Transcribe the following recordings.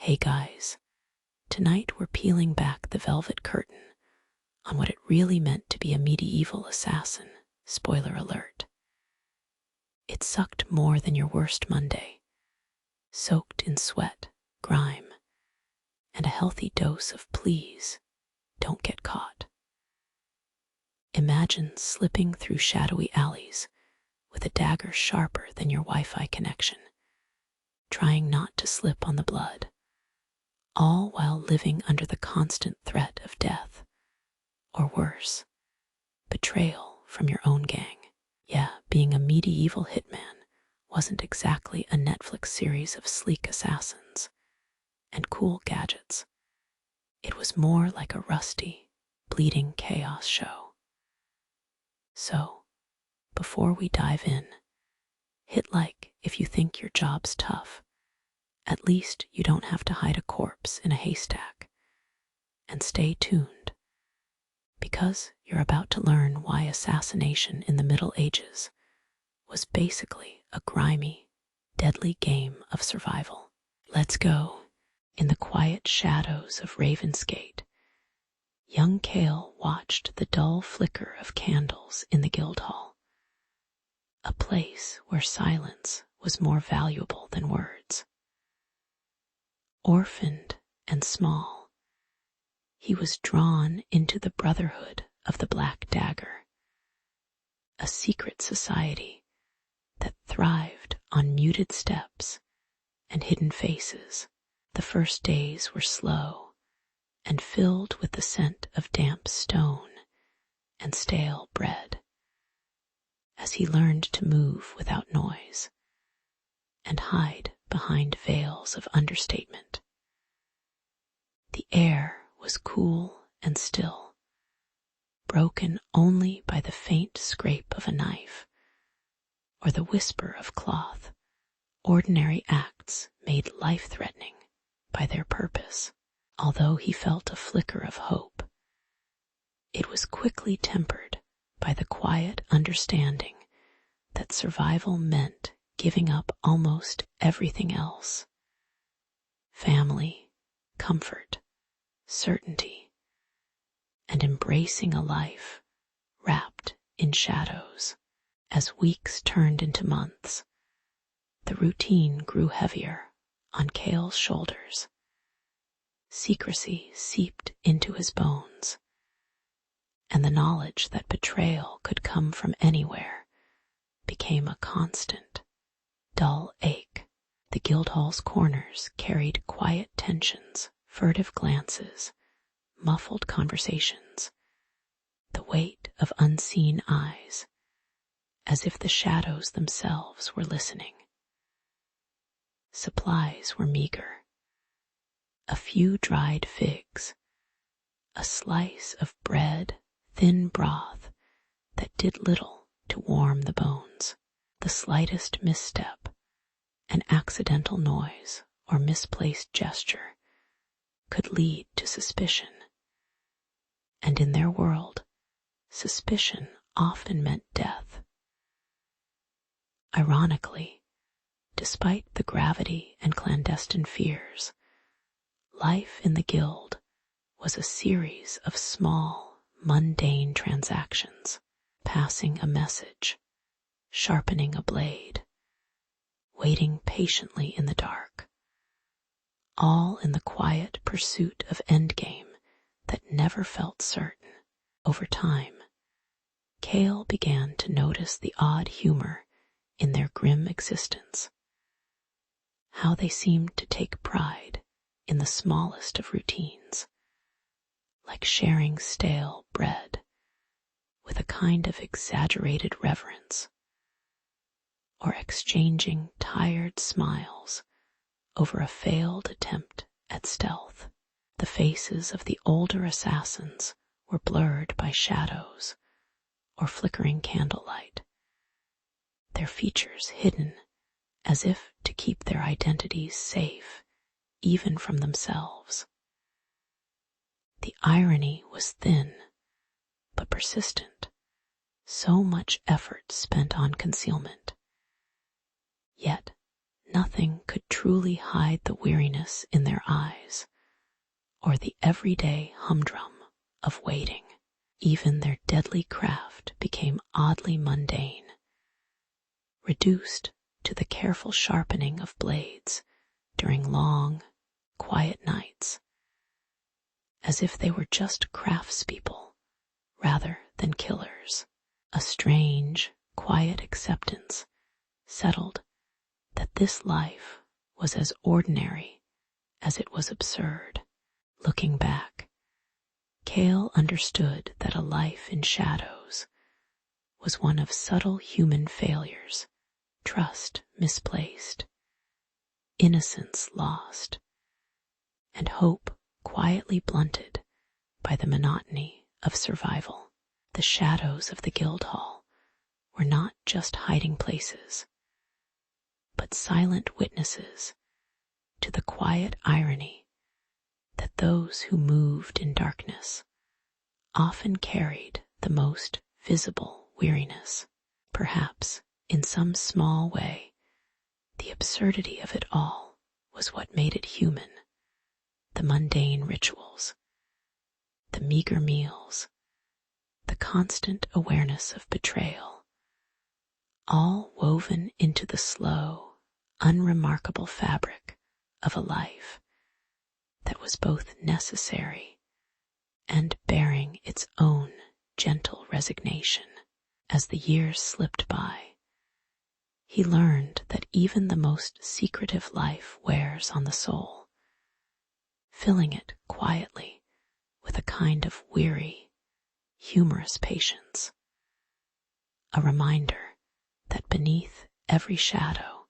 Hey guys, tonight we're peeling back the velvet curtain on what it really meant to be a medieval assassin. Spoiler alert. It sucked more than your worst Monday, soaked in sweat, grime, and a healthy dose of please, don't get caught. Imagine slipping through shadowy alleys with a dagger sharper than your Wi-Fi connection, trying not to slip on the blood, all while living under the constant threat of death, or worse, betrayal from your own gang. Yeah, being a medieval hitman wasn't exactly a Netflix series of sleek assassins and cool gadgets. It was more like a rusty, bleeding chaos show. So, before we dive in, hit like if you think your job's tough. At least you don't have to hide a corpse in a haystack. And stay tuned, because you're about to learn why assassination in the Middle Ages was basically a grimy, deadly game of survival. Let's go. In the quiet shadows of Ravensgate, young Cale watched the dull flicker of candles in the Guildhall, a place where silence was more valuable than words. Orphaned and small, he was drawn into the Brotherhood of the Black Dagger, a secret society that thrived on muted steps and hidden faces. The first days were slow and filled with the scent of damp stone and stale bread, as he learned to move without noise and hide behind veils of understatement. The air was cool and still, broken only by the faint scrape of a knife or the whisper of cloth. Ordinary acts made life-threatening by their purpose. Although he felt a flicker of hope, it was quickly tempered by the quiet understanding that survival meant giving up almost everything else: family, comfort, certainty, and embracing a life wrapped in shadows. As weeks turned into months, the routine grew heavier on Cale's shoulders. Secrecy seeped into his bones, and the knowledge that betrayal could come from anywhere became a constant, dull ache. The Guildhall's corners carried quiet tensions, furtive glances, muffled conversations, the weight of unseen eyes, as if the shadows themselves were listening. Supplies were meager. A few dried figs, a slice of bread, thin broth that did little to warm the bones. The slightest misstep, an accidental noise or misplaced gesture, could lead to suspicion. And in their world, suspicion often meant death. Ironically, despite the gravity and clandestine fears, life in the guild was a series of small, mundane transactions: passing a message, sharpening a blade, waiting patiently in the dark, all in the quiet pursuit of endgame that never felt certain. Over time, Cale began to notice the odd humor in their grim existence, how they seemed to take pride in the smallest of routines, like sharing stale bread with a kind of exaggerated reverence, or exchanging tired smiles over a failed attempt at stealth. The faces of the older assassins were blurred by shadows or flickering candlelight, their features hidden as if to keep their identities safe even from themselves. The irony was thin but persistent, so much effort spent on concealment. Yet Nothing could truly hide the weariness in their eyes or the everyday humdrum of waiting. Even their deadly craft became oddly mundane, reduced to the careful sharpening of blades during long, quiet nights, as if they were just craftspeople rather than killers. A strange, quiet acceptance settled that this life was as ordinary as it was absurd. Looking back, Cale understood that a life in shadows was one of subtle human failures, trust misplaced, innocence lost, and hope quietly blunted by the monotony of survival. The shadows of the Guildhall were not just hiding places, but silent witnesses to the quiet irony that those who moved in darkness often carried the most visible weariness. Perhaps, in some small way, the absurdity of it all was what made it human. The mundane rituals, the meager meals, the constant awareness of betrayal, all woven into the slow, unremarkable fabric of a life that was both necessary and bearing its own gentle resignation. As the years slipped by, he learned that even the most secretive life wears on the soul, filling it quietly with a kind of weary, humorous patience, a reminder that beneath every shadow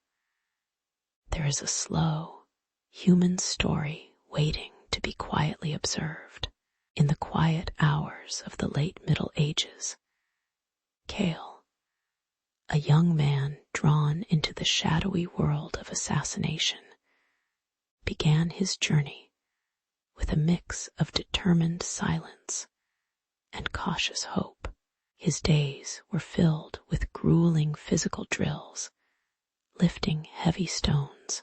there is a slow, human story waiting to be quietly observed. In the quiet hours of the late Middle Ages, Cale, a young man drawn into the shadowy world of assassination, began his journey with a mix of determined silence and cautious hope. His days were filled with grueling physical drills, lifting heavy stones,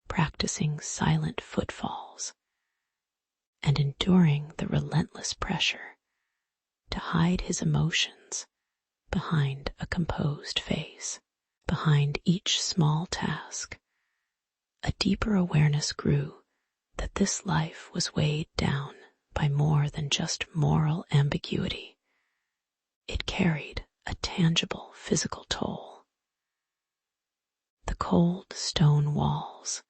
practicing silent footfalls, and enduring the relentless pressure to hide his emotions behind a composed face. Behind each small task, a deeper awareness grew that this life was weighed down by more than just moral ambiguity. It carried a tangible physical toll. The cold stone walls,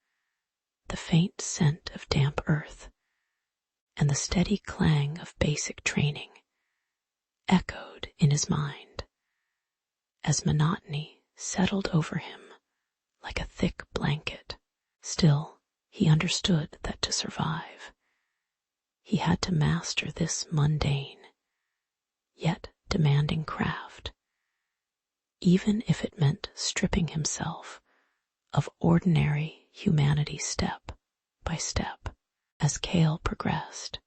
the faint scent of damp earth, and the steady clang of basic training echoed in his mind as monotony settled over him like a thick blanket. Still, he understood that to survive, he had to master this mundane, yet demanding craft, even if it meant stripping himself of ordinary humanity step by step. As Cale progressed,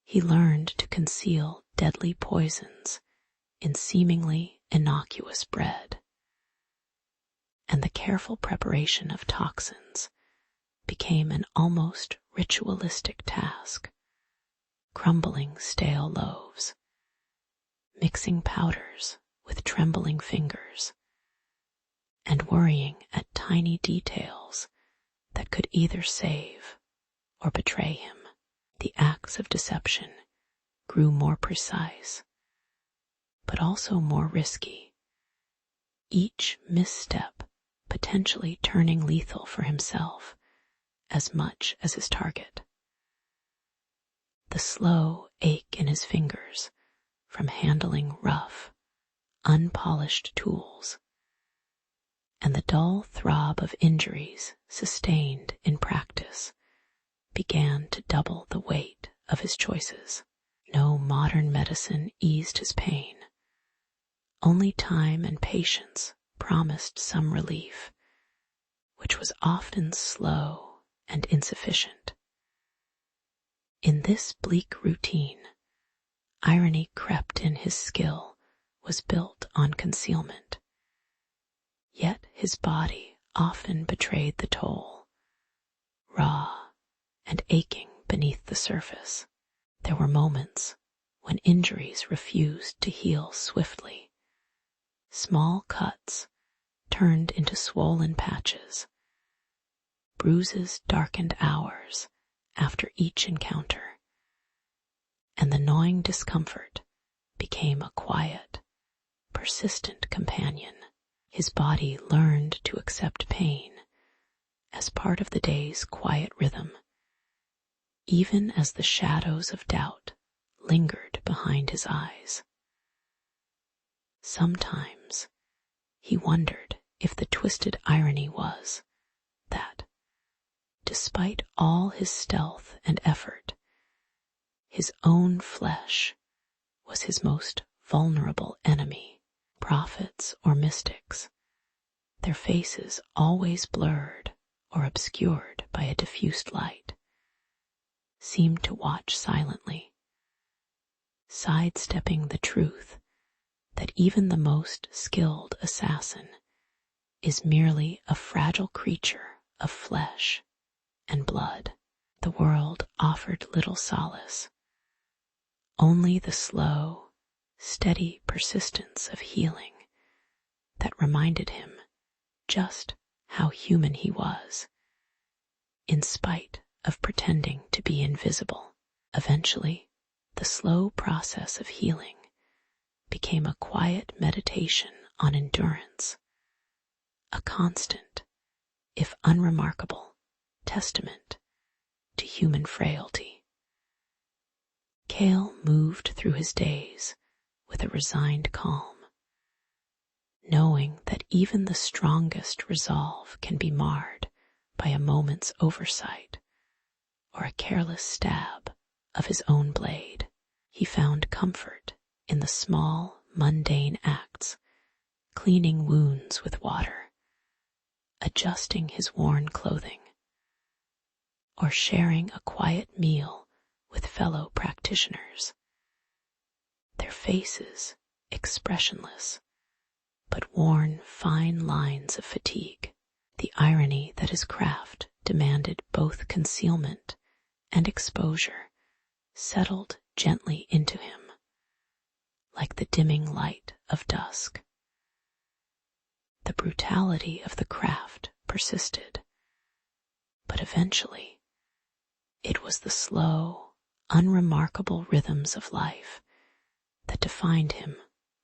he learned to conceal deadly poisons in seemingly innocuous bread, and the careful preparation of toxins became an almost ritualistic task, crumbling stale loaves, mixing powders with trembling fingers, and worrying at tiny details that could either save or betray him. The acts of deception grew more precise, but also more risky, each misstep potentially turning lethal for himself as much as his target. The slow ache in his fingers from handling rough, unpolished tools, and the dull throb of injuries sustained in practice began to double the weight of his choices. No modern medicine eased his pain. Only time and patience promised some relief, which was often slow and insufficient. In this bleak routine, irony crept in. His skill was built on concealment, yet his body often betrayed the toll, raw and aching beneath the surface. There were moments when injuries refused to heal swiftly. Small cuts turned into swollen patches. Bruises darkened hours after each encounter, and the gnawing discomfort became a quiet, persistent companion. His body learned to accept pain as part of the day's quiet rhythm, even as the shadows of doubt lingered behind his eyes. Sometimes he wondered if the twisted irony was that, despite all his stealth and effort, his own flesh was his most vulnerable enemy. Prophets or mystics, their faces always blurred or obscured by a diffused light, seemed to watch silently, sidestepping the truth that even the most skilled assassin is merely a fragile creature of flesh and blood. The world offered little solace, only the slow, steady persistence of healing that reminded him just how human he was, in spite of pretending to be invisible. Eventually, the slow process of healing became a quiet meditation on endurance, a constant, if unremarkable, testament to human frailty. Cale moved through his days with a resigned calm, knowing that even the strongest resolve can be marred by a moment's oversight or a careless stab of his own blade. He found comfort in the small, mundane acts, cleaning wounds with water, adjusting his worn clothing, or sharing a quiet meal with fellow practitioners. Their faces, expressionless, but worn fine lines of fatigue. The irony that his craft demanded both concealment and exposure settled gently into him, like the dimming light of dusk. The brutality of the craft persisted, but eventually it was the slow, unremarkable rhythms of life that defined him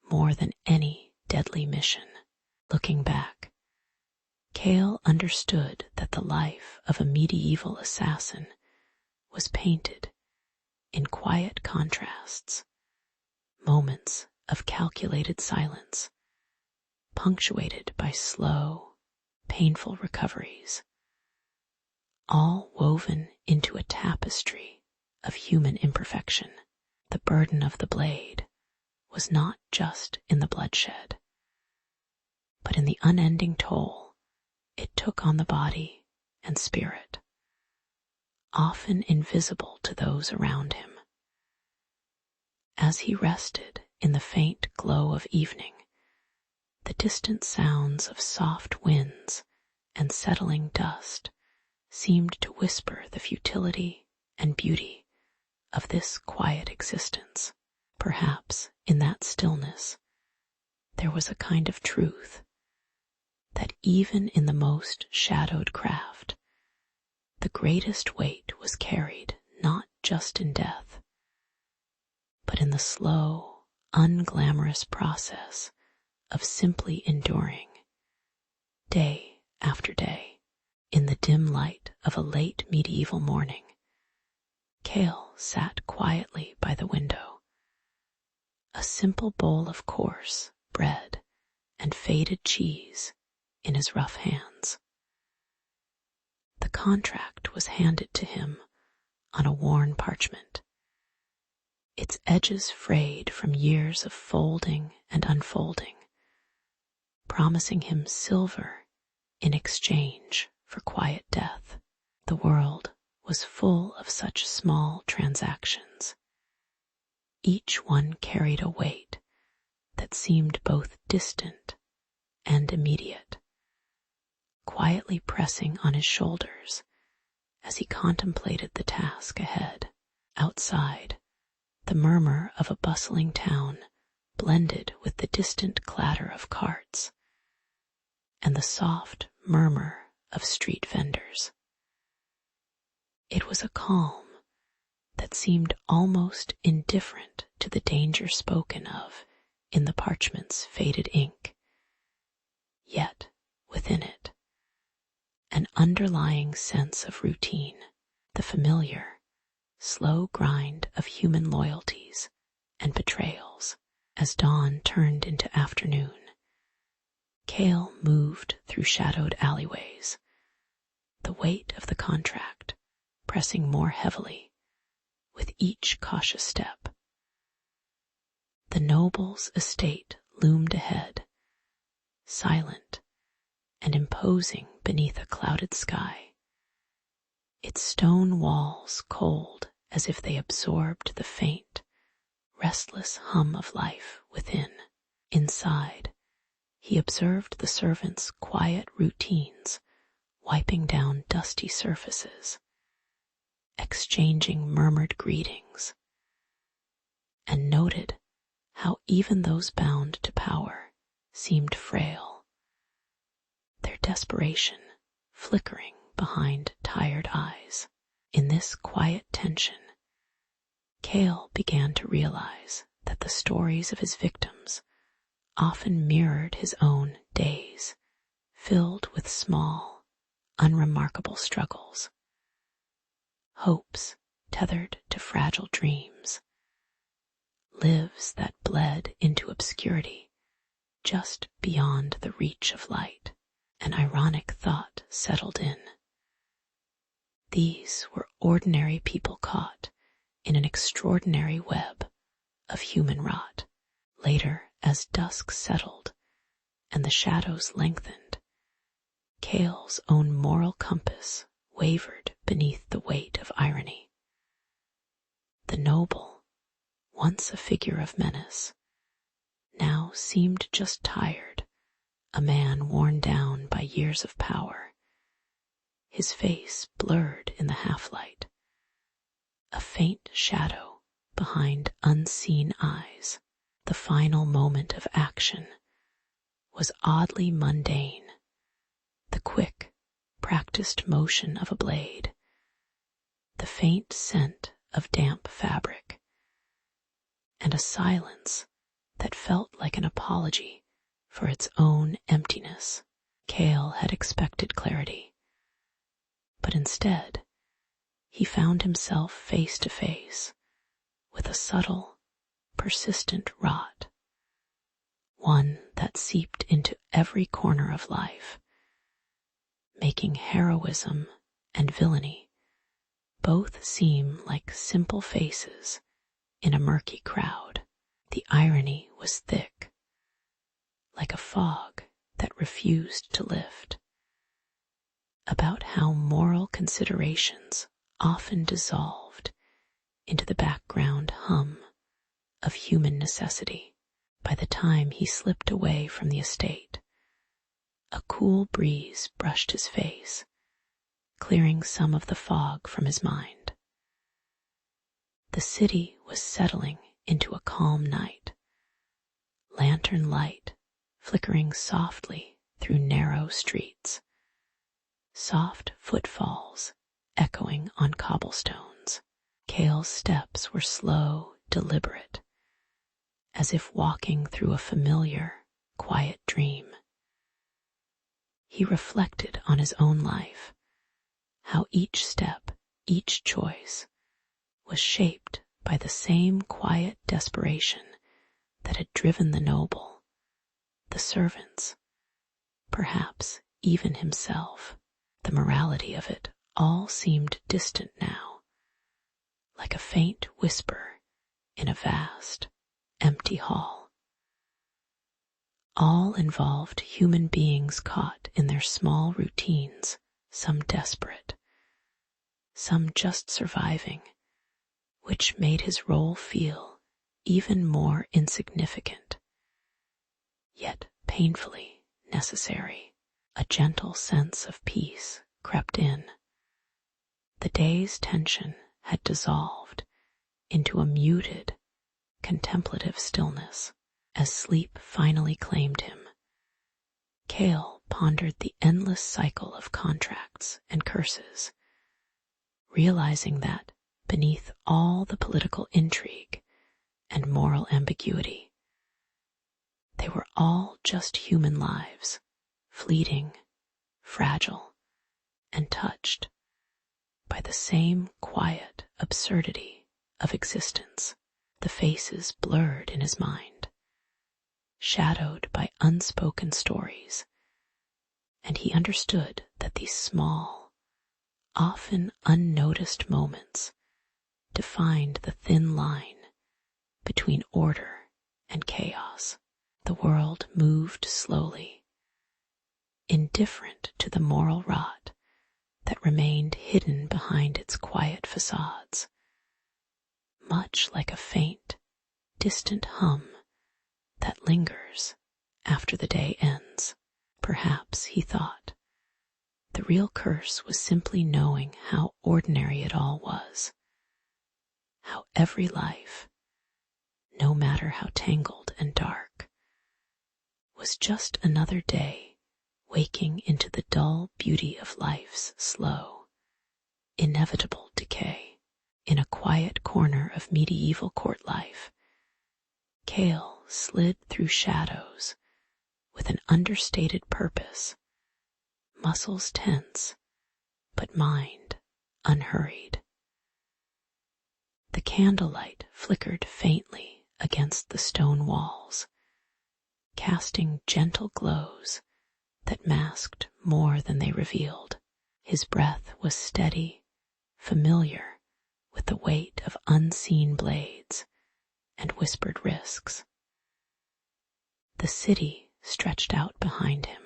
more than any deadly mission. Looking back, Cale understood that the life of a medieval assassin was painted in quiet contrasts, moments of calculated silence, punctuated by slow, painful recoveries, all woven into a tapestry of human imperfection. The burden of the blade was not just in the bloodshed, but in the unending toll it took on the body and spirit, often invisible to those around him. As he rested in the faint glow of evening, the distant sounds of soft winds and settling dust seemed to whisper the futility and beauty of this quiet existence. Perhaps in that stillness there was a kind of truth that even in the most shadowed craft, the greatest weight was carried not just in death, but in the slow, unglamorous process of simply enduring, day after day. In the dim light of a late medieval morning, Cale sat quietly by the window, a simple bowl of coarse bread and faded cheese in his rough hands. The contract was handed to him on a worn parchment, its edges frayed from years of folding and unfolding, promising him silver in exchange for quiet death. The world was full of such small transactions. Each one carried a weight that seemed both distant and immediate, quietly pressing on his shoulders as he contemplated the task ahead. Outside, the murmur of a bustling town blended with the distant clatter of carts and the soft murmur of street vendors. It was a calm that seemed almost indifferent to the danger spoken of in the parchment's faded ink. Yet, within it, an underlying sense of routine, the familiar, slow grind of human loyalties and betrayals. As dawn turned into afternoon, Cale moved through shadowed alleyways, the weight of the contract pressing more heavily with each cautious step. The noble's estate loomed ahead, silent and imposing beneath a clouded sky, its stone walls cold as if they absorbed the faint, restless hum of life within. Inside, he observed the servants' quiet routines, wiping down dusty surfaces, exchanging murmured greetings, and noted how even those bound to power seemed frail, their desperation flickering behind tired eyes. In this quiet tension, Cale began to realize that the stories of his victims often mirrored his own days, filled with small, unremarkable struggles, hopes tethered to fragile dreams, lives that bled into obscurity just beyond the reach of light. An ironic thought settled in. These were ordinary people caught in an extraordinary web of human rot. Later, as dusk settled and the shadows lengthened, Cale's own moral compass wavered beneath the weight of irony. The noble, once a figure of menace, now seemed just tired, a man worn down by years of power, his face blurred in the half-light, a faint shadow behind unseen eyes. The final moment of action was oddly mundane, the quick, practiced motion of a blade, the faint scent of damp fabric, and a silence that felt like an apology for its own emptiness. Cale had expected clarity, but instead he found himself face to face with a subtle, persistent rot, one that seeped into every corner of life, making heroism and villainy both seem like simple faces in a murky crowd. The irony was thick, like a fog that refused to lift, about how moral considerations often dissolved into the background hum of human necessity. By the time he slipped away from the estate, a cool breeze brushed his face, clearing some of the fog from his mind. The city was settling into a calm night, lantern light flickering softly through narrow streets, soft footfalls echoing on cobblestones. Cale's steps were slow, deliberate, as if walking through a familiar, quiet dream. He reflected on his own life, how each step, each choice, was shaped by the same quiet desperation that had driven the noble, the servants, perhaps even himself. The morality of it all seemed distant now, like a faint whisper in a vast, empty hall. All involved human beings caught in their small routines, some desperate, some just surviving, which made his role feel even more insignificant, yet painfully necessary. a gentle sense of peace crept in. The day's tension had dissolved into a muted, contemplative stillness. As sleep finally claimed him, Cale pondered the endless cycle of contracts and curses, realizing that beneath all the political intrigue and moral ambiguity, they were all just human lives, fleeting, fragile, and touched by the same quiet absurdity of existence. The faces blurred in his mind, shadowed by unspoken stories, and he understood that these small, often unnoticed moments defined the thin line between order and chaos. The world moved slowly, indifferent to the moral rot that remained hidden behind its quiet facades, much like a faint, distant hum that lingers after the day ends. Perhaps, he thought, the real curse was simply knowing how ordinary it all was, how every life, no matter how tangled and dark, was just another day waking into the dull beauty of life's slow, inevitable decay. In a quiet corner of medieval court life, Cale slid through shadows with an understated purpose, muscles tense, but mind unhurried. The candlelight flickered faintly against the stone walls, casting gentle glows that masked more than they revealed. His breath was steady, familiar with the weight of unseen blades and whispered risks. The city stretched out behind him,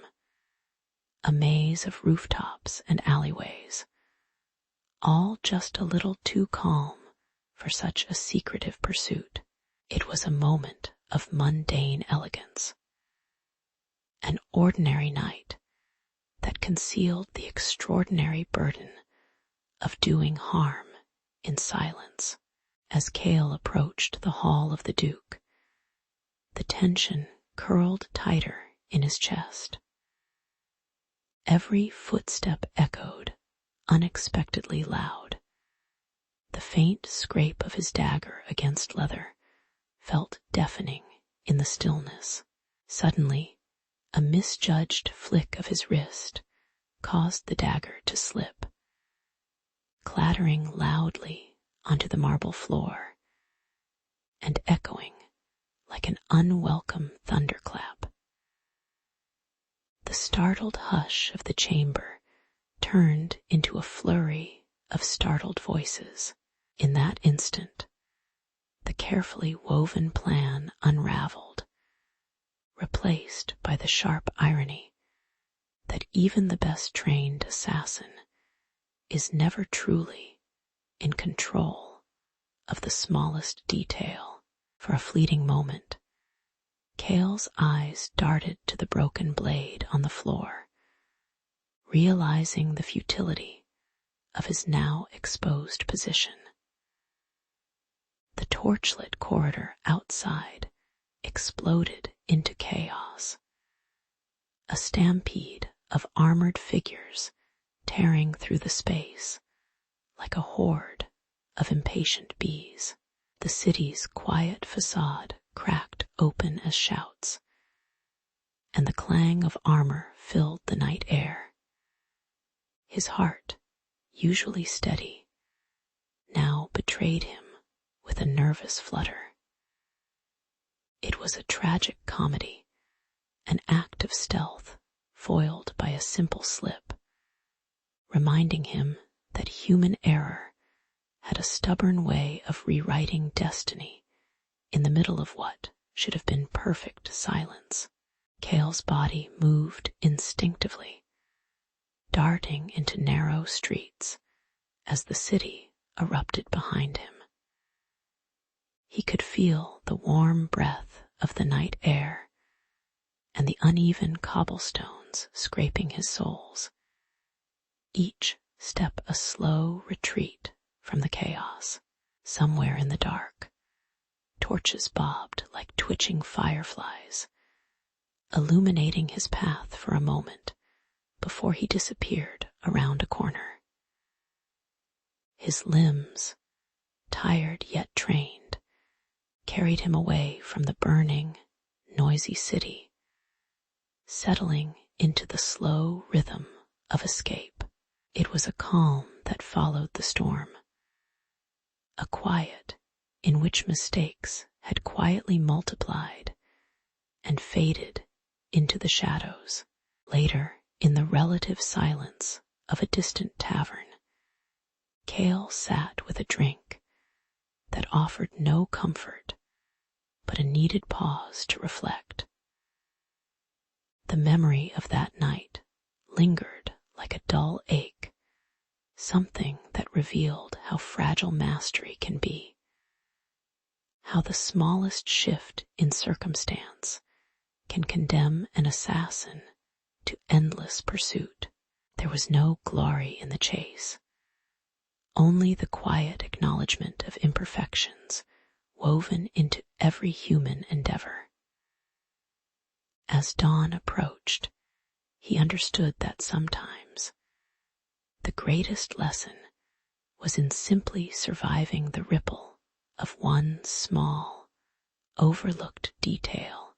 a maze of rooftops and alleyways, all just a little too calm for such a secretive pursuit. It was a moment of mundane elegance, an ordinary night that concealed the extraordinary burden of doing harm in silence. As Cale approached the hall of the Duke, the tension curled tighter in his chest. Every footstep echoed unexpectedly loud. The faint scrape of his dagger against leather felt deafening in the stillness. Suddenly, a misjudged flick of his wrist caused the dagger to slip, clattering loudly onto the marble floor and echoing like an unwelcome thunderclap. The startled hush of the chamber turned into a flurry of startled voices. In that instant, the carefully woven plan unraveled, replaced by the sharp irony that even the best trained assassin is never truly in control of the smallest detail. For a fleeting moment, Cale's eyes darted to the broken blade on the floor, realizing the futility of his now exposed position. The torchlit corridor outside exploded into chaos, a stampede of armored figures tearing through the space like a horde of impatient bees. The city's quiet facade cracked open as shouts, and the clang of armor filled the night air. His heart, usually steady, now betrayed him with a nervous flutter. It was a tragic comedy, an act of stealth foiled by a simple slip, reminding him that human error had a stubborn way of rewriting destiny in the middle of what should have been perfect silence. Cale's body moved instinctively, darting into narrow streets as the city erupted behind him. He could feel the warm breath of the night air and the uneven cobblestones scraping his soles, each step a slow retreat from the chaos. Somewhere in the dark, torches bobbed like twitching fireflies, illuminating his path for a moment before he disappeared around a corner. His limbs, tired yet trained, carried him away from the burning, noisy city, settling into the slow rhythm of escape. It was a calm that followed the storm, a quiet in which mistakes had quietly multiplied and faded into the shadows. Later, in the relative silence of a distant tavern, Cale sat with a drink that offered no comfort but a needed pause to reflect. The memory of that night lingered like a dull ache, something that revealed how fragile mastery can be, how the smallest shift in circumstance can condemn an assassin to endless pursuit. There was no glory in the chase, only the quiet acknowledgement of imperfections woven into every human endeavor. As dawn approached, he understood that sometimes the greatest lesson was in simply surviving the ripple of one small, overlooked detail,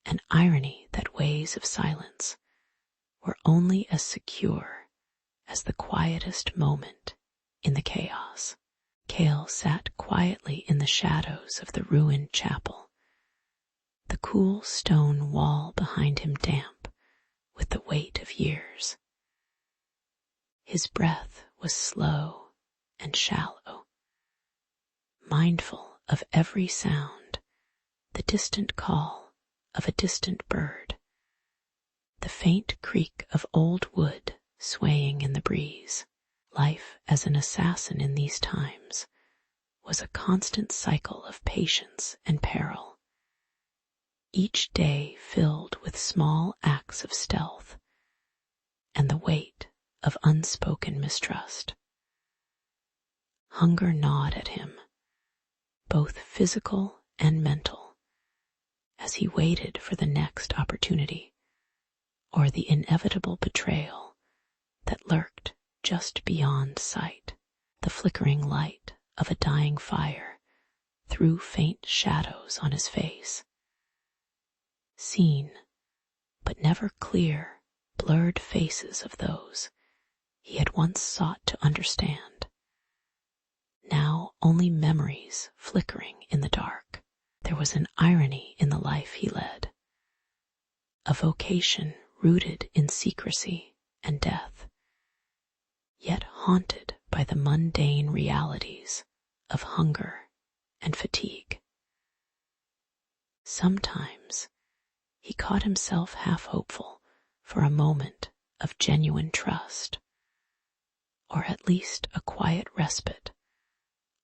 an irony that ways of silence were only as secure as the quietest moment in the chaos. Cale sat quietly in the shadows of the ruined chapel, the cool stone wall behind him damp with the weight of years. His breath was slow and shallow, mindful of every sound, the distant call of a distant bird, the faint creak of old wood swaying in the breeze. Life as an assassin in these times was a constant cycle of patience and peril, each day filled with small acts of stealth and the weight of unspoken mistrust. Hunger gnawed at him, both physical and mental, as he waited for the next opportunity or the inevitable betrayal that lurked just beyond sight. The flickering light of a dying fire threw faint shadows on his face. Seen, but never clear, blurred faces of those he had once sought to understand. Now only memories flickering in the dark. There was an irony in the life he led, a vocation rooted in secrecy and death, yet haunted by the mundane realities of hunger and fatigue. Sometimes he caught himself half hopeful for a moment of genuine trust, or at least a quiet respite,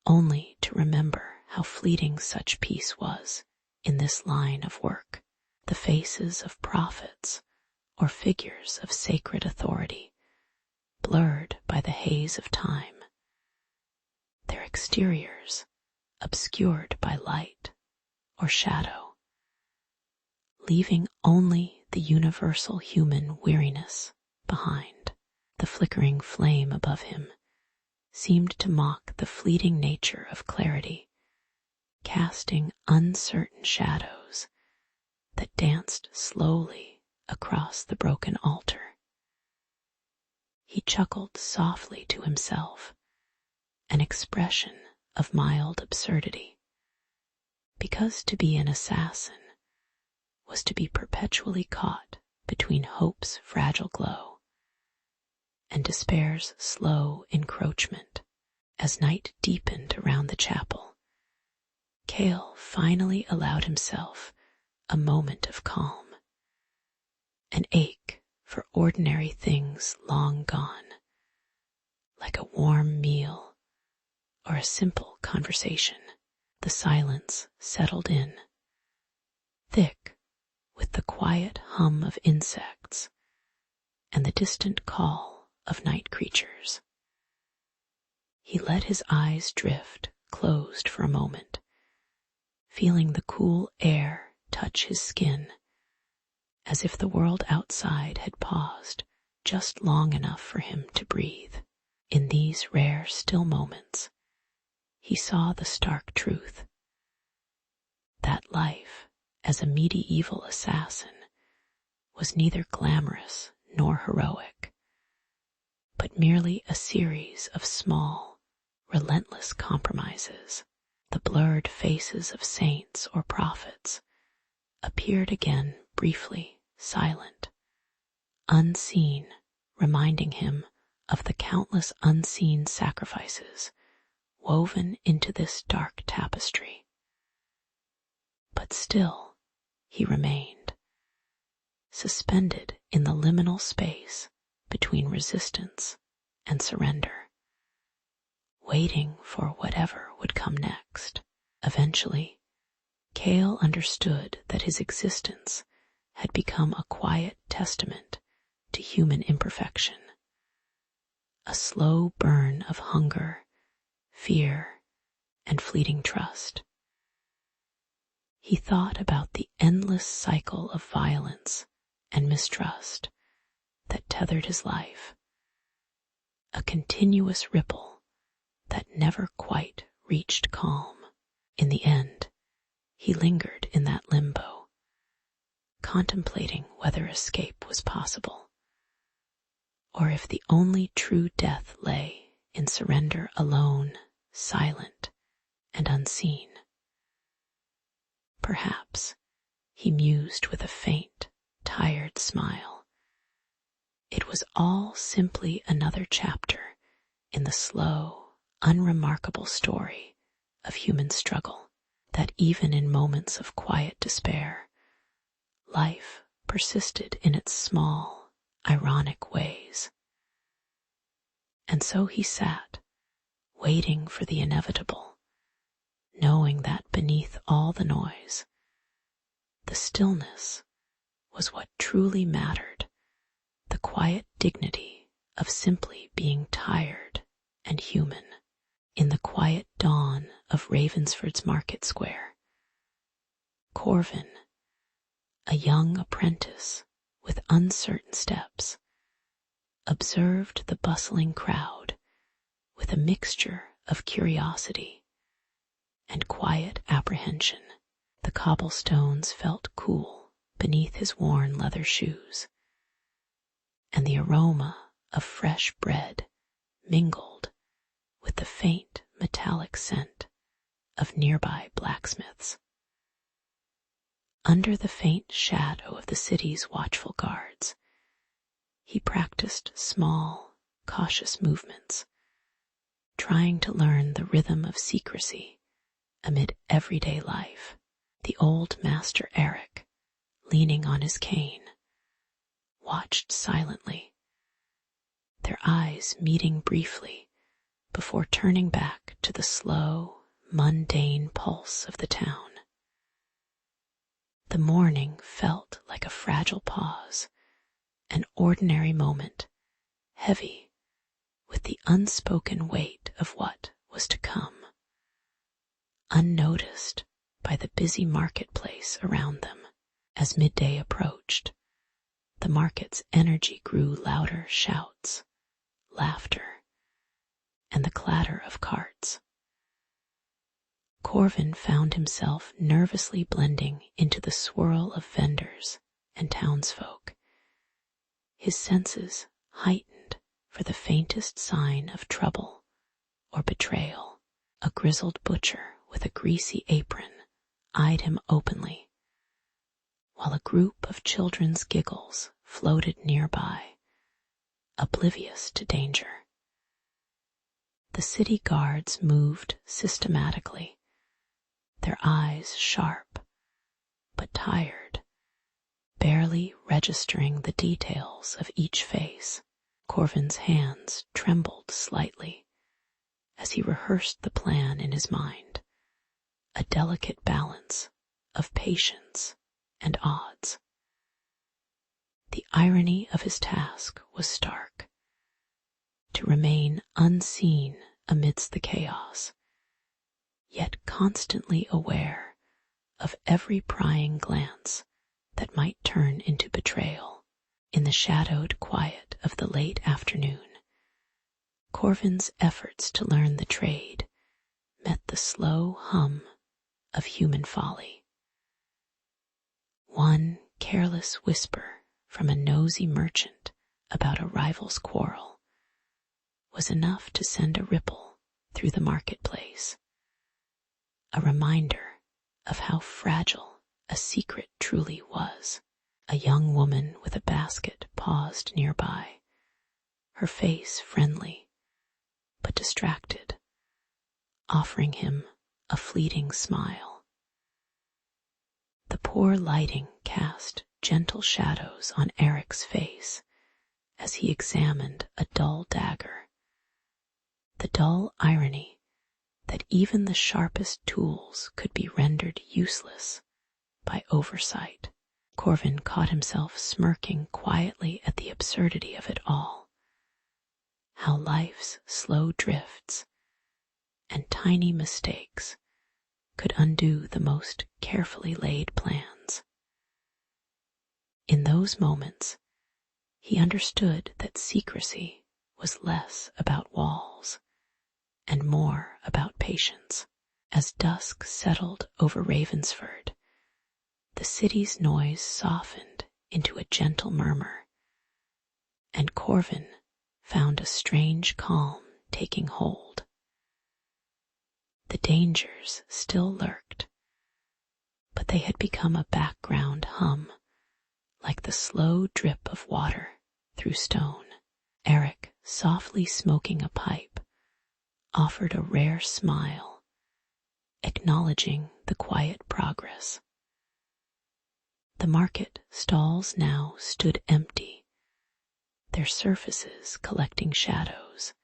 only to remember how fleeting such peace was in this line of work. The faces of prophets or figures of sacred authority, blurred by the haze of time, their exteriors obscured by light or shadow, leaving only the universal human weariness behind. The flickering flame above him seemed to mock the fleeting nature of clarity, casting uncertain shadows that danced slowly across the broken altar. He chuckled softly to himself, an expression of mild absurdity, because to be an assassin was to be perpetually caught between hope's fragile glow and despair's slow encroachment. As night deepened around the chapel, Cale finally allowed himself a moment of calm, an ache for ordinary things long gone, like a warm meal or a simple conversation. The silence settled in, thick with the quiet hum of insects and the distant call of night creatures. He let his eyes drift, closed for a moment, feeling the cool air touch his skin, as if the world outside had paused just long enough for him to breathe. In these rare, still moments, he saw the stark truth that life as a medieval assassin was neither glamorous nor heroic, but merely a series of small, relentless compromises. The blurred faces of saints or prophets appeared again briefly, silent, unseen, reminding him of the countless unseen sacrifices woven into this dark tapestry. But still he remained, suspended in the liminal space between resistance and surrender, waiting for whatever would come next. Eventually, Cale understood that his existence had become a quiet testament to human imperfection, a slow burn of hunger, fear, and fleeting trust. He thought about the endless cycle of violence and mistrust that tethered his life, a continuous ripple that never quite reached calm. In the end, he lingered in that limbo, contemplating whether escape was possible, or if the only true death lay in surrender alone, silent and unseen. Perhaps, he mused with a faint, tired smile, it was all simply another chapter in the slow, unremarkable story of human struggle, that even in moments of quiet despair, life persisted in its small, ironic ways. And so he sat, waiting for the inevitable, knowing that beneath all the noise, the stillness was what truly mattered, the quiet dignity of simply being tired and human. In the quiet dawn of Ravensford's market square, Corvin, a young apprentice with uncertain steps, observed the bustling crowd with a mixture of curiosity and quiet apprehension. The cobblestones felt cool beneath his worn leather shoes, and the aroma of fresh bread mingled with the faint metallic scent of nearby blacksmiths. Under the faint shadow of the city's watchful guards, he practiced small, cautious movements, trying to learn the rhythm of secrecy amid everyday life. The old master Eric, leaning on his cane, watched silently, their eyes meeting briefly before turning back to the slow, mundane pulse of the town. The morning felt like a fragile pause, an ordinary moment, heavy with the unspoken weight of what was to come. Unnoticed by the busy marketplace around them, as midday approached, the market's energy grew louder shouts, laughter, and the clatter of carts. Corvin found himself nervously blending into the swirl of vendors and townsfolk, his senses heightened for the faintest sign of trouble or betrayal. A grizzled butcher with a greasy apron eyed him openly, while a group of children's giggles floated nearby, oblivious to danger. The city guards moved systematically, their eyes sharp but tired, barely registering the details of each face. Corvin's hands trembled slightly as he rehearsed the plan in his mind, a delicate balance of patience and odds. The irony of his task was stark: to remain unseen amidst the chaos, yet constantly aware of every prying glance that might turn into betrayal. In the shadowed quiet of the late afternoon, Corvin's efforts to learn the trade met the slow hum of human folly. One careless whisper from a nosy merchant about a rival's quarrel was enough to send a ripple through the marketplace, a reminder of how fragile a secret truly was. A young woman with a basket paused nearby, her face friendly but distracted, offering him a fleeting smile. The poor lighting cast gentle shadows on Eric's face as he examined a dull dagger. The dull irony that even the sharpest tools could be rendered useless by oversight. Corvin caught himself smirking quietly at the absurdity of it all. How life's slow drifts and tiny mistakes could undo the most carefully laid plans. In those moments, he understood that secrecy was less about walls and more about patience. As dusk settled over Ravensford, the city's noise softened into a gentle murmur, and Corvin found a strange calm taking hold. The dangers still lurked, but they had become a background hum, like the slow drip of water through stone. Eric, softly smoking a pipe, offered a rare smile, acknowledging the quiet progress. The market stalls now stood empty, their surfaces collecting shadows,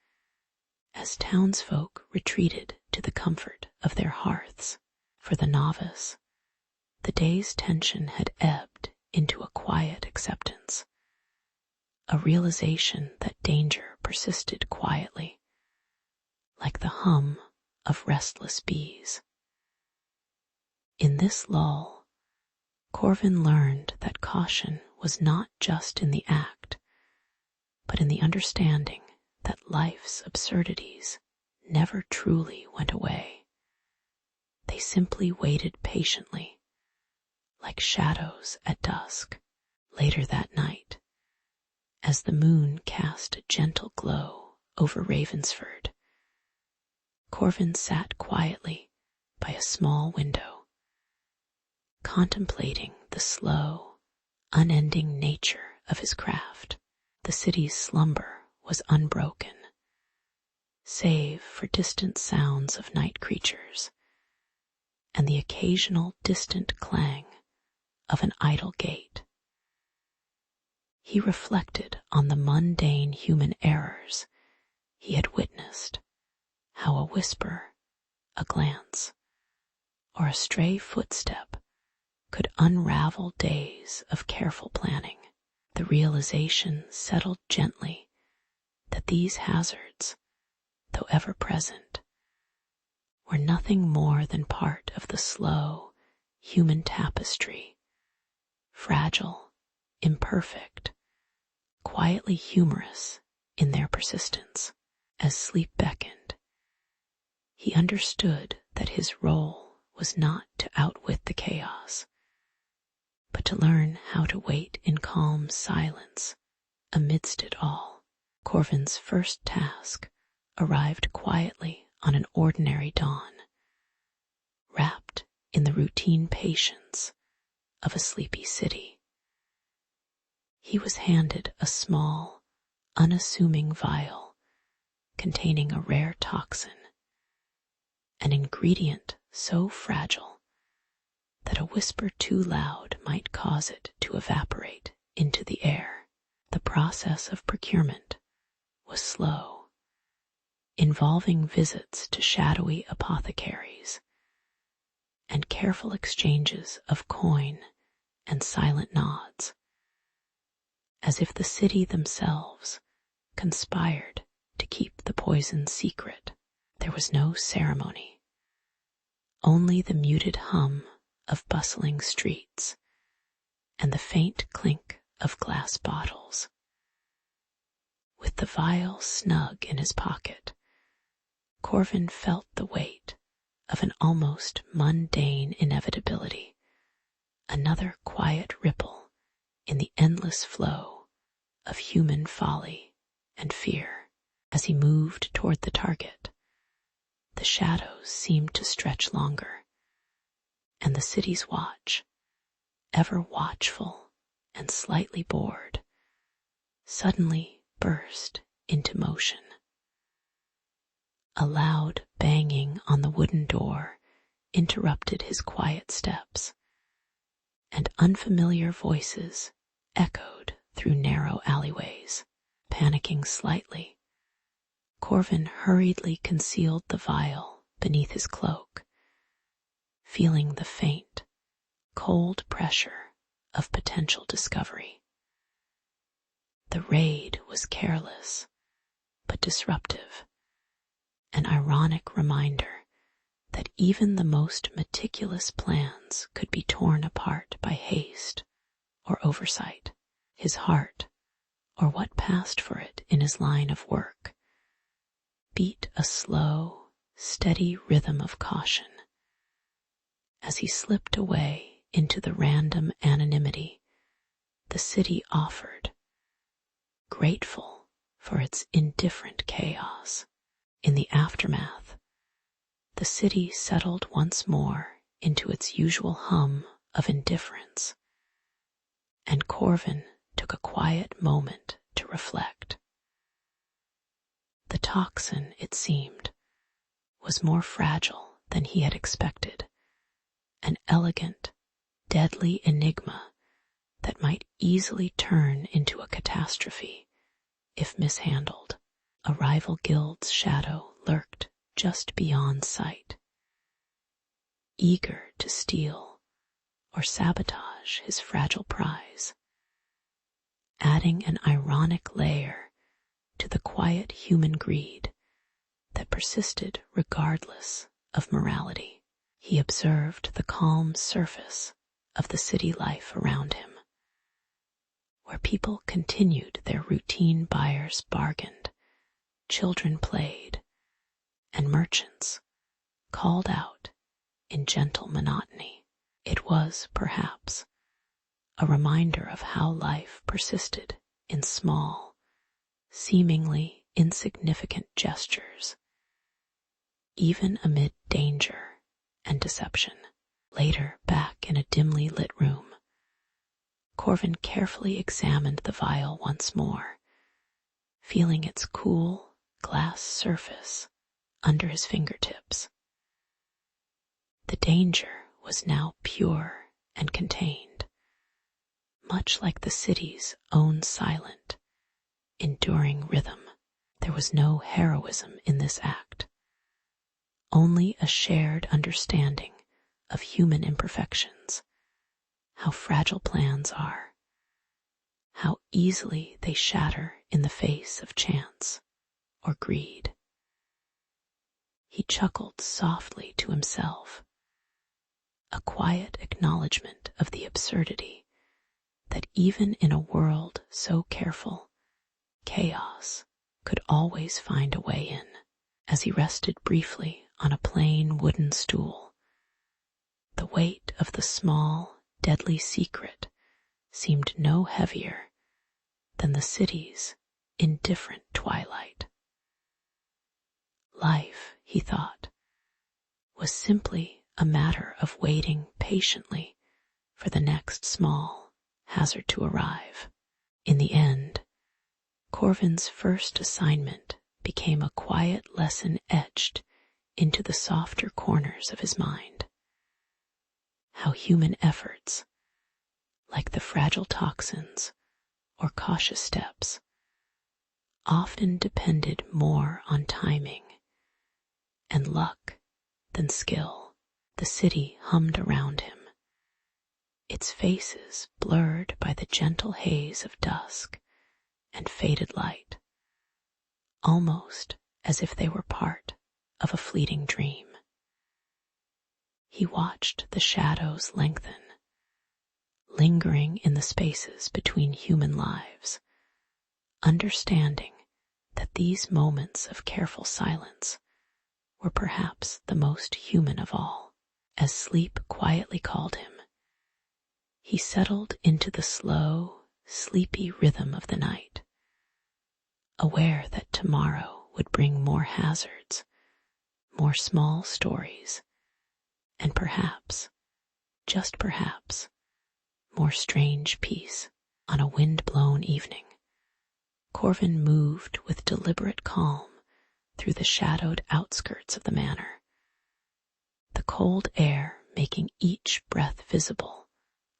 as townsfolk retreated to the comfort of their hearths. For the novice, the day's tension had ebbed into a quiet acceptance, a realization that danger persisted quietly, like the hum of restless bees. In this lull, Corvin learned that caution was not just in the act, but in the understanding that life's absurdities never truly went away. They simply waited patiently, like shadows at dusk. Later that night, as the moon cast a gentle glow over Ravensford, Corvin sat quietly by a small window, contemplating the slow, unending nature of his craft. The city's slumber was unbroken, save for distant sounds of night creatures and the occasional distant clang of an idle gate. He reflected on the mundane human errors he had witnessed, how a whisper, a glance, or a stray footstep could unravel days of careful planning. The realization settled gently that these hazards, though ever present, were nothing more than part of the slow human tapestry, fragile, imperfect, quietly humorous in their persistence. As sleep beckoned, he understood that his role was not to outwit the chaos, but to learn how to wait in calm silence amidst it all. Corvin's first task arrived quietly on an ordinary dawn, wrapped in the routine patience of a sleepy city. He was handed a small, unassuming vial containing a rare toxin, an ingredient so fragile that a whisper too loud might cause it to evaporate into the air. The process of procurement was slow, involving visits to shadowy apothecaries and careful exchanges of coin and silent nods. as if the city themselves conspired to keep the poison secret. There was no ceremony, only the muted hum of bustling streets and the faint clink of glass bottles. With the vial snug in his pocket, Corvin felt the weight of an almost mundane inevitability, another quiet ripple in the endless flow of human folly and fear. As he moved toward the target, the shadows seemed to stretch longer, and the city's watch, ever watchful and slightly bored, suddenly burst into motion. A loud banging on the wooden door interrupted his quiet steps, and unfamiliar voices echoed through narrow alleyways. Panicking slightly, Corvin hurriedly concealed the vial beneath his cloak, feeling the faint, cold pressure of potential discovery. The raid was careless, but disruptive, an ironic reminder that even the most meticulous plans could be torn apart by haste or oversight. His heart, or what passed for it in his line of work, beat a slow, steady rhythm of caution as he slipped away into the random anonymity the city offered, grateful for its indifferent chaos. In the aftermath, the city settled once more into its usual hum of indifference, and Corvin took a quiet moment to reflect. The toxin, it seemed, was more fragile than he had expected, an elegant, deadly enigma that might easily turn into a catastrophe if mishandled. A rival guild's shadow lurked just beyond sight, eager to steal or sabotage his fragile prize, adding an ironic layer to the quiet human greed that persisted regardless of morality. He observed the calm surface of the city life around him, where people continued their routine, buyers bargained, children played, and merchants called out in gentle monotony. It was, perhaps, a reminder of how life persisted in small, seemingly insignificant gestures, even amid danger and deception. Later, back in a dimly lit room, Corvin carefully examined the vial once more, feeling its cool glass surface under his fingertips. The danger was now pure and contained, much like the city's own silent, enduring rhythm. There was no heroism in this act, only a shared understanding of human imperfections, how fragile plans are, how easily they shatter in the face of chance or greed. He chuckled softly to himself, a quiet acknowledgement of the absurdity that even in a world so careful, chaos could always find a way in. As he rested briefly on a plain wooden stool, the weight of the small, deadly secret seemed no heavier than the city's indifferent twilight. Life, he thought, was simply a matter of waiting patiently for the next small hazard to arrive. In the end, Corvin's first assignment became a quiet lesson etched into the softer corners of his mind. How human efforts, like the fragile toxins or cautious steps, often depended more on timing and luck than skill. The city hummed around him, its faces blurred by the gentle haze of dusk and faded light, almost as if they were part of a fleeting dream. He watched the shadows lengthen, lingering in the spaces between human lives, understanding that these moments of careful silence were perhaps the most human of all. As sleep quietly called him, he settled into the slow, sleepy rhythm of the night, aware that tomorrow would bring more hazards, more small stories, and perhaps, just perhaps, more strange peace. On a wind-blown evening, Corvin moved with deliberate calm through the shadowed outskirts of the manor, the cold air making each breath visible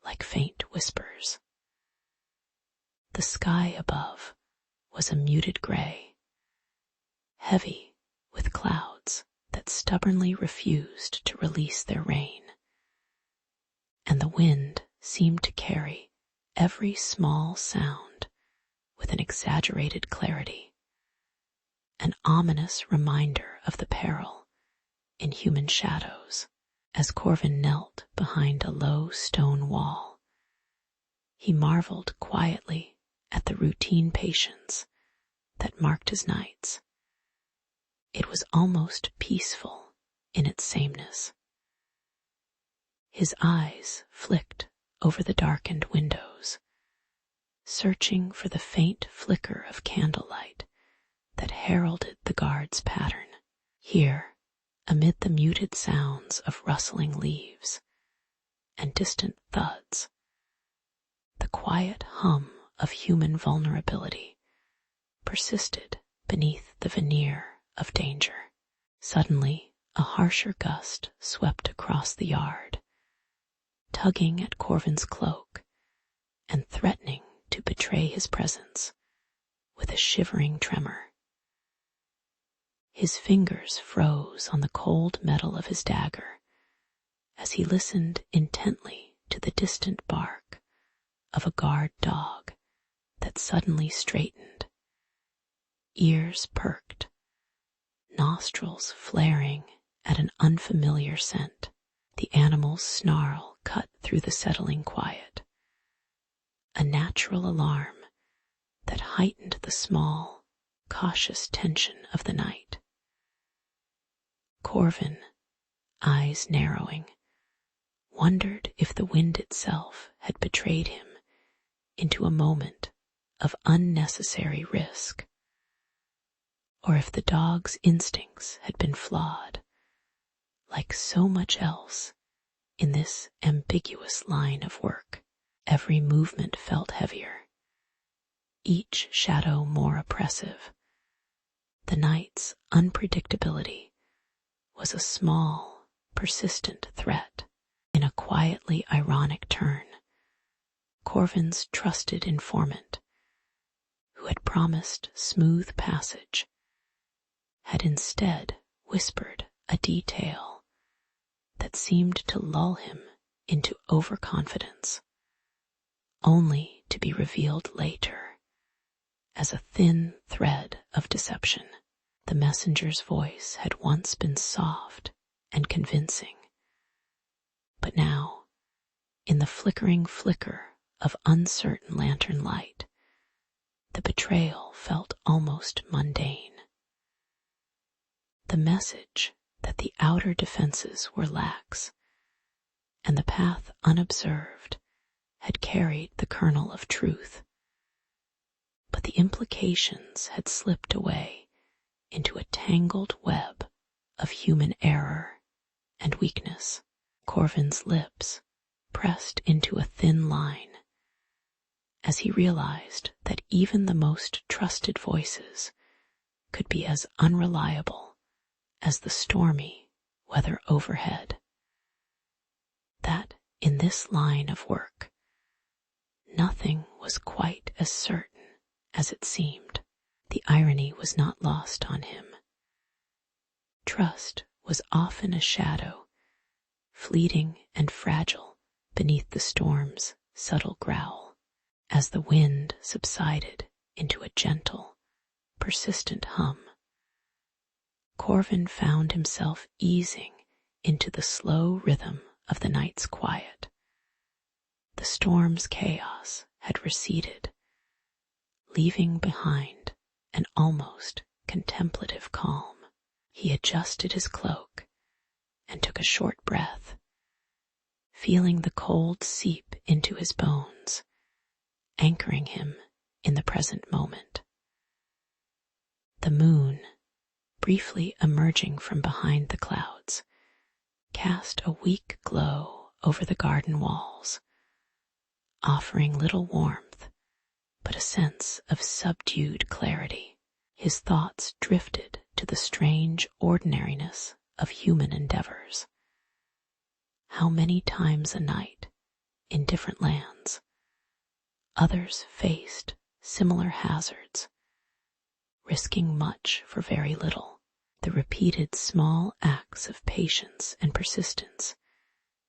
like faint whispers. The sky above was a muted gray, heavy with clouds that stubbornly refused to release their rain, and the wind seemed to carry every small sound with an exaggerated clarity, an ominous reminder of the peril in human shadows. As Corvin knelt behind a low stone wall, he marveled quietly at the routine patience that marked his nights. It was almost peaceful in its sameness. His eyes flicked over the darkened windows, searching for the faint flicker of candlelight that heralded the guard's pattern. Here, amid the muted sounds of rustling leaves and distant thuds, the quiet hum of human vulnerability persisted beneath the veneer of danger. Suddenly, a harsher gust swept across the yard, tugging at Corvin's cloak and threatening to betray his presence with a shivering tremor. His fingers froze on the cold metal of his dagger as he listened intently to the distant bark of a guard dog that suddenly straightened, ears perked, nostrils flaring at an unfamiliar scent. The animal's snarl cut through the settling quiet, a natural alarm that heightened the small, cautious tension of the night. Corvin, eyes narrowing, wondered if the wind itself had betrayed him into a moment of unnecessary risk, or if the dog's instincts had been flawed, like so much else in this ambiguous line of work. Every movement felt heavier, each shadow more oppressive. The night's unpredictability was a small, persistent threat. In a quietly ironic turn, Corvin's trusted informant, who had promised smooth passage, had instead whispered a detail that seemed to lull him into overconfidence, only to be revealed later as a thin thread of deception. The messenger's voice had once been soft and convincing, but now, in the flickering flicker of uncertain lantern light, the betrayal felt almost mundane. The message that the outer defenses were lax and the path unobserved had carried the kernel of truth, but the implications had slipped away into a tangled web of human error and weakness. Corvin's lips pressed into a thin line as he realized that even the most trusted voices could be as unreliable as the stormy weather overhead. That in this line of work, nothing was quite as certain as it seemed. The irony was not lost on him. Trust was often a shadow, fleeting and fragile beneath the storm's subtle growl. As the wind subsided into a gentle, persistent hum, Corvin found himself easing into the slow rhythm of the night's quiet. The storm's chaos had receded, leaving behind an almost contemplative calm. He adjusted his cloak and took a short breath, feeling the cold seep into his bones, anchoring him in the present moment. The moon, briefly emerging from behind the clouds, cast a weak glow over the garden walls, offering little warmth, but a sense of subdued clarity. His thoughts drifted to the strange ordinariness of human endeavors. How many times a night, in different lands, others faced similar hazards, risking much for very little. The repeated small acts of patience and persistence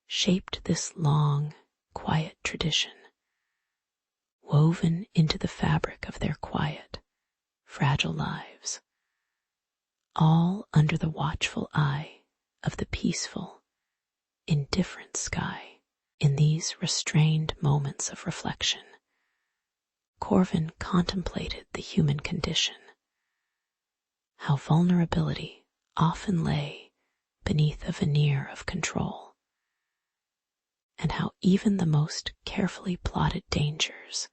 shaped this long, quiet tradition, woven into the fabric of their quiet, fragile lives, all under the watchful eye of the peaceful, indifferent sky. In these restrained moments of reflection, Corvin contemplated the human condition, how vulnerability often lay beneath a veneer of control, and how even the most carefully plotted dangers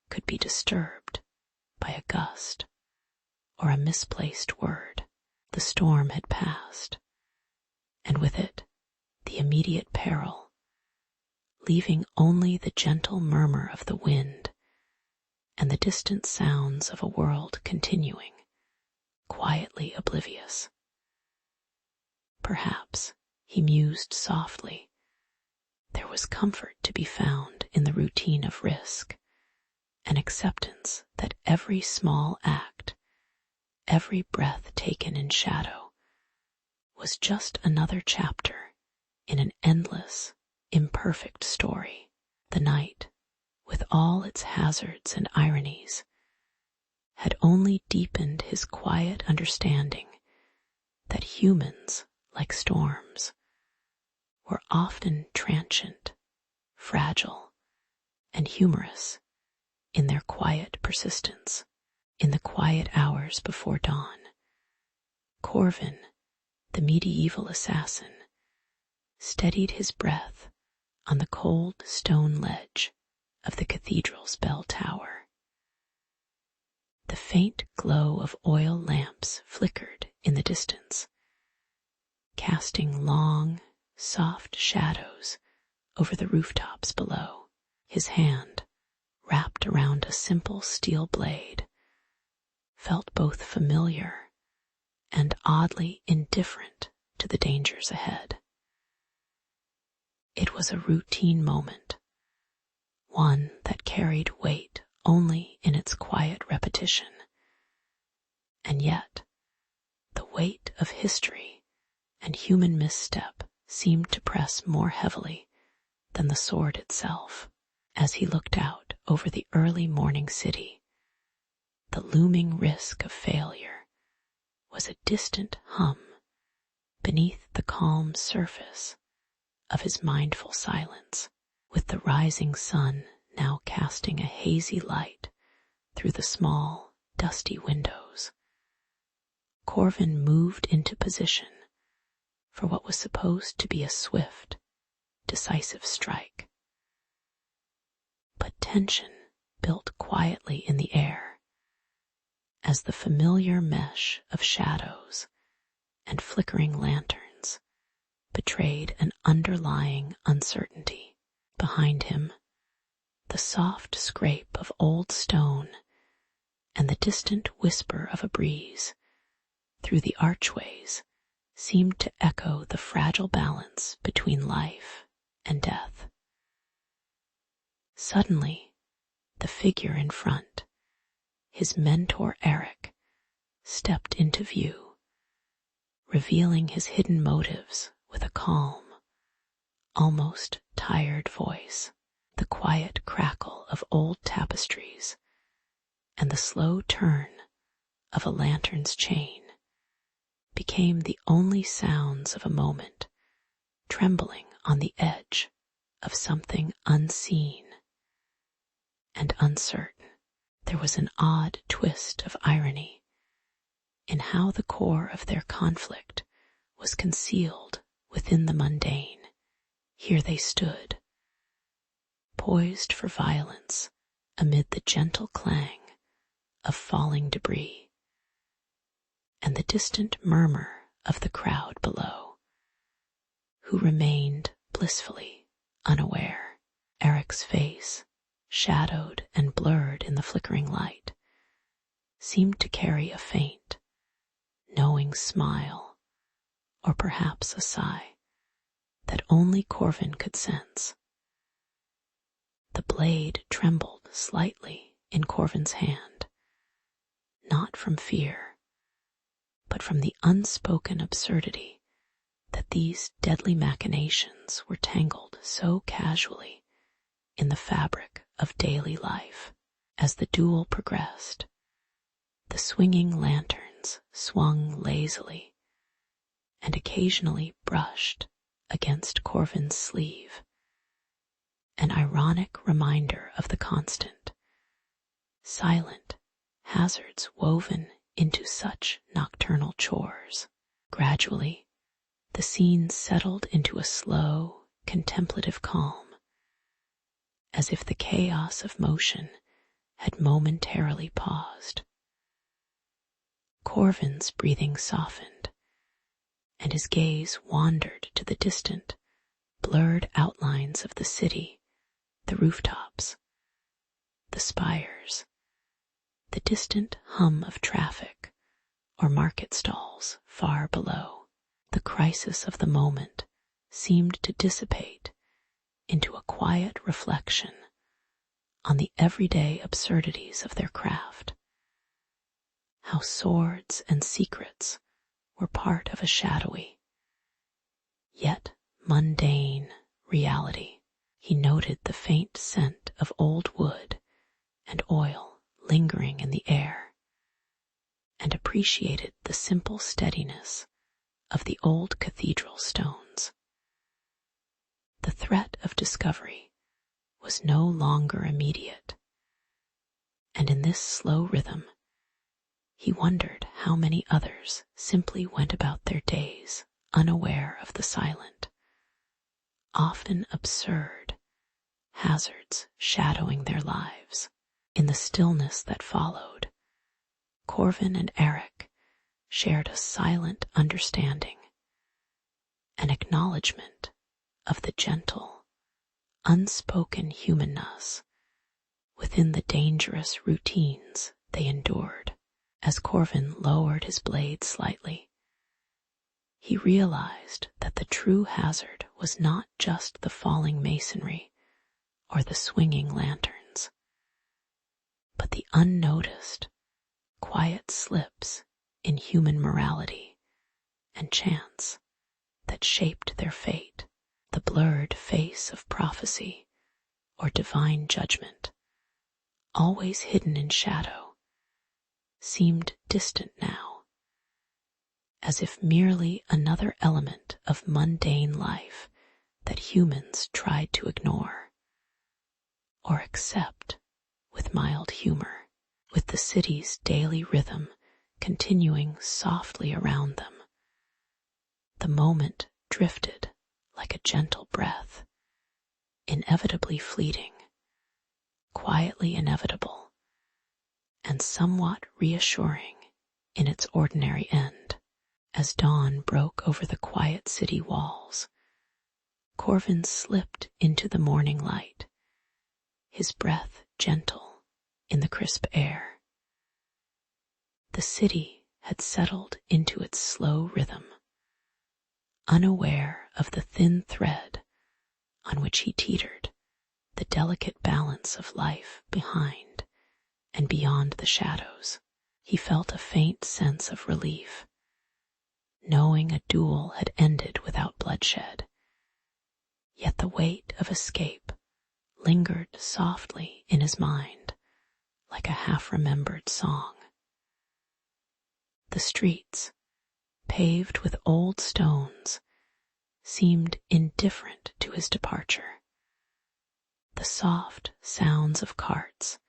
could be disturbed by a gust or a misplaced word. The storm had passed, and with it the immediate peril, leaving only the gentle murmur of the wind and the distant sounds of a world continuing, quietly oblivious. Perhaps, he mused softly, there was comfort to be found in the routine of risk, an acceptance that every small act, every breath taken in shadow, was just another chapter in an endless, imperfect story. The night, with all its hazards and ironies, had only deepened his quiet understanding that humans, like storms, were often transient, fragile, and humorous in their quiet persistence. In the quiet hours before dawn, Corvin, the medieval assassin, steadied his breath on the cold stone ledge of the cathedral's bell tower. The faint glow of oil lamps flickered in the distance, casting long, soft shadows over the rooftops below. His hand, wrapped around a simple steel blade, felt both familiar and oddly indifferent to the dangers ahead. It was a routine moment, one that carried weight only in its quiet repetition, and yet the weight of history and human misstep seemed to press more heavily than the sword itself. As he looked out over the early morning city, the looming risk of failure was a distant hum beneath the calm surface of his mindful silence. With the rising sun now casting a hazy light through the small, dusty windows, Corvin moved into position for what was supposed to be a swift, decisive strike. But tension built quietly in the air as the familiar mesh of shadows and flickering lanterns betrayed an underlying uncertainty. Behind him, the soft scrape of old stone and the distant whisper of a breeze through the archways seemed to echo the fragile balance between life and death. Suddenly, the figure in front, his mentor Eric, stepped into view, revealing his hidden motives with a calm, almost tired voice, the quiet crackle of old tapestries, and the slow turn of a lantern's chain became the only sounds of a moment trembling on the edge of something unseen and uncertain. There was an odd twist of irony in how the core of their conflict was concealed within the mundane. Here they stood, poised for violence amid the gentle clang of falling debris and the distant murmur of the crowd below, who remained blissfully unaware. Eric's face, shadowed and blurred in the flickering light, seemed to carry a faint, knowing smile, or perhaps a sigh, that only Corvin could sense. The blade trembled slightly in Corvin's hand, not from fear, but from the unspoken absurdity that these deadly machinations were tangled so casually in the fabric of daily life. As the duel progressed, the swinging lanterns swung lazily and occasionally brushed against Corvin's sleeve, an ironic reminder of the constant, silent hazards woven into such nocturnal chores. Gradually, the scene settled into a slow, contemplative calm, as if the chaos of motion had momentarily paused. Corvin's breathing softened, and his gaze wandered to the distant, blurred outlines of the city, the rooftops, the spires, the distant hum of traffic or market stalls far below. The crisis of the moment seemed to dissipate into a quiet reflection on the everyday absurdities of their craft, how swords and secrets were part of a shadowy, yet mundane reality. He noted the faint scent of old wood and oil lingering in the air, and appreciated the simple steadiness of the old cathedral stones. The threat of discovery was no longer immediate, and in this slow rhythm, he wondered how many others simply went about their days unaware of the silent, often absurd, hazards shadowing their lives. In the stillness that followed, Corvin and Eric shared a silent understanding, an acknowledgement of the gentle, unspoken humanness within the dangerous routines they endured. As Corvin lowered his blade slightly, he realized that the true hazard was not just the falling masonry or the swinging lanterns, but the unnoticed, quiet slips in human morality and chance that shaped their fate. The blurred face of prophecy or divine judgment, always hidden in shadow, seemed distant now, as if merely another element of mundane life that humans tried to ignore or accept with mild humor. With the city's daily rhythm continuing softly around them, the moment drifted like a gentle breath, inevitably fleeting, quietly inevitable, and somewhat reassuring in its ordinary end. As dawn broke over the quiet city walls, Corvin slipped into the morning light, his breath gentle in the crisp air. The city had settled into its slow rhythm, unaware of the thin thread on which he teetered, the delicate balance of life behind and beyond the shadows. He felt a faint sense of relief, knowing a duel had ended without bloodshed. Yet the weight of escape lingered softly in his mind like a half-remembered song. The streets, paved with old stones, seemed indifferent to his departure. The soft sounds of carts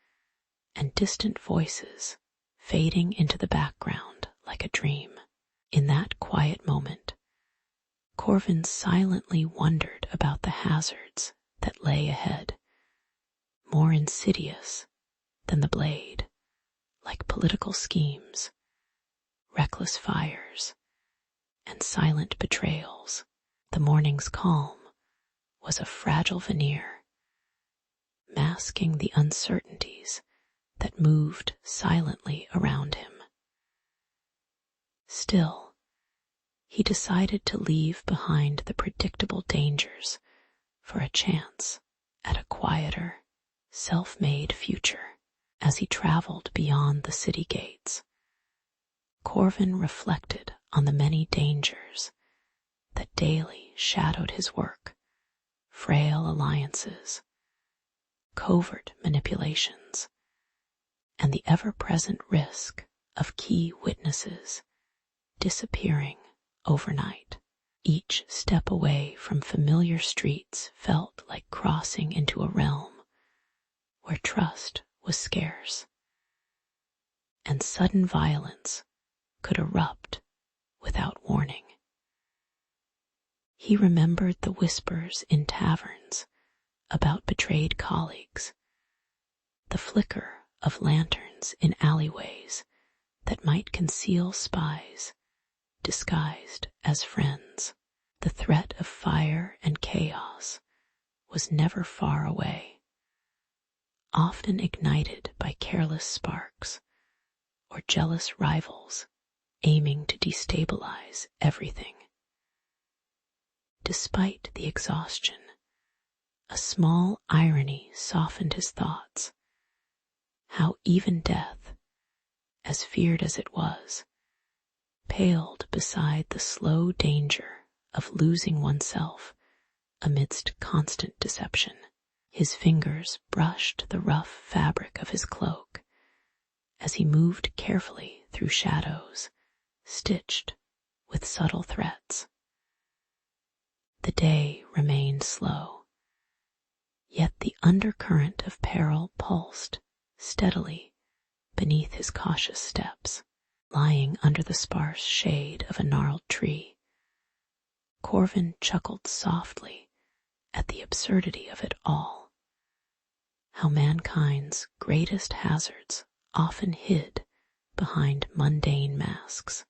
and distant voices fading into the background like a dream. In that quiet moment, Corvin silently wondered about the hazards that lay ahead, more insidious than the blade, like political schemes, reckless fires, and silent betrayals. The morning's calm was a fragile veneer, masking the uncertainties that moved silently around him. Still, he decided to leave behind the predictable dangers for a chance at a quieter, self-made future. As he traveled beyond the city gates, Corvin reflected on the many dangers that daily shadowed his work: frail alliances, covert manipulations, and the ever-present risk of key witnesses disappearing overnight. Each step away from familiar streets felt like crossing into a realm where trust was scarce, and sudden violence could erupt without warning. He remembered the whispers in taverns about betrayed colleagues, the flicker of lanterns in alleyways that might conceal spies disguised as friends. The threat of fire and chaos was never far away, often ignited by careless sparks or jealous rivals aiming to destabilize everything. Despite the exhaustion, a small irony softened his thoughts: how even death, as feared as it was, paled beside the slow danger of losing oneself amidst constant deception. His fingers brushed the rough fabric of his cloak as he moved carefully through shadows stitched with subtle threats. The day remained slow, yet the undercurrent of peril pulsed steadily beneath his cautious steps. Lying under the sparse shade of a gnarled tree, Corvin chuckled softly at the absurdity of it all. How mankind's greatest hazards often hid behind mundane masks.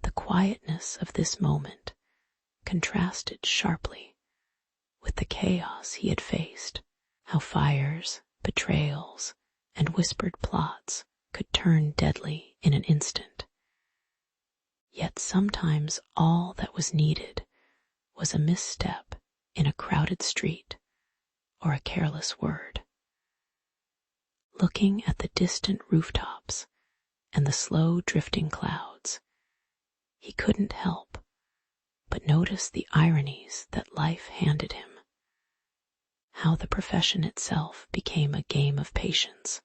The quietness of this moment contrasted sharply with the chaos he had faced. How fires, betrayals, and whispered plots could turn deadly in an instant. Yet sometimes all that was needed was a misstep in a crowded street or a careless word. Looking at the distant rooftops and the slow drifting clouds, he couldn't help but notice the ironies that life handed him. How the profession itself became a game of patience,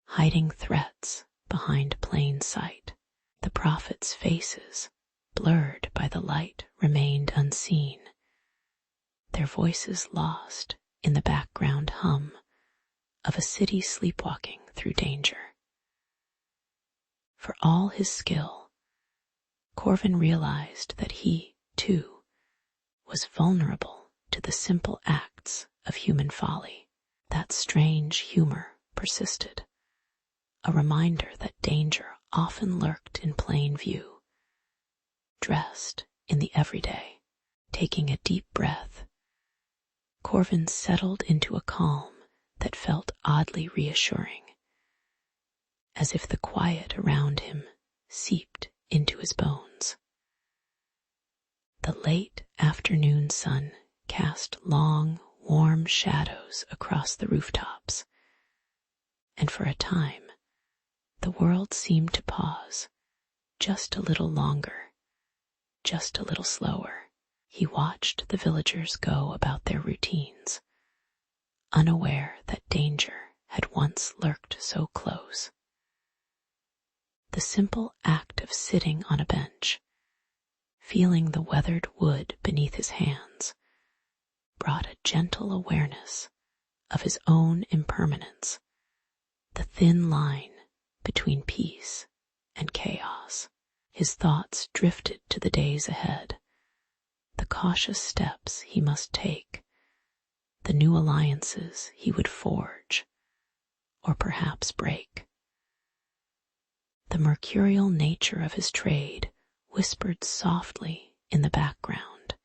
hiding threats behind plain sight. The prophets' faces, blurred by the light, remained unseen, their voices lost in the background hum of a city sleepwalking through danger. For all his skill, Corvin realized that he, too, was vulnerable to the simple acts of human folly. That strange humor persisted, a reminder that danger often lurked in plain view, dressed in the everyday. Taking a deep breath, Corvin settled into a calm that felt oddly reassuring, as if the quiet around him seeped into his bones. The late afternoon sun cast long, warm shadows across the rooftops, and for a time the world seemed to pause just a little longer, just a little slower. He watched the villagers go about their routines, unaware that danger had once lurked so close. The simple act of sitting on a bench, feeling the weathered wood beneath his hands, brought a gentle awareness of his own impermanence, the thin line between peace and chaos. His thoughts drifted to the days ahead, the cautious steps he must take, the new alliances he would forge, or perhaps break. The mercurial nature of his trade whispered softly in the background,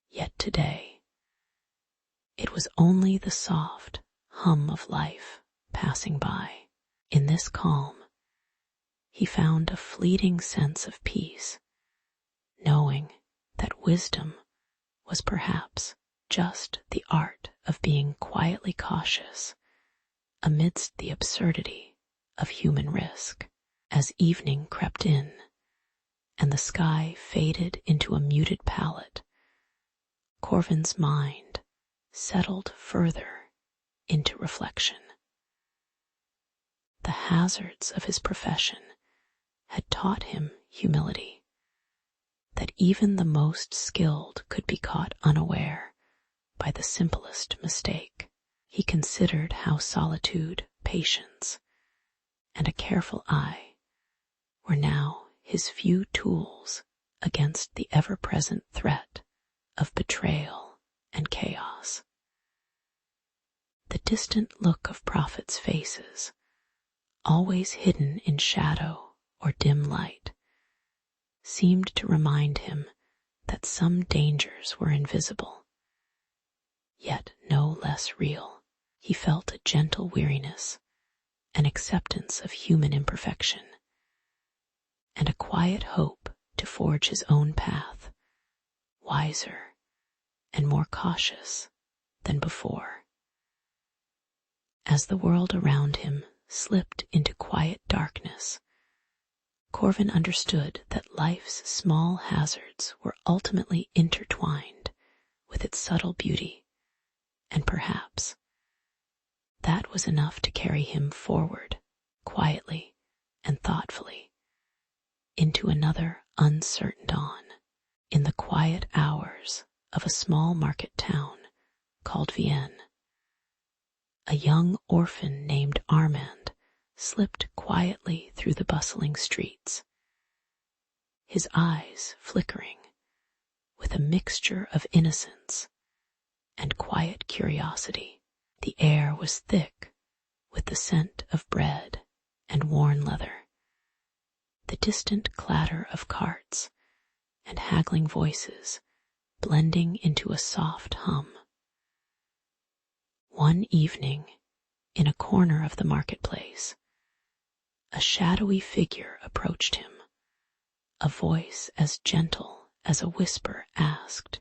yet today it was only the soft hum of life passing by. In this calm, he found a fleeting sense of peace, knowing that wisdom was perhaps just the art of being quietly cautious amidst the absurdity of human risk. As evening crept in and the sky faded into a muted palette, Corvin's mind settled further into reflection. The hazards of his profession had taught him humility, that even the most skilled could be caught unaware by the simplest mistake. He considered how solitude, patience, and a careful eye were now his few tools against the ever-present threat of betrayal and chaos. The distant look of prophets' faces, always hidden in shadow or dim light, seemed to remind him that some dangers were invisible, yet no less real. He felt a gentle weariness, an acceptance of human imperfection, and a quiet hope to forge his own path, wiser and more cautious than before. As the world around him slipped into quiet darkness, Corvin understood that life's small hazards were ultimately intertwined with its subtle beauty, and perhaps that was enough to carry him forward, quietly and thoughtfully, into another uncertain dawn. In the quiet hours of a small market town called Vienne, a young orphan named Armand slipped quietly through the bustling streets, his eyes flickering with a mixture of innocence and quiet curiosity. The air was thick with the scent of bread and worn leather, the distant clatter of carts and haggling voices blending into a soft hum. One evening, in a corner of the marketplace, a shadowy figure approached him. A voice as gentle as a whisper asked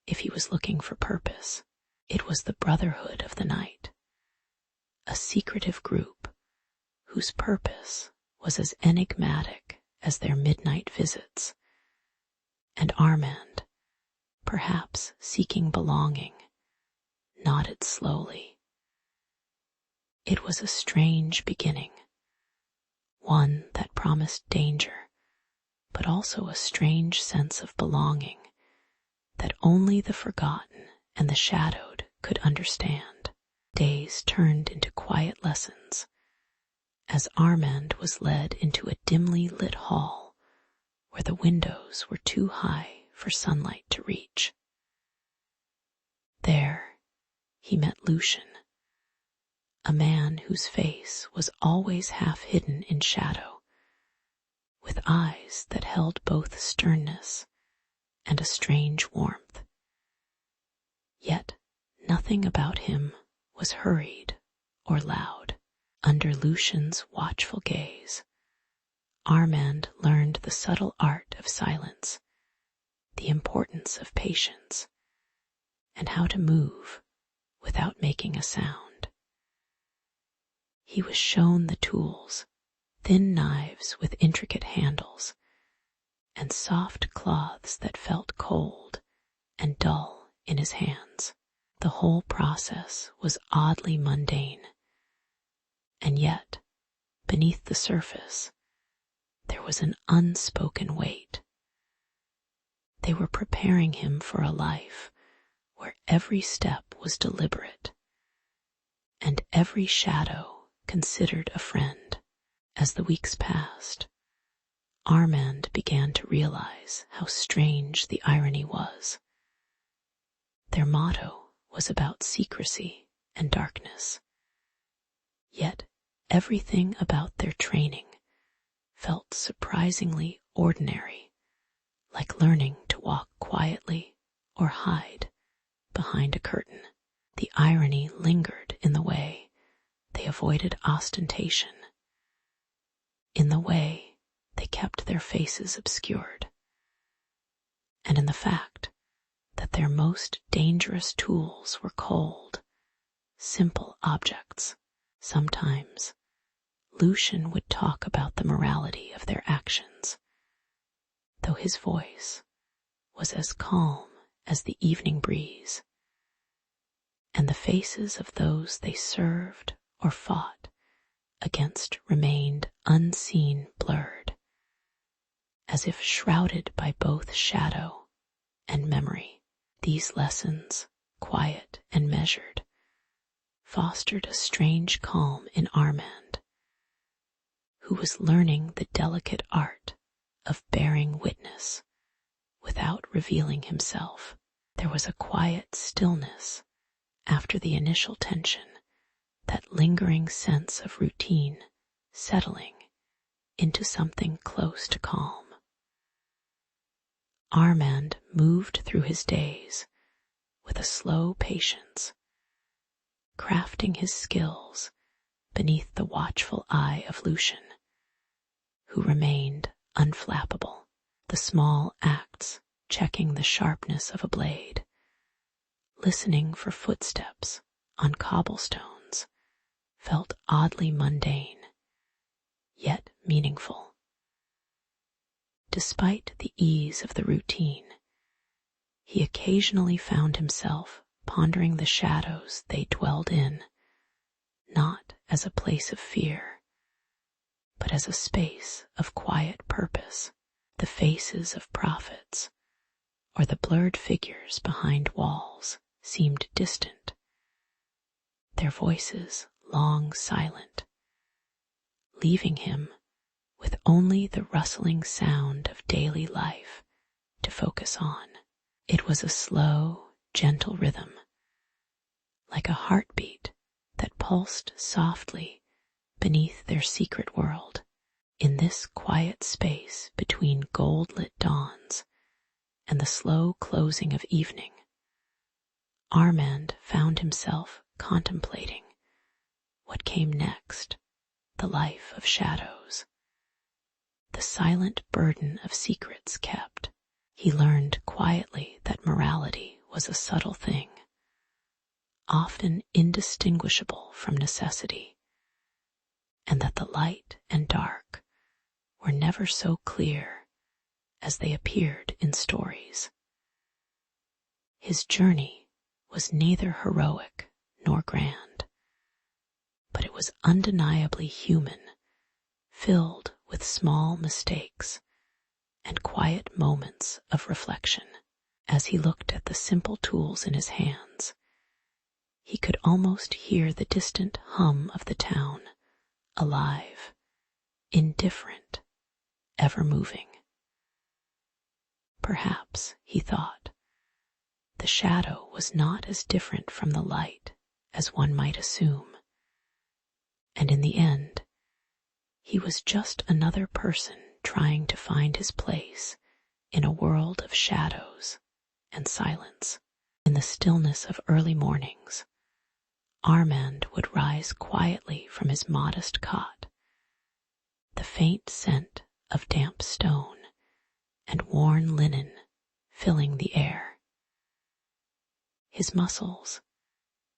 if he was looking for purpose. It was the Brotherhood of the Night, a secretive group whose purpose was as enigmatic as their midnight visits, and Armand, perhaps seeking belonging, nodded slowly. It was a strange beginning, one that promised danger, but also a strange sense of belonging that only the forgotten and the shadowed could understand. Days turned into quiet lessons as Armand was led into a dimly lit hall where the windows were too high for sunlight to reach. There he met Lucien, a man whose face was always half hidden in shadow, with eyes that held both sternness and a strange warmth. Yet nothing about him was hurried or loud. Under Lucien's watchful gaze, Armand learned the subtle art of silence, the importance of patience, and how to move without making a sound. He was shown the tools, thin knives with intricate handles, and soft cloths that felt cold and dull in his hands. The whole process was oddly mundane, and yet, beneath the surface, there was an unspoken weight. They were preparing him for a life where every step was deliberate and every shadow considered a friend. As the weeks passed, Armand began to realize how strange the irony was. Their motto was about secrecy and darkness, yet everything about their training felt surprisingly ordinary, like learning to walk quietly or hide behind a curtain. The irony lingered in the way they avoided ostentation, in the way they kept their faces obscured, and in the fact that their most dangerous tools were cold, simple objects. Sometimes Lucian would talk about the morality of their actions, though his voice was as calm as the evening breeze, and the faces of those they served or fought against remained unseen, blurred, as if shrouded by both shadow and memory. These lessons, quiet and measured, fostered a strange calm in Armand, who was learning the delicate art of bearing witness without revealing himself. There was a quiet stillness after the initial tension, that lingering sense of routine settling into something close to calm. Armand moved through his days with a slow patience, crafting his skills beneath the watchful eye of Lucian, who remained unflappable. The small acts checking the sharpness of a blade, listening for footsteps on cobblestones, felt oddly mundane, yet meaningful. Despite the ease of the routine, he occasionally found himself pondering the shadows they dwelled in, not as a place of fear, but as a space of quiet purpose. The faces of prophets, or the blurred figures behind walls, seemed distant, their voices long silent, leaving him with only the rustling sound of daily life to focus on. It was a slow, gentle rhythm, like a heartbeat that pulsed softly beneath their secret world. In this quiet space between gold-lit dawns and the slow closing of evening, Armand found himself contemplating what came next, the life of shadows, the silent burden of secrets kept. He learned quietly that morality was a subtle thing, often indistinguishable from necessity, and that the light and dark were never so clear as they appeared in stories. His journey was neither heroic nor grand, but it was undeniably human, filled with small mistakes and quiet moments of reflection. As he looked at the simple tools in his hands, he could almost hear the distant hum of the town, alive, indifferent, ever moving. Perhaps, he thought, the shadow was not as different from the light as one might assume, and in the end, he was just another person trying to find his place in a world of shadows and silence. In the stillness of early mornings, Armand would rise quietly from his modest cot, the faint scent of damp stone and worn linen filling the air. His muscles,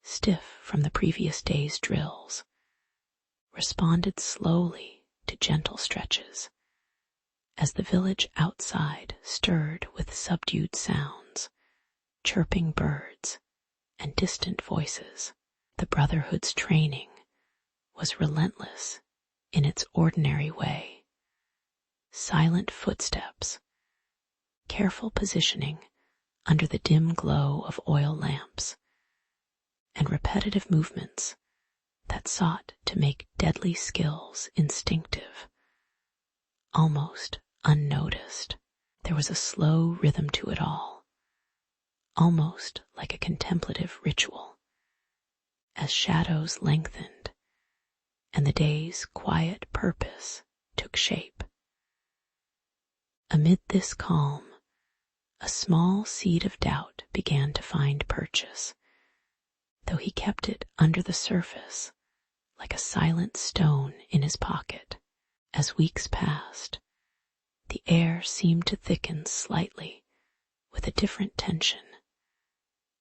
stiff from the previous day's drills, responded slowly to gentle stretches as the village outside stirred with subdued sounds, chirping birds, and distant voices. The Brotherhood's training was relentless in its ordinary way. Silent footsteps, careful positioning under the dim glow of oil lamps, and repetitive movements that sought to make deadly skills instinctive, almost unnoticed. There was a slow rhythm to it all, almost like a contemplative ritual, as shadows lengthened and the day's quiet purpose took shape. Amid this calm, a small seed of doubt began to find purchase, though he kept it under the surface like a silent stone in his pocket. As weeks passed, the air seemed to thicken slightly with a different tension,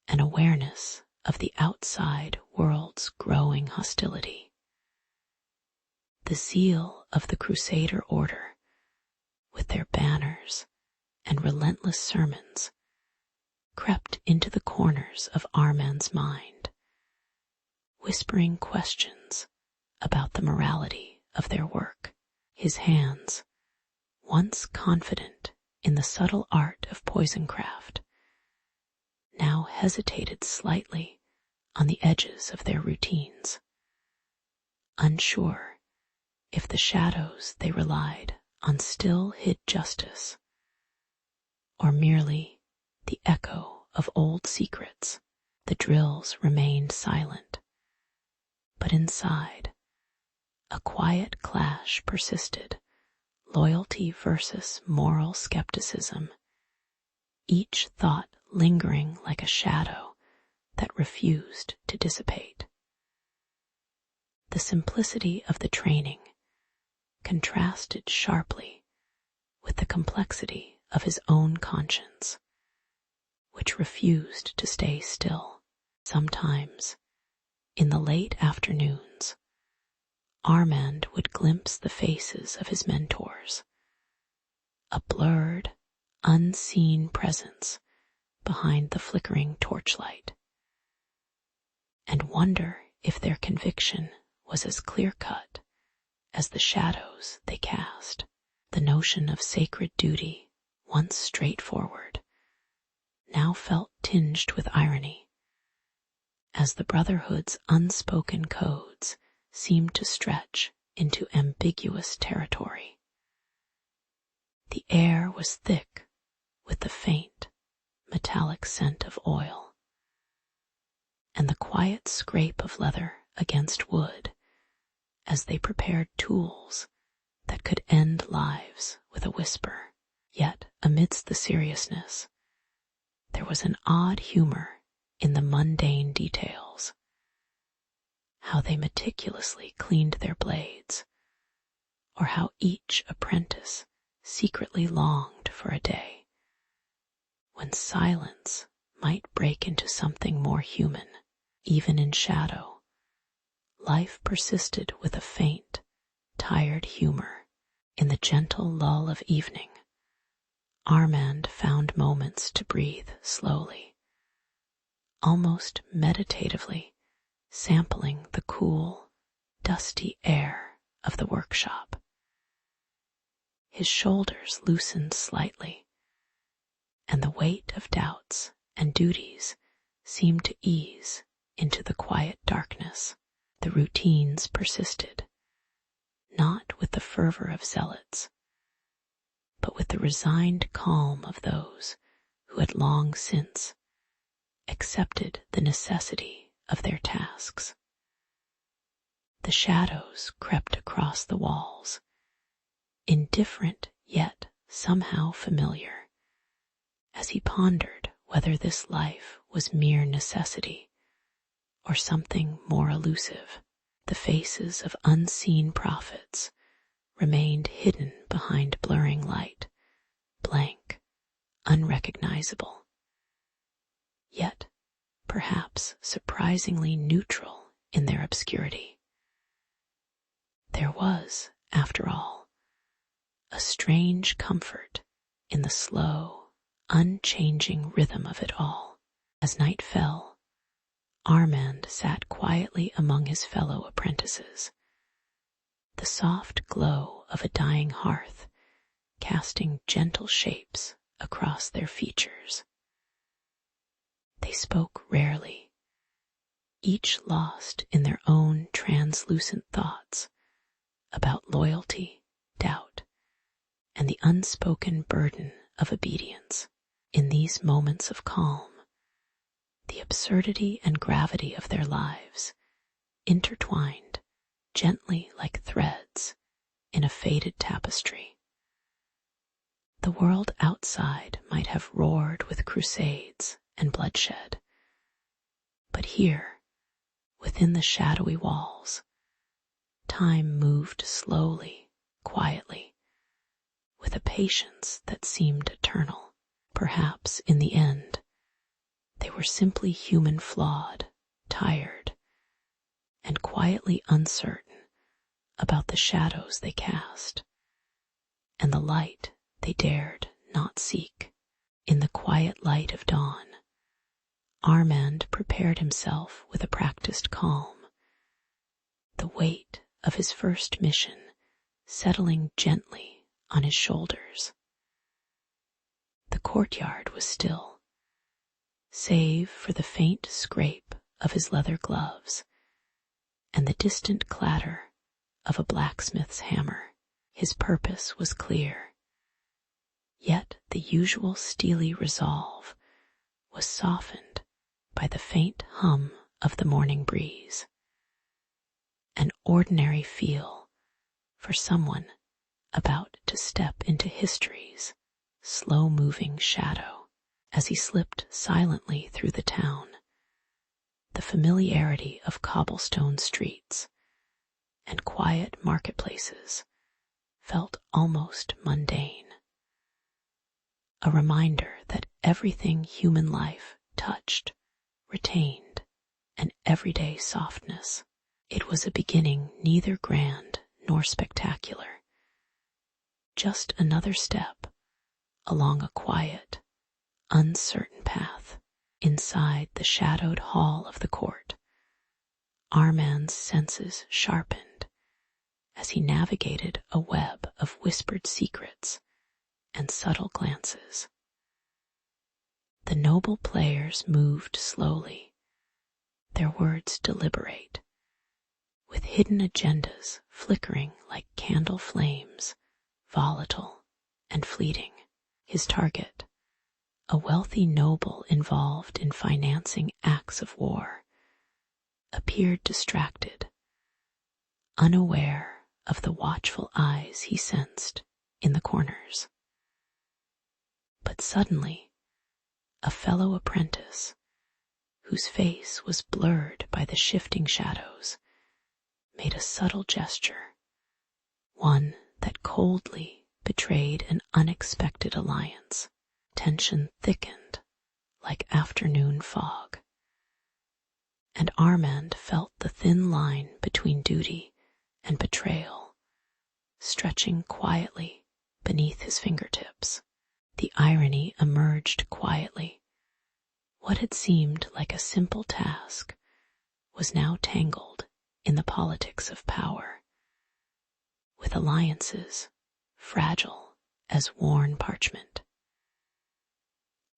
an awareness of the outside world's growing hostility. The zeal of the Crusader Order, with their banners and relentless sermons, crept into the corners of Armand's mind, whispering questions about the morality of their work. His hands, once confident in the subtle art of poisoncraft, now hesitated slightly on the edges of their routines, unsure if the shadows they relied on still hid justice, or merely the echo of old secrets. The drills remained silent, but inside, a quiet clash persisted, loyalty versus moral skepticism, each thought lingering like a shadow that refused to dissipate. The simplicity of the training contrasted sharply with the complexity of his own conscience, which refused to stay still. Sometimes, in the late afternoons, Armand would glimpse the faces of his mentors, a blurred, unseen presence behind the flickering torchlight, and wonder if their conviction was as clear-cut as the shadows they cast. The notion of sacred duty, once straightforward, now felt tinged with irony, as the Brotherhood's unspoken codes seemed to stretch into ambiguous territory. The air was thick with the faint, metallic scent of oil, and the quiet scrape of leather against wood as they prepared tools that could end lives with a whisper. Yet, amidst the seriousness, there was an odd humor in the mundane details. How they meticulously cleaned their blades, or how each apprentice secretly longed for a day when silence might break into something more human. Even in shadow, life persisted with a faint, tired humor. In the gentle lull of evening, Armand found moments to breathe slowly, almost meditatively, sampling the cool, dusty air of the workshop. His shoulders loosened slightly, and the weight of doubts and duties seemed to ease into the quiet darkness. The routines persisted, not with the fervor of zealots, but with the resigned calm of those who had long since accepted the necessity of their tasks. The shadows crept across the walls, indifferent yet somehow familiar, as he pondered whether this life was mere necessity or something more elusive. The faces of unseen prophets remained hidden behind blurring light, blank, unrecognizable, yet perhaps surprisingly neutral in their obscurity. There was, after all, a strange comfort in the slow, unchanging rhythm of it all. As night fell, Armand sat quietly among his fellow apprentices, the soft glow of a dying hearth casting gentle shapes across their features. They spoke rarely, each lost in their own translucent thoughts about loyalty, doubt, and the unspoken burden of obedience. In these moments of calm, the absurdity and gravity of their lives intertwined gently like threads in a faded tapestry. The world outside might have roared with crusades and bloodshed, but here, within the shadowy walls, time moved slowly, quietly, with a patience that seemed eternal. Perhaps in the end, they were simply human, flawed, tired, and quietly uncertain about the shadows they cast and the light they dared not seek. In the quiet light of dawn, Armand prepared himself with a practiced calm, the weight of his first mission settling gently on his shoulders. The courtyard was still, save for the faint scrape of his leather gloves and the distant clatter of a blacksmith's hammer. His purpose was clear, yet the usual steely resolve was softened by the faint hum of the morning breeze, an ordinary feel for someone about to step into history's slow-moving shadow. As he slipped silently through the town, the familiarity of cobblestone streets and quiet marketplaces felt almost mundane, a reminder that everything human life touched retained an everyday softness. It was a beginning neither grand nor spectacular, just another step along a quiet, uncertain path. Inside the shadowed hall of the court, Armand's senses sharpened as he navigated a web of whispered secrets and subtle glances. The noble players moved slowly, their words deliberate, with hidden agendas flickering like candle flames, volatile and fleeting. His target, a wealthy noble involved in financing acts of war, appeared distracted, unaware of the watchful eyes he sensed in the corners. But suddenly, a fellow apprentice, whose face was blurred by the shifting shadows, made a subtle gesture, one that coldly betrayed an unexpected alliance. Tension thickened like afternoon fog, and Armand felt the thin line between duty and betrayal stretching quietly beneath his fingertips. The irony emerged quietly. What had seemed like a simple task was now tangled in the politics of power, with alliances fragile as worn parchment.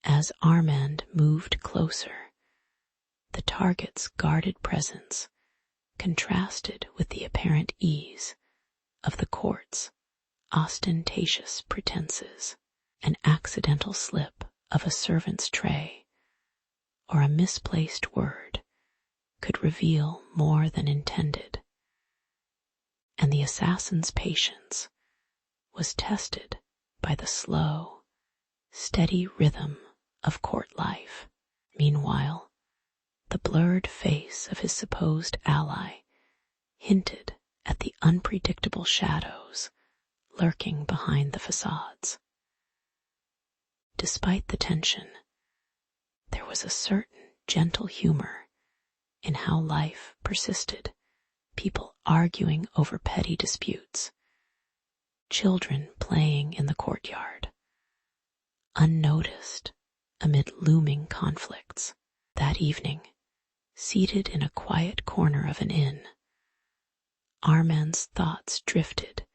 As Armand moved closer, the target's guarded presence contrasted with the apparent ease of the court's ostentatious pretenses. An accidental slip of a servant's tray or a misplaced word could reveal more than intended, and the assassin's patience was tested by the slow, steady rhythm of court life. Meanwhile, the blurred face of his supposed ally hinted at the unpredictable shadows lurking behind the facades. Despite the tension, there was a certain gentle humor in how life persisted, people arguing over petty disputes, children playing in the courtyard, unnoticed amid looming conflicts. That evening, seated in a quiet corner of an inn, Armand's thoughts drifted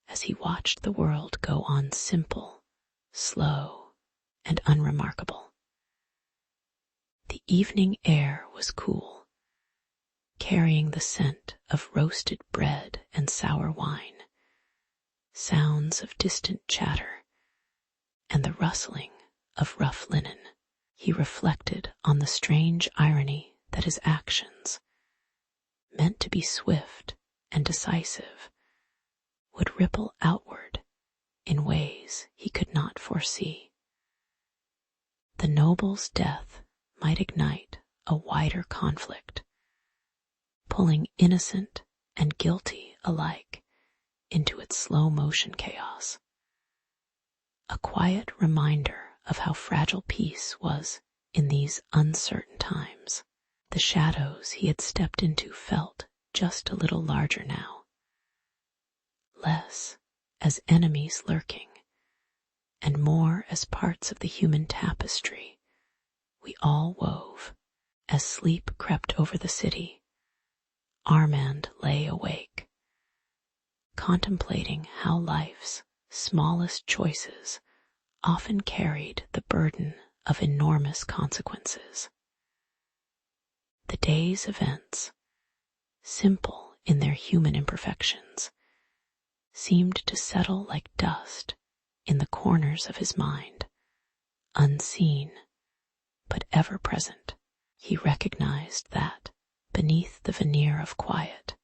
as he watched the world go on simple, slow, and unremarkable. The evening air was cool, carrying the scent of roasted bread and sour wine, sounds of distant chatter, and the rustling of rough linen. He reflected on the strange irony that his actions, meant to be swift and decisive, would ripple outward in ways he could not foresee. The noble's death might ignite a wider conflict, pulling innocent and guilty alike into its slow-motion chaos. A quiet reminder of how fragile peace was in these uncertain times. The shadows he had stepped into felt just a little larger now, less as enemies lurking, and more as parts of the human tapestry we all wove. As sleep crept over the city, Armand lay awake, contemplating how life's smallest choices often carried the burden of enormous consequences. The day's events, simple in their human imperfections, seemed to settle like dust in the corners of his mind, unseen but ever present. He recognized that, beneath the veneer of quiet,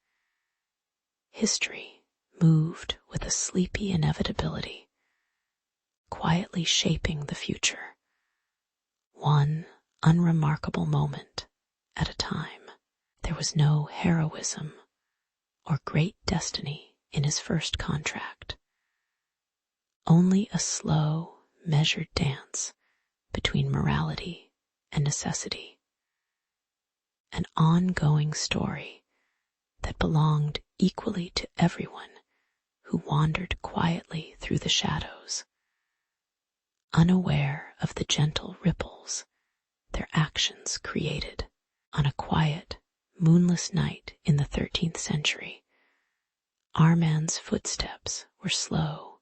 history moved with a sleepy inevitability, quietly shaping the future, one unremarkable moment at a time. There was no heroism or great destiny in his first contract, only a slow, measured dance between morality and necessity, an ongoing story that belonged equally to everyone who wandered quietly through the shadows, unaware of the gentle ripples their actions created. On a quiet, moonless night in the 13th century, Armand's footsteps were slow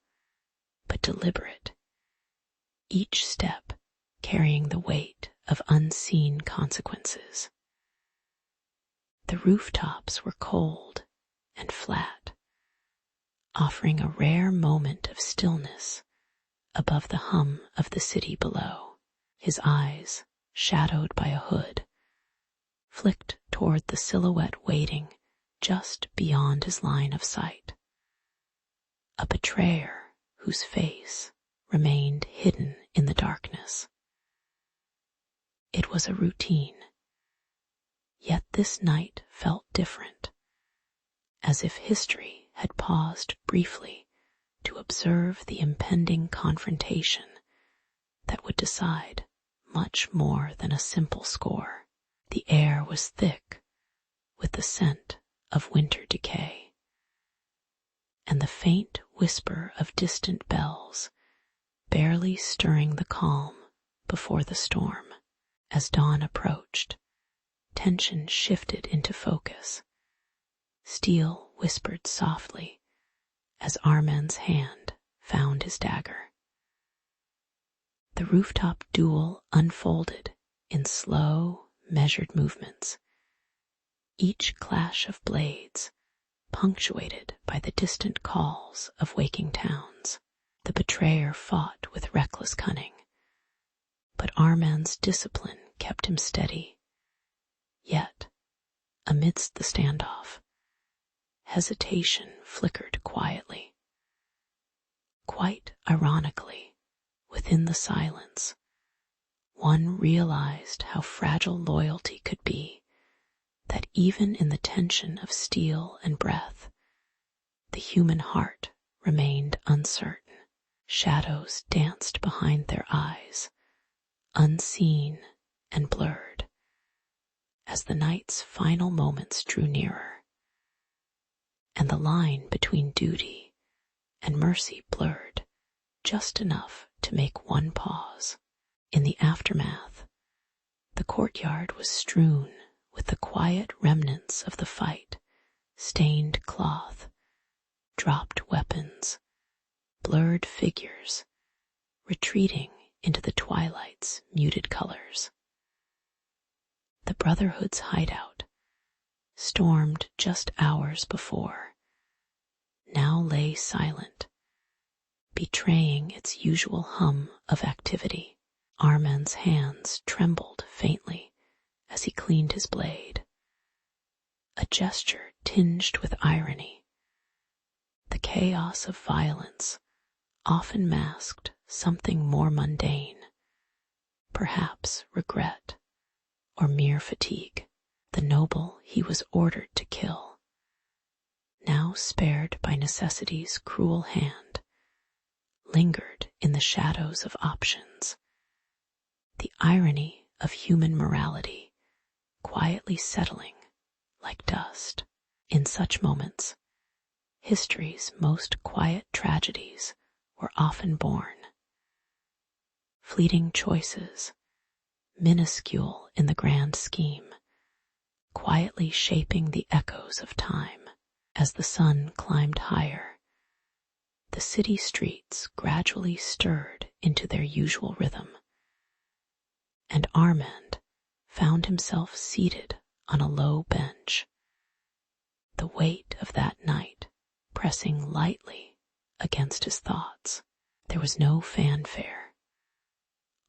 but deliberate, each step carrying the weight of unseen consequences. The rooftops were cold and flat, offering a rare moment of stillness above the hum of the city below. His eyes, shadowed by a hood, flicked toward the silhouette waiting just beyond his line of sight, a betrayer whose face remained hidden in the darkness. It was a routine, yet this night felt different, as if history had paused briefly to observe the impending confrontation that would decide much more than a simple score. The air was thick with the scent of winter decay, and the faint whisper of distant bells barely stirring the calm before the storm. As dawn approached, tension shifted into focus. Steel whispered softly as Armand's hand found his dagger. The rooftop duel unfolded in slow, measured movements, each clash of blades punctuated by the distant calls of waking towns. The betrayer fought with reckless cunning, but Armand's discipline kept him steady. Yet, amidst the standoff, hesitation flickered quietly. Quite ironically, within the silence, one realized how fragile loyalty could be, that even in the tension of steel and breath, the human heart remained uncertain. Shadows danced behind their eyes, unseen and blurred, as the night's final moments drew nearer, and the line between duty and mercy blurred just enough to make one pause. In the aftermath, The courtyard was strewn with the quiet remnants of the fight, stained cloth, dropped weapons, blurred figures, retreating into the twilight's muted colors. The Brotherhood's hideout, stormed just hours before, now lay silent, betraying its usual hum of activity. Armand's hands trembled faintly as he cleaned his blade, a gesture tinged with irony. The chaos of violence often masked something more mundane, perhaps regret or mere fatigue. The noble he was ordered to kill, now spared by necessity's cruel hand, lingered in the shadows of options. The irony of human morality quietly settling like dust. In such moments, history's most quiet tragedies were often born. Fleeting choices, minuscule in the grand scheme, quietly shaping the echoes of time. As the sun climbed higher, the city streets gradually stirred into their usual rhythm, and Armand found himself seated on a low bench, the weight of that night pressing lightly against his thoughts. There was no fanfare,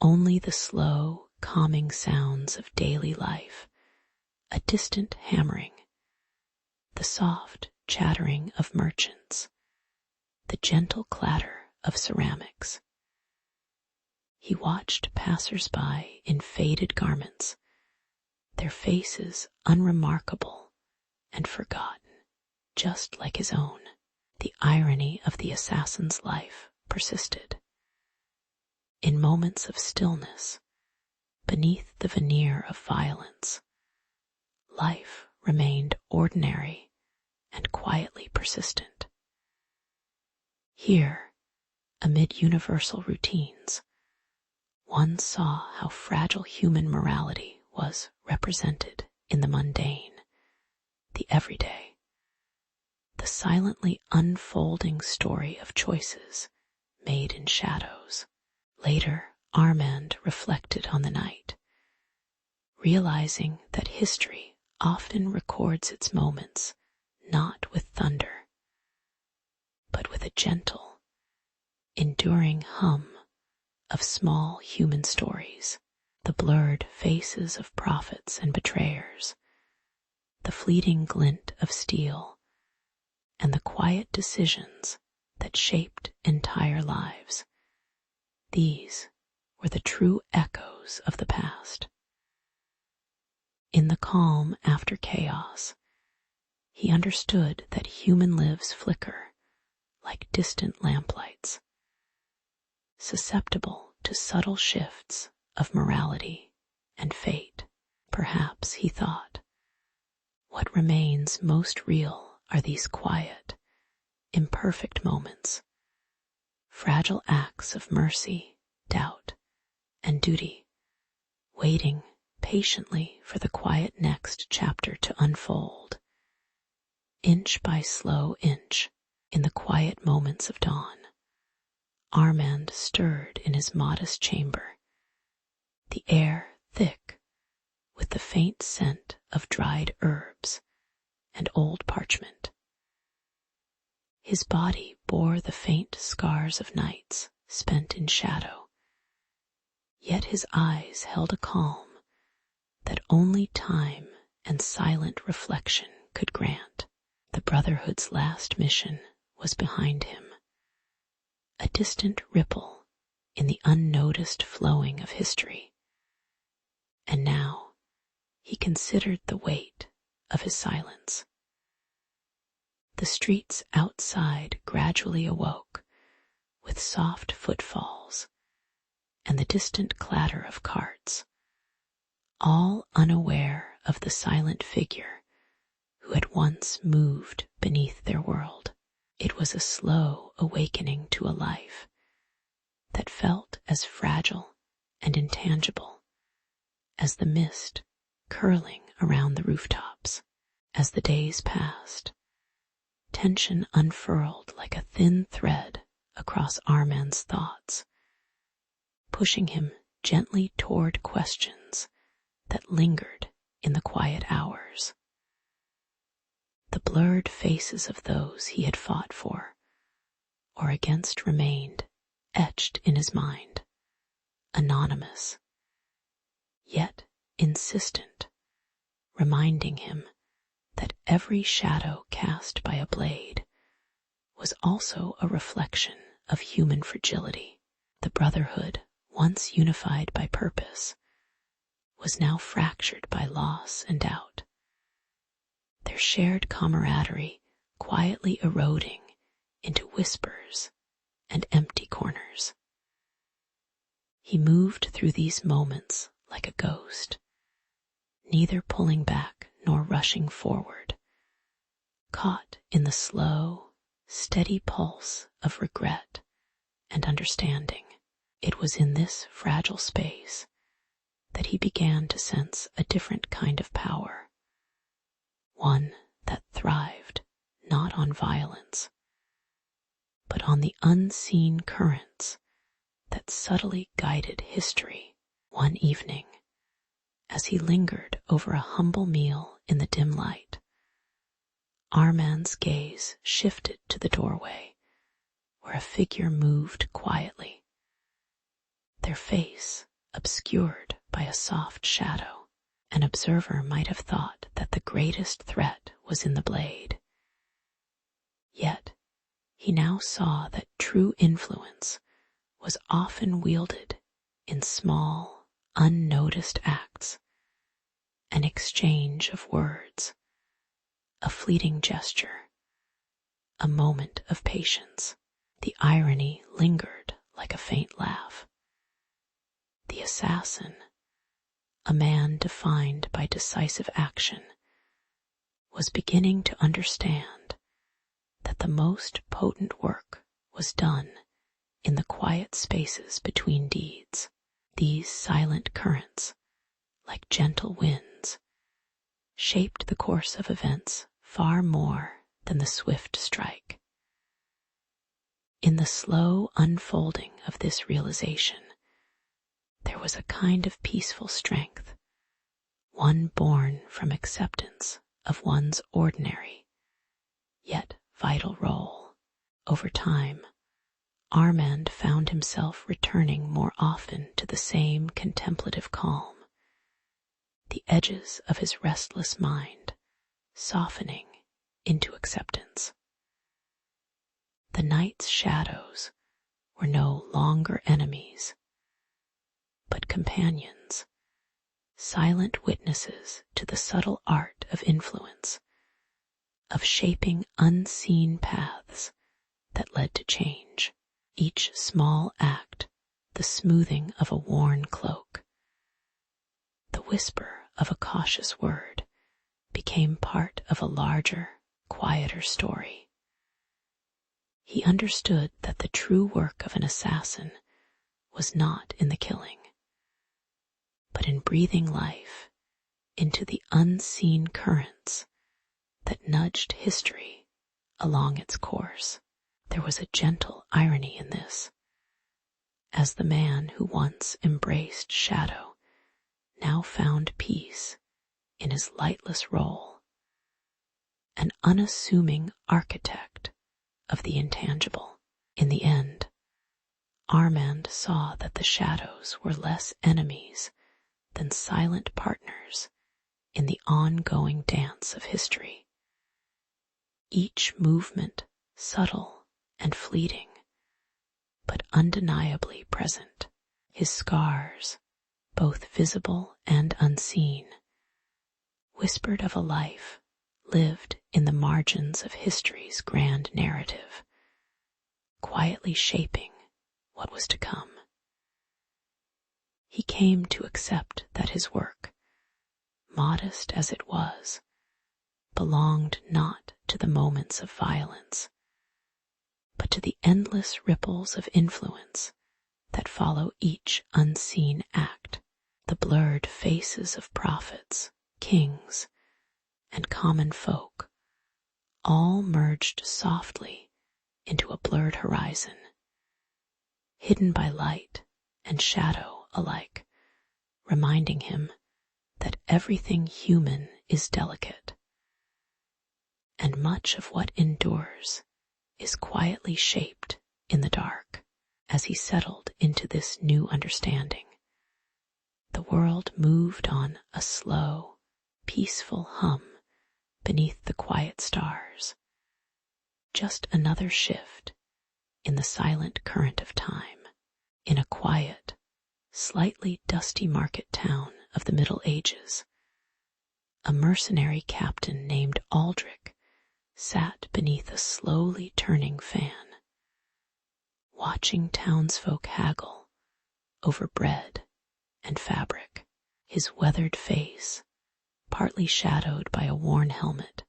only the slow, calming sounds of daily life, a distant hammering, the soft chattering of merchants, the gentle clatter of ceramics. He watched passers-by in faded garments, their faces unremarkable and forgotten, just like his own. The irony of the assassin's life persisted. In moments of stillness, beneath the veneer of violence, life remained ordinary and quietly persistent. Here, amid universal routines, one saw how fragile human morality was represented in the mundane, the everyday, the silently unfolding story of choices made in shadows. Later, Armand reflected on the night, realizing that history often records its moments not with thunder, but with a gentle, enduring hum of small human stories, the blurred faces of prophets and betrayers, the fleeting glint of steel, and the quiet decisions that shaped entire lives. These were the true echoes of the past. In the calm after chaos, he understood that human lives flicker like distant lamplights, susceptible to subtle shifts of morality and fate. Perhaps, he thought, what remains most real are these quiet, imperfect moments, fragile acts of mercy, doubt, and duty, waiting patiently for the quiet next chapter to unfold. Inch by slow inch, in the quiet moments of dawn, Armand stirred in his modest chamber, the air thick with the faint scent of dried herbs and old parchment. His body bore the faint scars of nights spent in shadow, yet his eyes held a calm that only time and silent reflection could grant. The Brotherhood's last mission was behind him, a distant ripple in the unnoticed flowing of history. And now he considered the weight of his silence. The streets outside gradually awoke with soft footfalls and the distant clatter of carts, all unaware of the silent figure who had once moved beneath their world. It was a slow awakening to a life that felt as fragile and intangible as the mist curling around the rooftops. As the days passed, tension unfurled like a thin thread across Armand's thoughts, pushing him gently toward questions that lingered in the quiet hours. The blurred faces of those he had fought for or against remained etched in his mind, anonymous, yet insistent, reminding him that every shadow cast by a blade was also a reflection of human fragility. The brotherhood, once unified by purpose, was now fractured by loss and doubt, their shared camaraderie quietly eroding into whispers and empty corners. He moved through these moments like a ghost, neither pulling back nor rushing forward, caught in the slow, steady pulse of regret and understanding. It was in this fragile space that he began to sense a different kind of power, one that thrived not on violence, but on the unseen currents that subtly guided history. One evening, as he lingered over a humble meal in the dim light, Armand's gaze shifted to the doorway, where a figure moved quietly, their face obscured by a soft shadow. An observer might have thought that the greatest threat was in the blade. Yet he now saw that true influence was often wielded in small, unnoticed acts, an exchange of words, a fleeting gesture, a moment of patience. The irony lingered like a faint laugh. The assassin, a man defined by decisive action, was beginning to understand that the most potent work was done in the quiet spaces between deeds. These silent currents, like gentle winds, shaped the course of events far more than the swift strike. In the slow unfolding of this realization, there was a kind of peaceful strength, one born from acceptance of one's ordinary, yet vital role. Over time, Armand found himself returning more often to the same contemplative calm, the edges of his restless mind softening into acceptance. The night's shadows were no longer enemies, but companions, silent witnesses to the subtle art of influence, of shaping unseen paths that led to change. Each small act, the smoothing of a worn cloak, the whisper of a cautious word, became part of a larger, quieter story. He understood that the true work of an assassin was not in the killing, but in breathing life into the unseen currents that nudged history along its course. There was a gentle irony in this, as the man who once embraced shadow now found peace in his lightless role, an unassuming architect of the intangible. In the end, Armand saw that the shadows were less enemies than silent partners in the ongoing dance of history. Each movement subtle and fleeting, but undeniably present. His scars, both visible and unseen, whispered of a life lived in the margins of history's grand narrative, quietly shaping what was to come. He came to accept that his work, modest as it was, belonged not to the moments of violence, but to the endless ripples of influence that follow each unseen act. The blurred faces of prophets, kings, and common folk all merged softly into a blurred horizon, hidden by light and shadow alike, reminding him that everything human is delicate, and much of what endures is quietly shaped in the dark. As he settled into this new understanding, the world moved on a slow, peaceful hum beneath the quiet stars, just another shift in the silent current of time. In a quiet, slightly dusty market town of the Middle Ages, a mercenary captain named Aldrich sat beneath a slowly turning fan, watching townsfolk haggle over bread and fabric. His weathered face, partly shadowed by a worn helmet,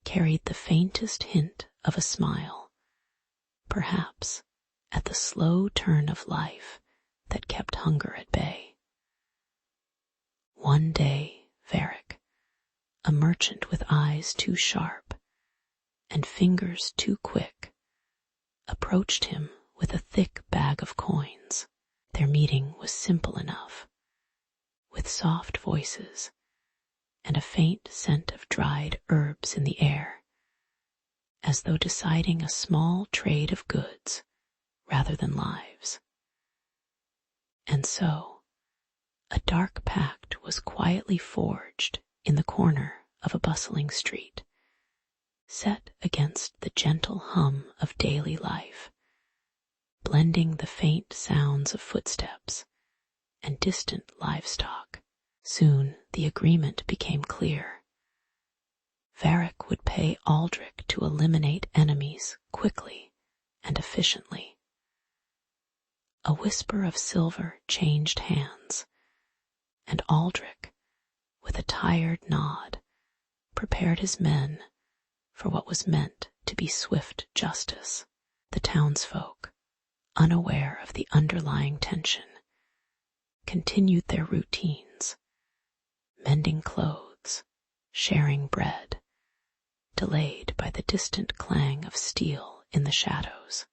carried the faintest hint of a smile, perhaps at the slow turn of life that kept hunger at bay. One day, Varick, a merchant with eyes too sharp and fingers too quick, approached him with a thick bag of coins. Their meeting was simple enough, with soft voices and a faint scent of dried herbs in the air, as though deciding a small trade of goods rather than lives. And so, a dark pact was quietly forged in the corner of a bustling street, set against the gentle hum of daily life, blending the faint sounds of footsteps and distant livestock. Soon the agreement became clear. Varick would pay Aldrich to eliminate enemies quickly and efficiently. A whisper of silver changed hands, and Aldrich, with a tired nod, prepared his men for what was meant to be swift justice. The townsfolk, unaware of the underlying tension, continued their routines, mending clothes, sharing bread, delayed by the distant clang of steel in the shadows.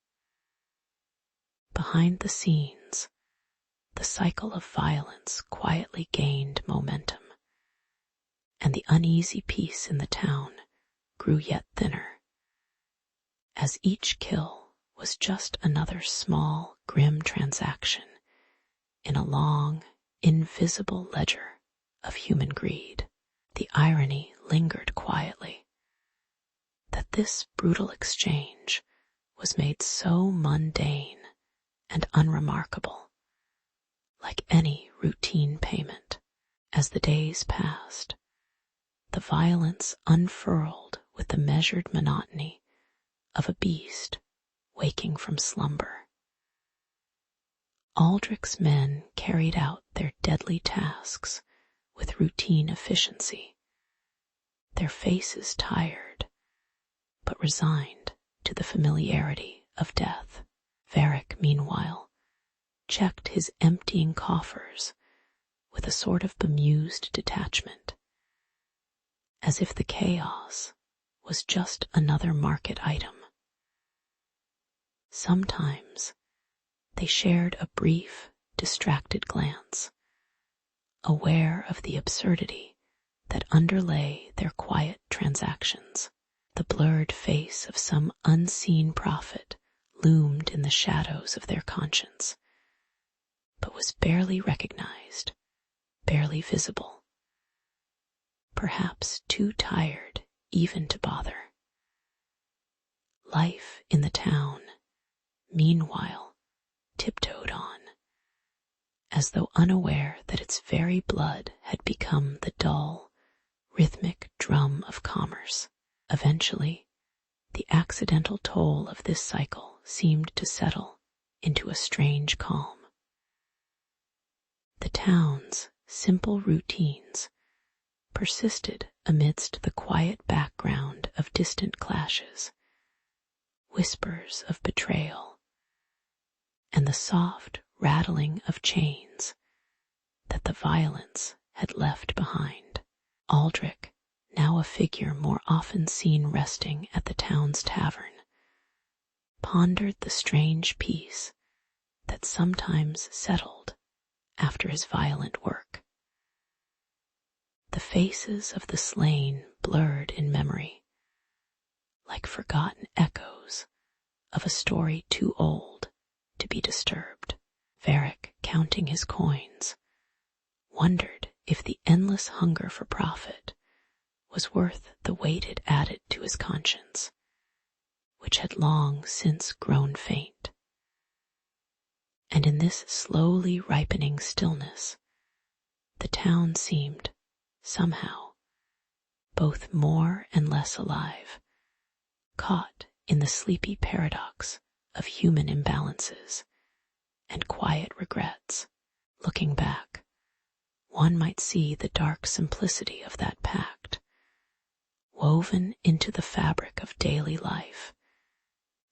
Behind the scenes, the cycle of violence quietly gained momentum, and the uneasy peace in the town grew yet thinner, as each kill was just another small, grim transaction in a long, invisible ledger of human greed. The irony lingered quietly, that this brutal exchange was made so mundane and unremarkable, like any routine payment. As the days passed, the violence unfurled with the measured monotony of a beast waking from slumber. Aldrich's men carried out their deadly tasks with routine efficiency, their faces tired, but resigned to the familiarity of death. Varick, meanwhile, checked his emptying coffers with a sort of bemused detachment, as if the chaos was just another market item. Sometimes they shared a brief, distracted glance, aware of the absurdity that underlay their quiet transactions. The blurred face of some unseen prophet loomed in the shadows of their conscience, but was barely recognized, barely visible, perhaps too tired even to bother. Life in the town, meanwhile, tiptoed on, as though unaware that its very blood had become the dull, rhythmic drum of commerce. Eventually, the accidental toll of this cycle seemed to settle into a strange calm. The town's simple routines persisted amidst the quiet background of distant clashes, whispers of betrayal, and the soft rattling of chains that the violence had left behind. Aldrich, now a figure more often seen resting at the town's tavern, pondered the strange peace that sometimes settled after his violent work. The faces of the slain blurred in memory, like forgotten echoes of a story too old to be disturbed. Varick, counting his coins, wondered if the endless hunger for profit was worth the weight it added to his conscience, which had long since grown faint. And in this slowly ripening stillness, the town seemed, somehow, both more and less alive, caught in the sleepy paradox of human imbalances and quiet regrets. Looking back, one might see the dark simplicity of that pact, woven into the fabric of daily life,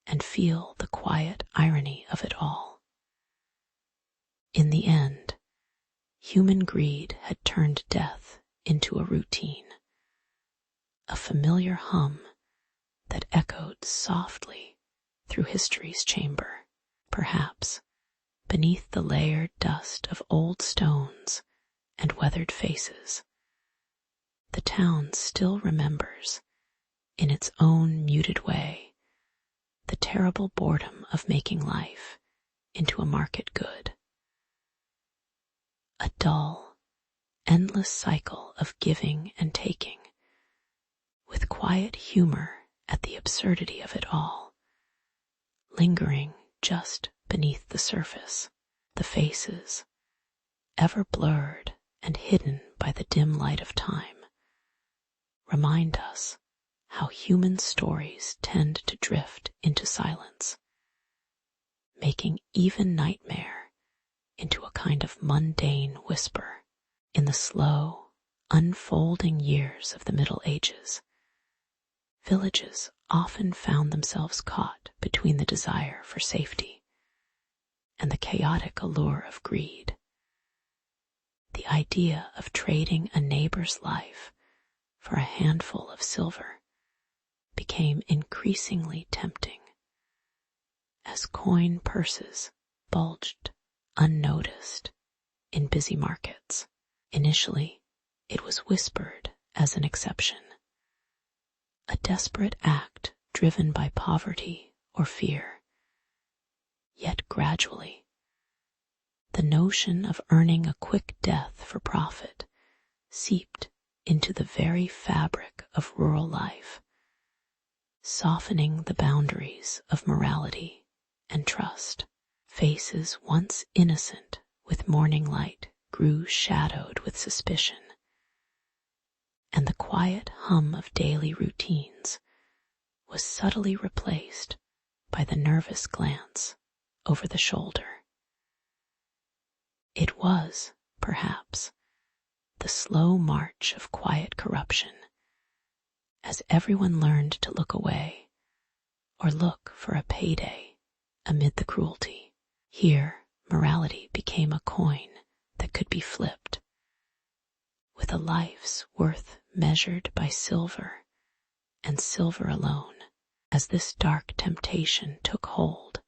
and feel the quiet irony of it all. In the end, human greed had turned death into a routine, a familiar hum that echoed softly through history's chamber. Perhaps, beneath the layered dust of old stones and weathered faces, the town still remembers, in its own muted way, the terrible boredom of making life into a market good. A dull, endless cycle of giving and taking, with quiet humor at the absurdity of it all, lingering just beneath the surface. The faces, ever blurred and hidden by the dim light of time, remind us how human stories tend to drift into silence, making even nightmare into a kind of mundane whisper. In the slow, unfolding years of the Middle Ages, villages often found themselves caught between the desire for safety and the chaotic allure of greed. The idea of trading a neighbor's life for a handful of silver became increasingly tempting, as coin purses bulged unnoticed in busy markets. Initially, it was whispered as an exception, a desperate act driven by poverty or fear. Yet gradually, the notion of earning a quick death for profit seeped into the very fabric of rural life, softening the boundaries of morality and trust. Faces once innocent with morning light grew shadowed with suspicion, and the quiet hum of daily routines was subtly replaced by the nervous glance over the shoulder. It was, perhaps, the slow march of quiet corruption, as everyone learned to look away or look for a payday amid the cruelty. Here, morality became a coin that could be flipped, with a life's worth measured by silver and silver alone. As this dark temptation took hold,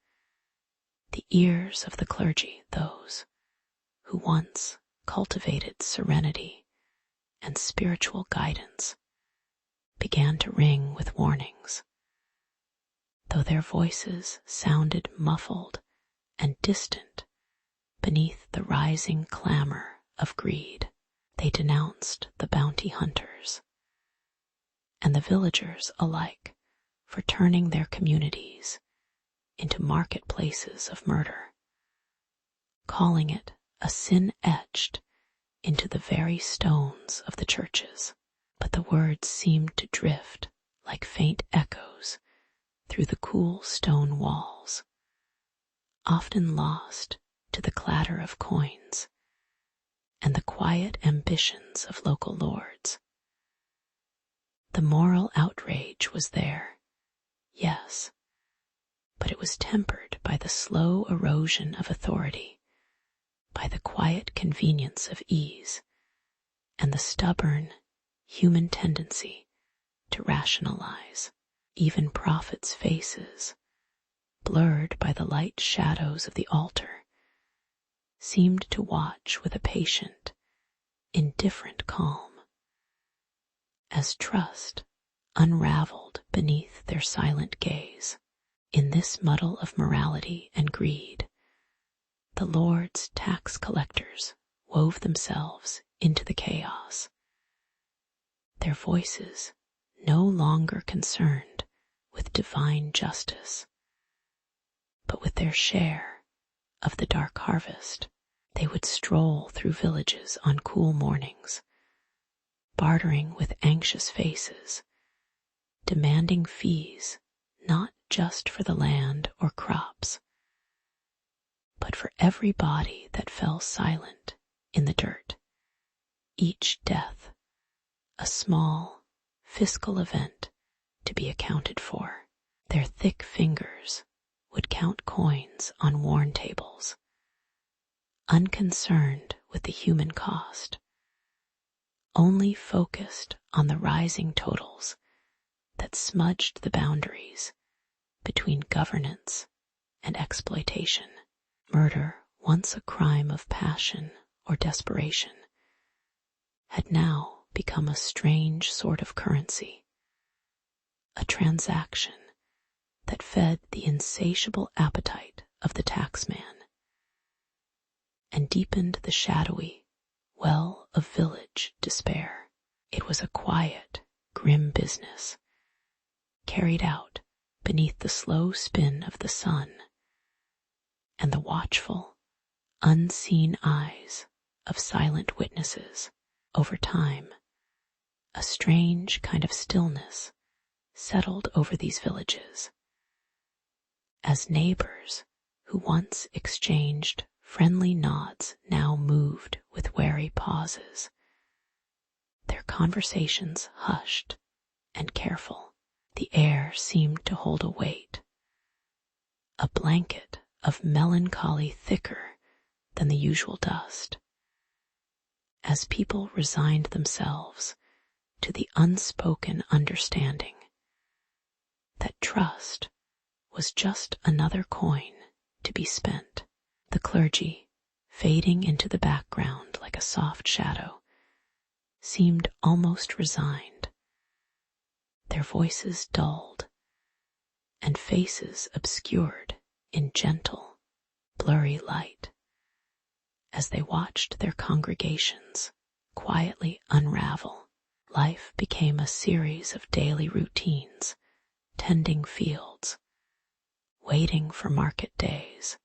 the ears of the clergy, those who once cultivated serenity and spiritual guidance, began to ring with warnings. Though their voices sounded muffled and distant beneath the rising clamor of greed, they denounced the bounty hunters and the villagers alike for turning their communities into marketplaces of murder, calling it a sin etched into the very stones of the churches. But the words seemed to drift like faint echoes through the cool stone walls, often lost to the clatter of coins and the quiet ambitions of local lords. The moral outrage was there, yes, but it was tempered by the slow erosion of authority by the quiet convenience of ease and the stubborn human tendency to rationalize. Even prophets' faces, blurred by the light shadows of the altar, seemed to watch with a patient, indifferent calm, as trust unraveled beneath their silent gaze. In this muddle of morality and greed, the Lord's tax collectors wove themselves into the chaos, their voices no longer concerned with divine justice, but with their share of the dark harvest. They would stroll through villages on cool mornings, bartering with anxious faces, demanding fees not just for the land or crops, but for every body that fell silent in the dirt, each death a small fiscal event to be accounted for. Their thick fingers would count coins on worn tables, unconcerned with the human cost, only focused on the rising totals that smudged the boundaries between governance and exploitation. Murder, once a crime of passion or desperation, had now become a strange sort of currency, a transaction that fed the insatiable appetite of the taxman and deepened the shadowy well of village despair. It was a quiet, grim business, carried out beneath the slow spin of the sun and the watchful, unseen eyes of silent witnesses. Over time, a strange kind of stillness settled over these villages, as neighbors who once exchanged friendly nods now moved with wary pauses, their conversations hushed and careful. The air seemed to hold a weight, a blanket of melancholy thicker than the usual dust, as people resigned themselves to the unspoken understanding that trust was just another coin to be spent. The clergy, fading into the background like a soft shadow, seemed almost resigned, their voices dulled and faces obscured in gentle, blurry light as they watched their congregations quietly unravel. Life became a series of daily routines, tending fields, waiting for market days,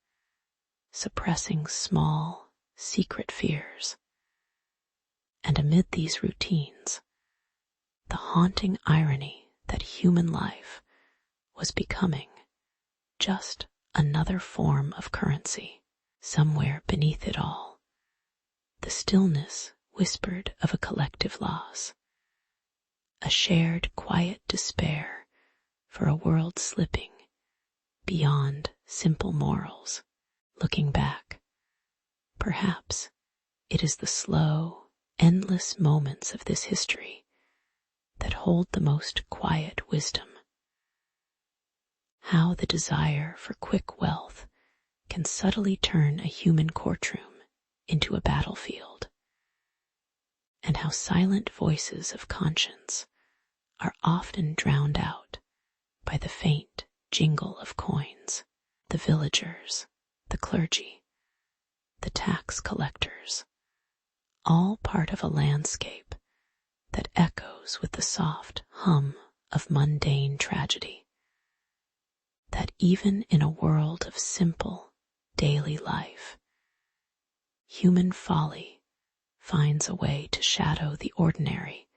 suppressing small, secret fears. And amid these routines, the haunting irony that human life was becoming just another form of currency. Somewhere beneath it all, the stillness whispered of a collective loss, a shared quiet despair for a world slipping beyond simple morals. Looking back, perhaps it is the slow, endless moments of this history that hold the most quiet wisdom. How the desire for quick wealth can subtly turn a human courtroom into a battlefield, and how silent voices of conscience are often drowned out by the faint jingle of coins. The villagers, the clergy, the tax collectors, all part of a landscape that echoes with the soft hum of mundane tragedy, that even in a world of simple, daily life, human folly finds a way to shadow the ordinary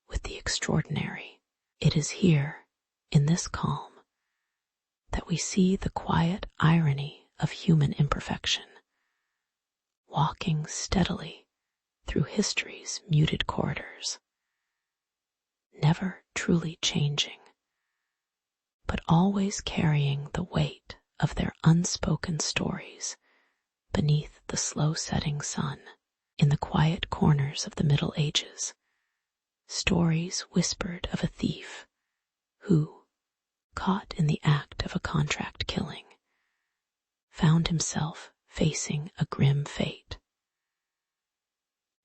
with the extraordinary. It is here, in this calm, that we see the quiet irony of human imperfection, walking steadily through history's muted corridors, never truly changing, but always carrying the weight of their unspoken stories beneath the slow-setting sun. In the quiet corners of the Middle Ages, stories whispered of a thief who, caught in the act of a contract killing, found himself facing a grim fate.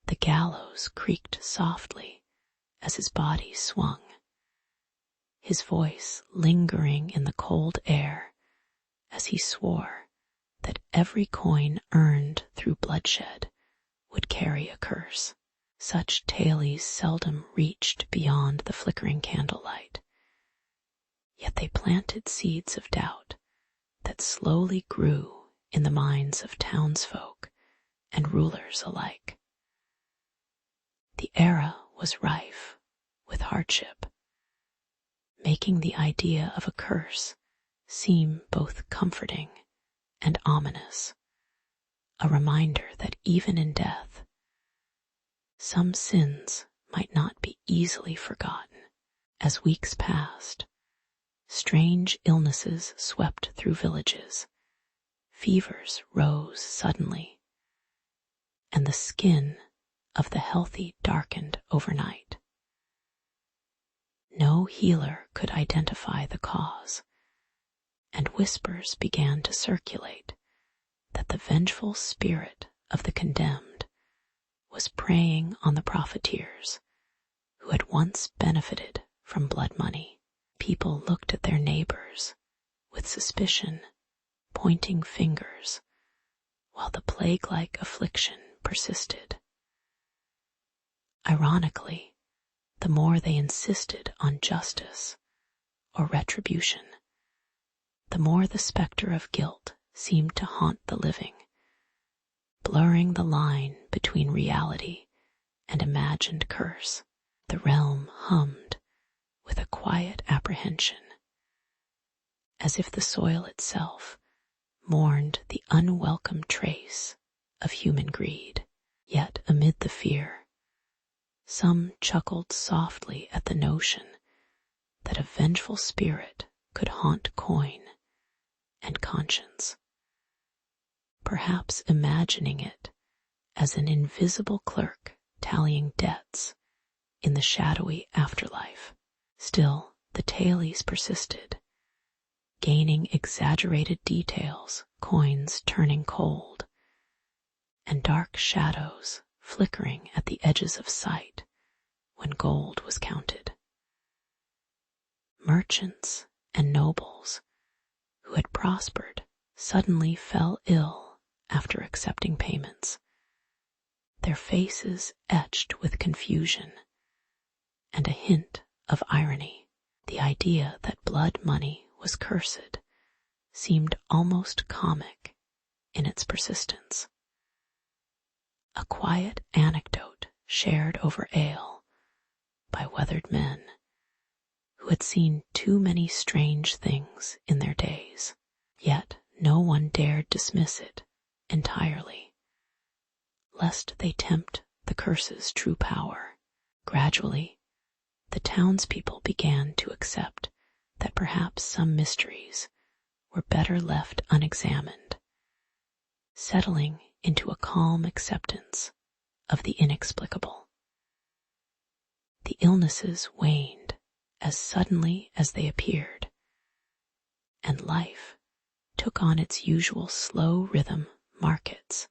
The gallows creaked softly as his body swung, his voice lingering in the cold air as he swore that every coin earned through bloodshed would carry a curse. Such tales seldom reached beyond the flickering candlelight, yet they planted seeds of doubt that slowly grew in the minds of townsfolk and rulers alike. The era was rife with hardship, making the idea of a curse seem both comforting and ominous, a reminder that even in death, some sins might not be easily forgotten. As weeks passed, strange illnesses swept through villages, fevers rose suddenly, and the skin of the healthy darkened overnight. No healer could identify the cause, and whispers began to circulate that the vengeful spirit of the condemned was preying on the profiteers who had once benefited from blood money. People looked at their neighbors with suspicion, pointing fingers, while the plague-like affliction persisted. Ironically, the more they insisted on justice or retribution, the more the specter of guilt seemed to haunt the living, blurring the line between reality and imagined curse. The realm hummed with a quiet apprehension, as if the soil itself mourned the unwelcome trace of human greed. Yet amid the fear, some chuckled softly at the notion that a vengeful spirit could haunt coin and conscience, perhaps imagining it as an invisible clerk tallying debts in the shadowy afterlife. Still, the tales persisted, gaining exaggerated details, coins turning cold, and dark shadows flickering at the edges of sight when gold was counted. Merchants and nobles who had prospered suddenly fell ill after accepting payments, their faces etched with confusion and a hint of irony. The idea that blood money was cursed seemed almost comic in its persistence. A quiet anecdote shared over ale by weathered men who had seen too many strange things in their days, yet no one dared dismiss it entirely, lest they tempt the curse's true power. Gradually, the townspeople began to accept that perhaps some mysteries were better left unexamined, settling into a calm acceptance of the inexplicable. The illnesses waned as suddenly as they appeared, and life took on its usual slow rhythm. Markets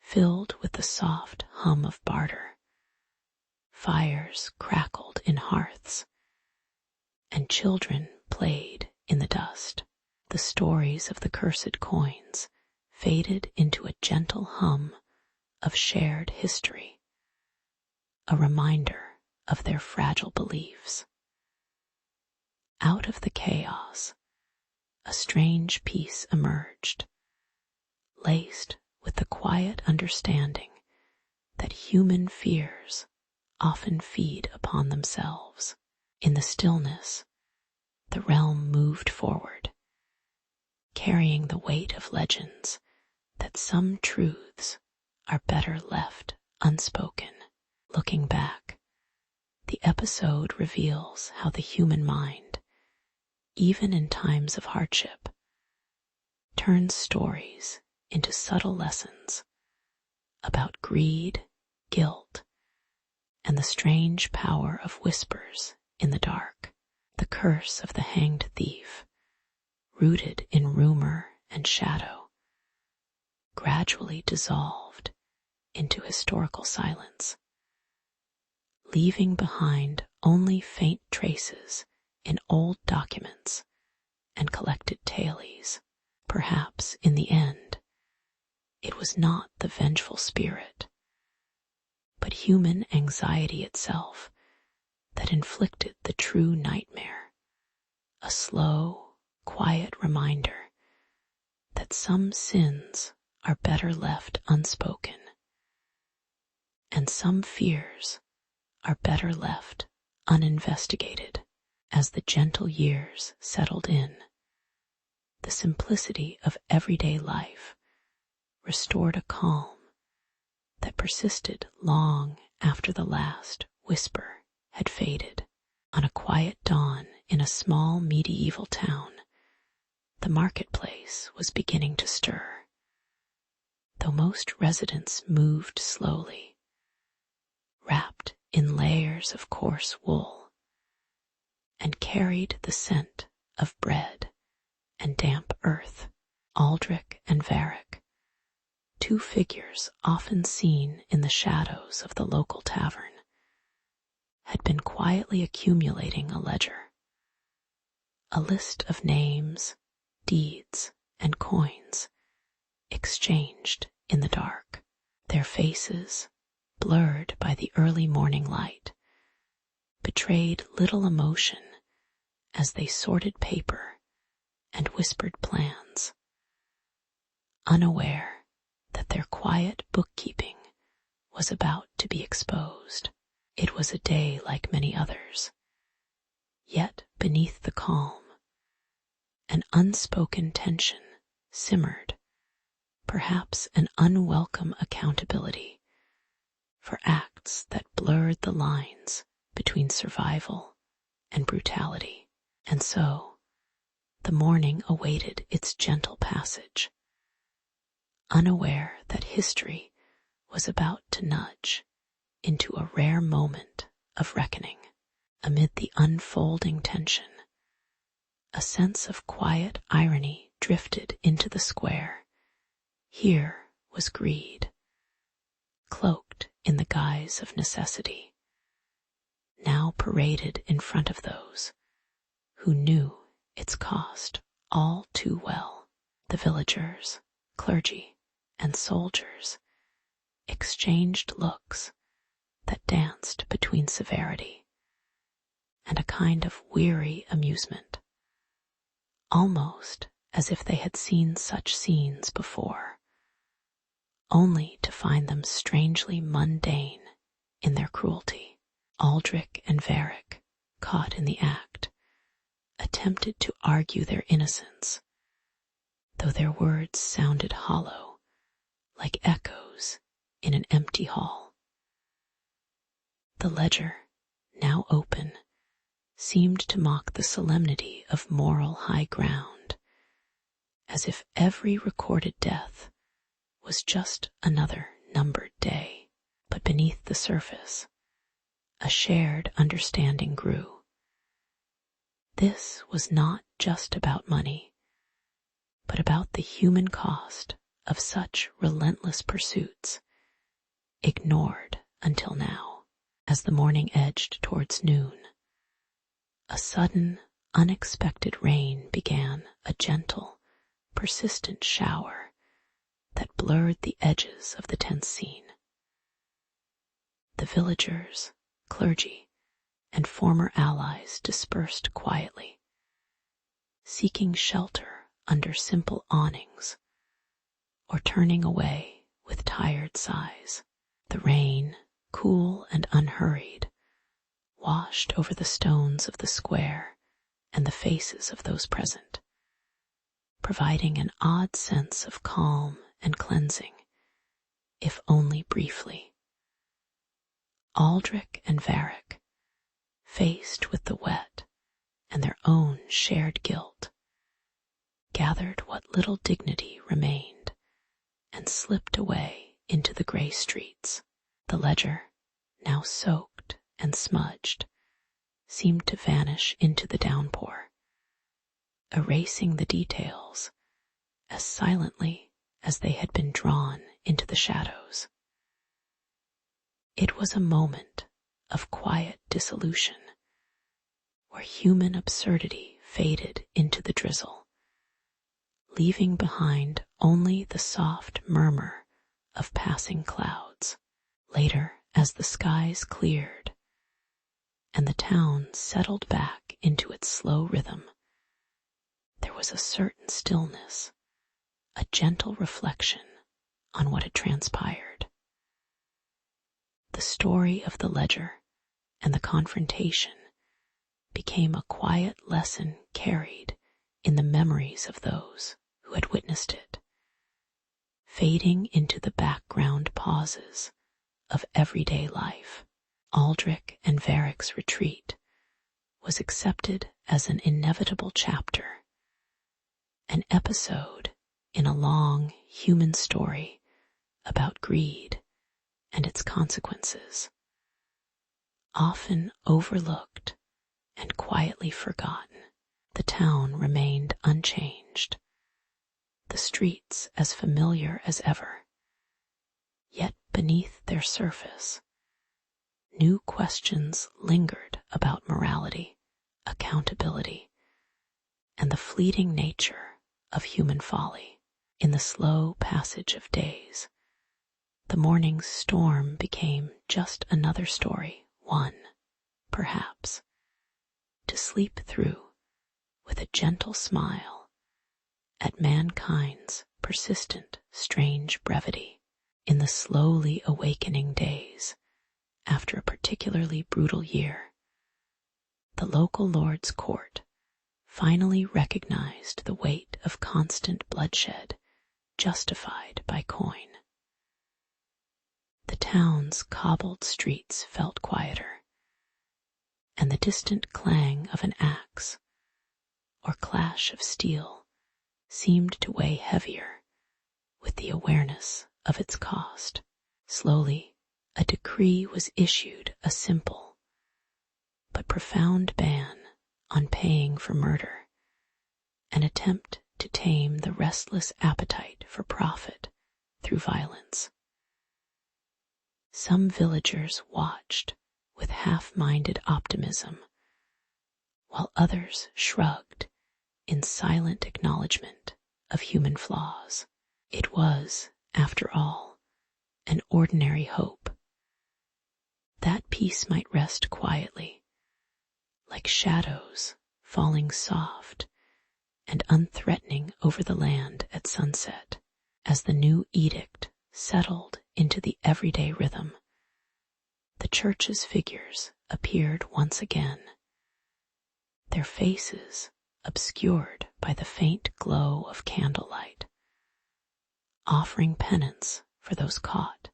filled with the soft hum of barter, fires crackled in hearths, and children played in the dust. The stories of the cursed coins faded into a gentle hum of shared history, a reminder of their fragile beliefs. Out of the chaos, a strange peace emerged, laced with the quiet understanding that human fears often feed upon themselves. In the stillness, the realm moved forward, carrying the weight of legends that some truths are better left unspoken. Looking back, the episode reveals how the human mind, even in times of hardship, turns stories into subtle lessons about greed, guilt, and the strange power of whispers in the dark. The curse of the hanged thief, rooted in rumor and shadow, gradually dissolved into historical silence, leaving behind only faint traces in old documents and collected tales. Perhaps in the end, it was not the vengeful spirit, but human anxiety itself that inflicted the true nightmare, a slow, quiet reminder that some sins are better left unspoken, and some fears are better left uninvestigated. As the gentle years settled in, the simplicity of everyday life restored a calm that persisted long after the last whisper had faded. On a quiet dawn in a small medieval town, the marketplace was beginning to stir, though most residents moved slowly, wrapped in layers of coarse wool, and carried the scent of bread and damp earth. Aldrich and Varick, two figures often seen in the shadows of the local tavern, had been quietly accumulating a ledger, a list of names, deeds, and coins exchanged in the dark. Their faces, blurred by the early morning light, betrayed little emotion as they sorted paper and whispered plans, unaware that their quiet bookkeeping was about to be exposed. It was a day like many others, yet beneath the calm, an unspoken tension simmered, perhaps an unwelcome accountability for acts that blurred the lines between survival and brutality. And so, the morning awaited its gentle passage, unaware that history was about to nudge into a rare moment of reckoning. Amid the unfolding tension, a sense of quiet irony drifted into the square. Here was greed, cloaked in the guise of necessity, now paraded in front of those who knew its cost all too well. The villagers, clergy, and soldiers exchanged looks that danced between severity and a kind of weary amusement, almost as if they had seen such scenes before, only to find them strangely mundane in their cruelty. Aldrich and Varick, caught in the act, attempted to argue their innocence, though their words sounded hollow, like echoes in an empty hall. The ledger, now open, seemed to mock the solemnity of moral high ground, as if every recorded death was just another numbered day. But beneath the surface, a shared understanding grew. This was not just about money, but about the human cost of such relentless pursuits, ignored until now. As the morning edged towards noon, a sudden, unexpected rain began, a gentle, persistent shower that blurred the edges of the tense scene. The villagers, clergy, and former allies dispersed quietly, seeking shelter under simple awnings or turning away with tired sighs. The rain, cool and unhurried, washed over the stones of the square and the faces of those present, providing an odd sense of calm and cleansing, if only briefly. Aldrich and Varick, faced with the wet and their own shared guilt, gathered what little dignity remained and slipped away into the gray streets. The ledger, now soaked and smudged, seemed to vanish into the downpour, erasing the details as silently as they had been drawn into the shadows. It was a moment of quiet dissolution, where human absurdity faded into the drizzle, leaving behind only the soft murmur of passing clouds. Later, as the skies cleared and the town settled back into its slow rhythm, there was a certain stillness, a gentle reflection on what had transpired. The story of the ledger and the confrontation became a quiet lesson carried in the memories of those who had witnessed it, fading into the background pauses of everyday life. Aldrich and Varick's retreat was accepted as an inevitable chapter, an episode in a long human story about greed and its consequences, often overlooked and quietly forgotten. The town remained unchanged, the streets as familiar as ever. Yet beneath their surface, new questions lingered about morality, accountability, and the fleeting nature of human folly. In the slow passage of days, the morning's storm became just another story, one, perhaps, to sleep through with a gentle smile at mankind's persistent, strange brevity. In the slowly awakening days, after a particularly brutal year, the local Lord's Court finally recognized the weight of constant bloodshed justified by coin. The town's cobbled streets felt quieter, and the distant clang of an axe or clash of steel seemed to weigh heavier with the awareness of its cost. Slowly, a decree was issued, a simple but profound ban on paying for murder, an attempt to tame the restless appetite for profit through violence. Some villagers watched with half-minded optimism, while others shrugged in silent acknowledgement of human flaws. It was, after all, an ordinary hope that peace might rest quietly, like shadows falling soft and unthreatening over the land at sunset. As the new edict settled into the everyday rhythm, the church's figures appeared once again, their faces obscured by the faint glow of candlelight, offering penance for those caught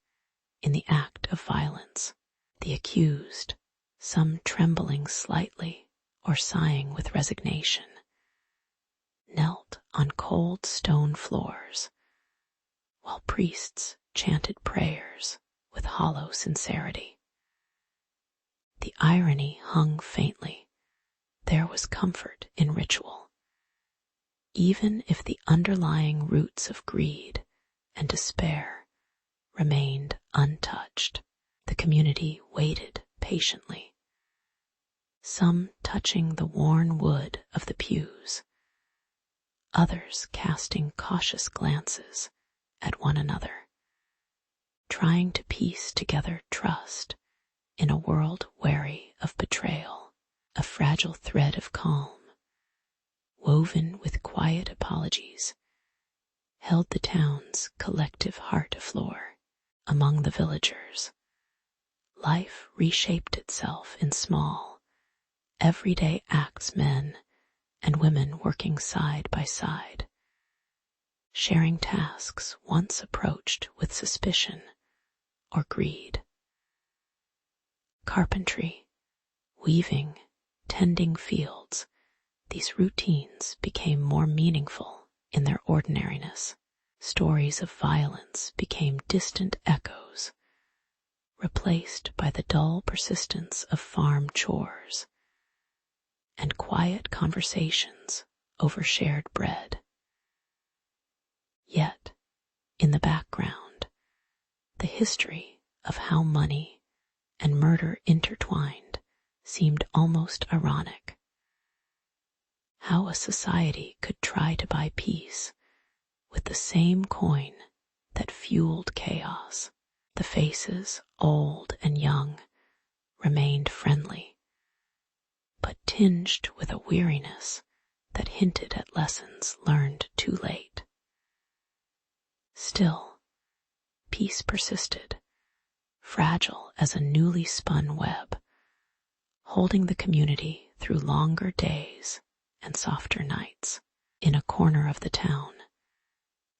in the act of violence. The accused, some trembling slightly or sighing with resignation, knelt on cold stone floors, while priests chanted prayers with hollow sincerity. The irony hung faintly. There was comfort in ritual, even if the underlying roots of greed and despair remained untouched. The community waited patiently, some touching the worn wood of the pews, others casting cautious glances at one another, trying to piece together trust in a world wary of betrayal. A fragile thread of calm, woven with quiet apologies, held the town's collective heart afloor. Among the villagers, life reshaped itself in small, everyday acts, men and women working side by side, sharing tasks once approached with suspicion or greed. Carpentry, weaving, tending fields, these routines became more meaningful in their ordinariness. stories of violence became distant echoes, replaced by the dull persistence of farm chores and quiet conversations over shared bread. Yet, in the background, the history of how money and murder intertwined seemed almost ironic. How a society could try to buy peace with the same coin that fueled chaos. The faces, old and young, remained friendly, but tinged with a weariness that hinted at lessons learned too late. Still, peace persisted, fragile as a newly spun web, holding the community through longer days and softer nights. In a corner of the town,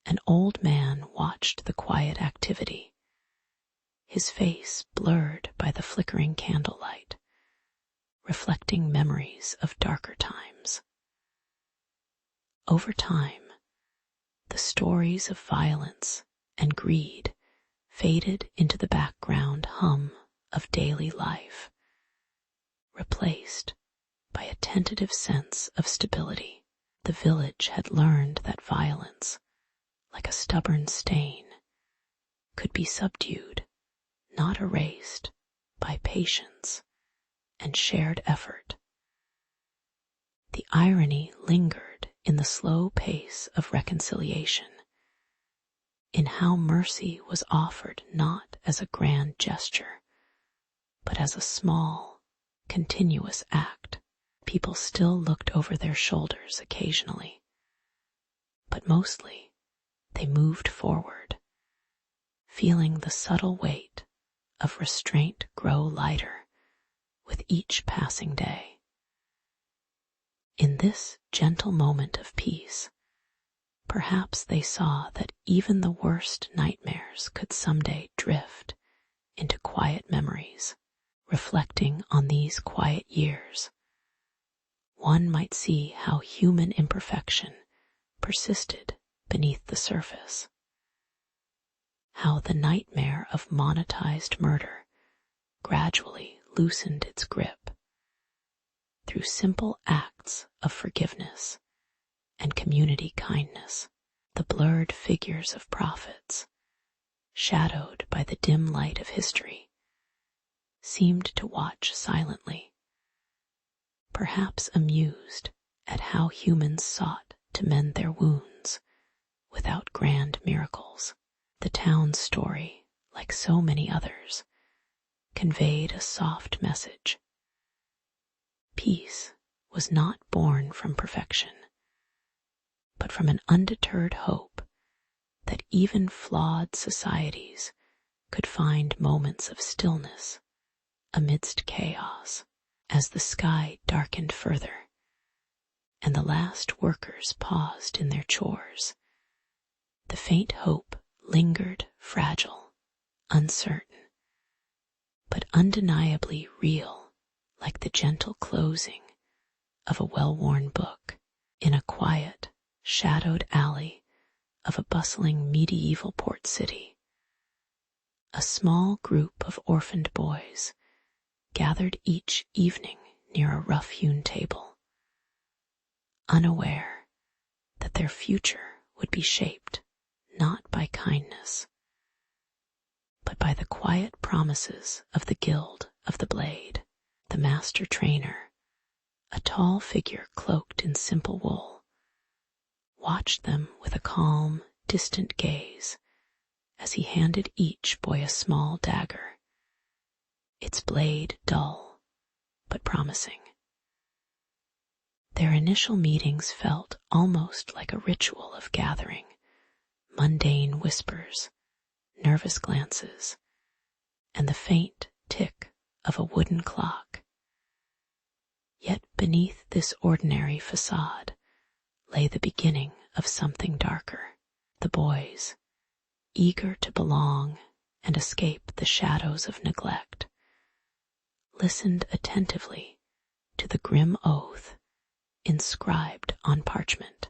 an old man watched the quiet activity, his face blurred by the flickering candlelight, reflecting memories of darker times. Over time, the stories of violence and greed faded into the background hum of daily life, replaced by a tentative sense of stability. The village had learned that violence, like a stubborn stain, could be subdued, not erased, by patience and shared effort. The irony lingered in the slow pace of reconciliation, in how mercy was offered not as a grand gesture, but as a small, continuous act. People still looked over their shoulders occasionally, but mostly they moved forward, feeling the subtle weight of restraint grow lighter with each passing day. In this gentle moment of peace, perhaps they saw that even the worst nightmares could someday drift into quiet memories. Reflecting on these quiet years, one might see how human imperfection persisted beneath the surface, how the nightmare of monetized murder gradually loosened its grip through simple acts of forgiveness and community kindness. The blurred figures of prophets, shadowed by the dim light of history, seemed to watch silently, perhaps amused at how humans sought to mend their wounds without grand miracles. The town's story, like so many others, conveyed a soft message. Peace was not born from perfection, but from an undeterred hope that even flawed societies could find moments of stillness amidst chaos. As the sky darkened further and the last workers paused in their chores, the faint hope lingered, fragile, uncertain, but undeniably real, like the gentle closing of a well-worn book. In a quiet, shadowed alley of a bustling medieval port city, a small group of orphaned boys gathered each evening near a rough-hewn table, unaware that their future would be shaped not by kindness, but by the quiet promises of the Guild of the Blade. The master trainer, a tall figure cloaked in simple wool, watched them with a calm, distant gaze as he handed each boy a small dagger, its blade dull but promising. Their initial meetings felt almost like a ritual of gathering, mundane whispers, nervous glances, and the faint tick of a wooden clock. Yet beneath this ordinary facade lay the beginning of something darker. The boys, eager to belong and escape the shadows of neglect, listened attentively to the grim oath inscribed on parchment,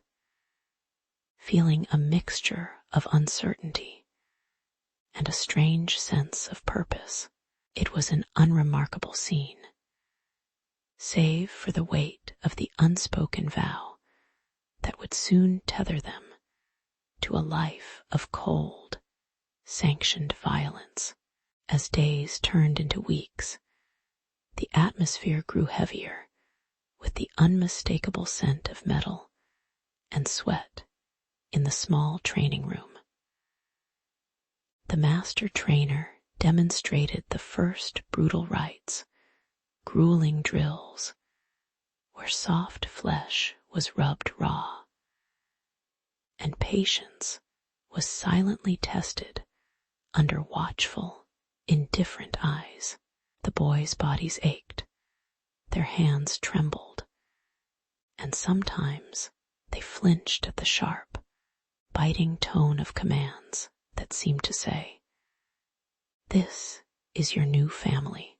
feeling a mixture of uncertainty and a strange sense of purpose. It was an unremarkable scene, save for the weight of the unspoken vow that would soon tether them to a life of cold, sanctioned violence. As days turned into weeks, the atmosphere grew heavier with the unmistakable scent of metal and sweat in the small training room. The master trainer demonstrated the first brutal rites, grueling drills, where soft flesh was rubbed raw, and patience was silently tested under watchful, indifferent eyes. The boys' bodies ached, their hands trembled, and sometimes they flinched at the sharp, biting tone of commands that seemed to say, "This is your new family."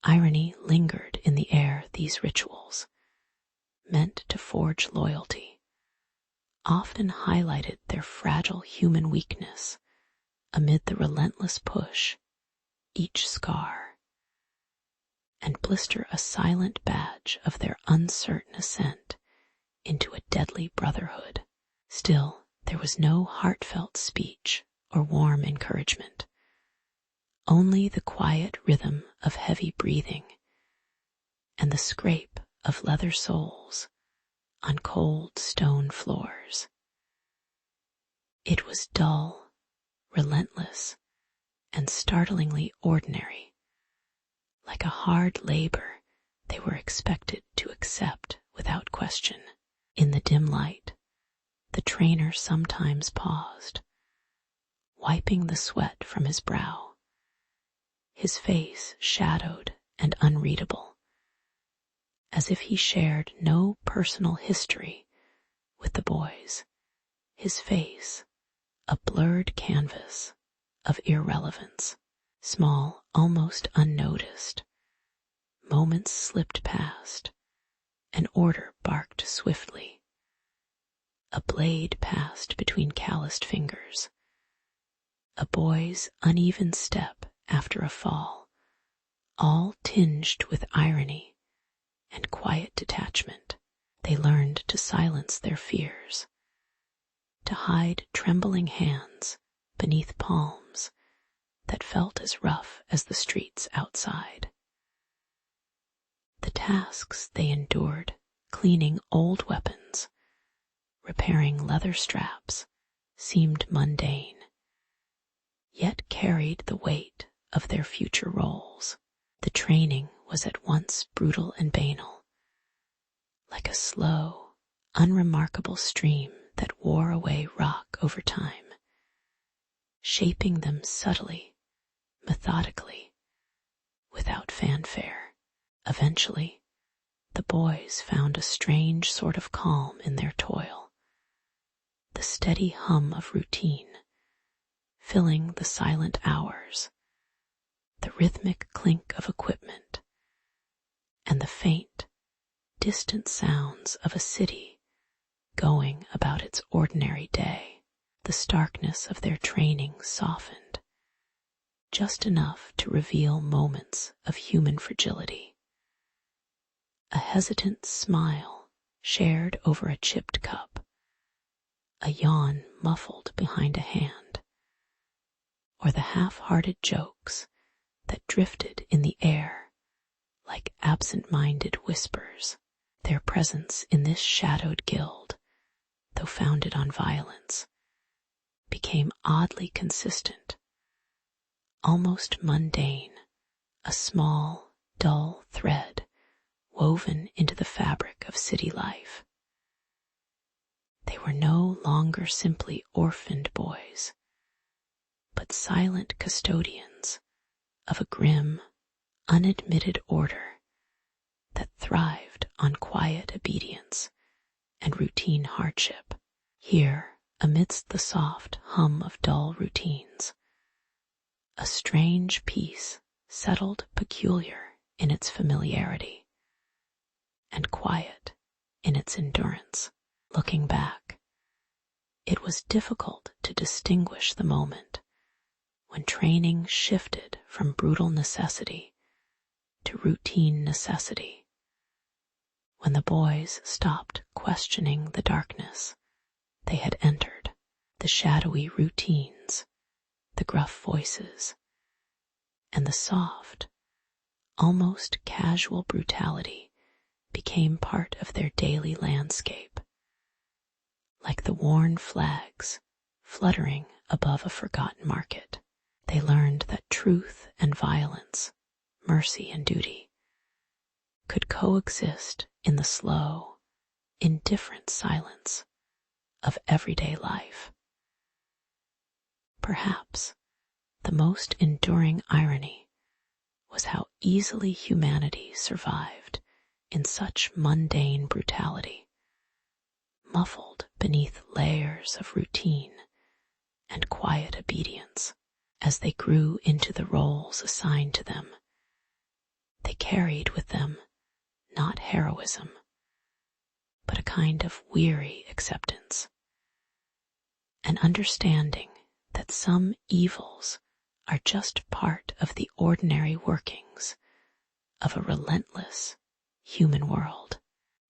Irony lingered in the air. These rituals, meant to forge loyalty, often highlighted their fragile human weakness amid the relentless push, each scar, and blister a silent badge of their uncertain ascent into a deadly brotherhood. Still, there was no heartfelt speech or warm encouragement, only the quiet rhythm of heavy breathing and the scrape of leather soles on cold stone floors. It was dull, relentless, and startlingly ordinary, like a hard labor they were expected to accept without question. In the dim light, the trainer sometimes paused, wiping the sweat from his brow, his face shadowed and unreadable, as if he shared no personal history with the boys, his face a blurred canvas of irrelevance. Small, almost unnoticed, moments slipped past, an order barked swiftly, a blade passed between calloused fingers, a boy's uneven step after a fall, all tinged with irony and quiet detachment. They learned to silence their fears, to hide trembling hands beneath palms that felt as rough as the streets outside. The tasks they endured, cleaning old weapons, repairing leather straps, seemed mundane, yet carried the weight of their future roles. The training was at once brutal and banal, like a slow, unremarkable stream that wore away rock over time, shaping them subtly, methodically, without fanfare. Eventually, the boys found a strange sort of calm in their toil, the steady hum of routine, filling the silent hours, the rhythmic clink of equipment, and the faint, distant sounds of a city going about its ordinary day. The starkness of their training softened, just enough to reveal moments of human fragility. A hesitant smile shared over a chipped cup, a yawn muffled behind a hand, or the half-hearted jokes that drifted in the air like absent-minded whispers. Their presence in this shadowed guild, though founded on violence, became oddly consistent, almost mundane, a small, dull thread woven into the fabric of city life. They were no longer simply orphaned boys, but silent custodians of a grim, unadmitted order that thrived on quiet obedience and routine hardship. Here, amidst the soft hum of dull routines, a strange peace settled, peculiar in its familiarity and quiet in its endurance. Looking back, It was difficult to distinguish the moment when training shifted from brutal necessity to routine necessity, when the boys stopped questioning the darkness they had entered, the shadowy routines, the gruff voices, and the soft, almost casual brutality became part of their daily landscape, like the worn flags fluttering above a forgotten market. They learned that truth and violence, mercy and duty, could coexist in the slow, indifferent silence of everyday life. Perhaps the most enduring irony was how easily humanity survived in such mundane brutality, muffled beneath layers of routine and quiet obedience. As they grew into the roles assigned to them, they carried with them not heroism, but a kind of weary acceptance, an understanding that some evils are just part of the ordinary workings of a relentless human world.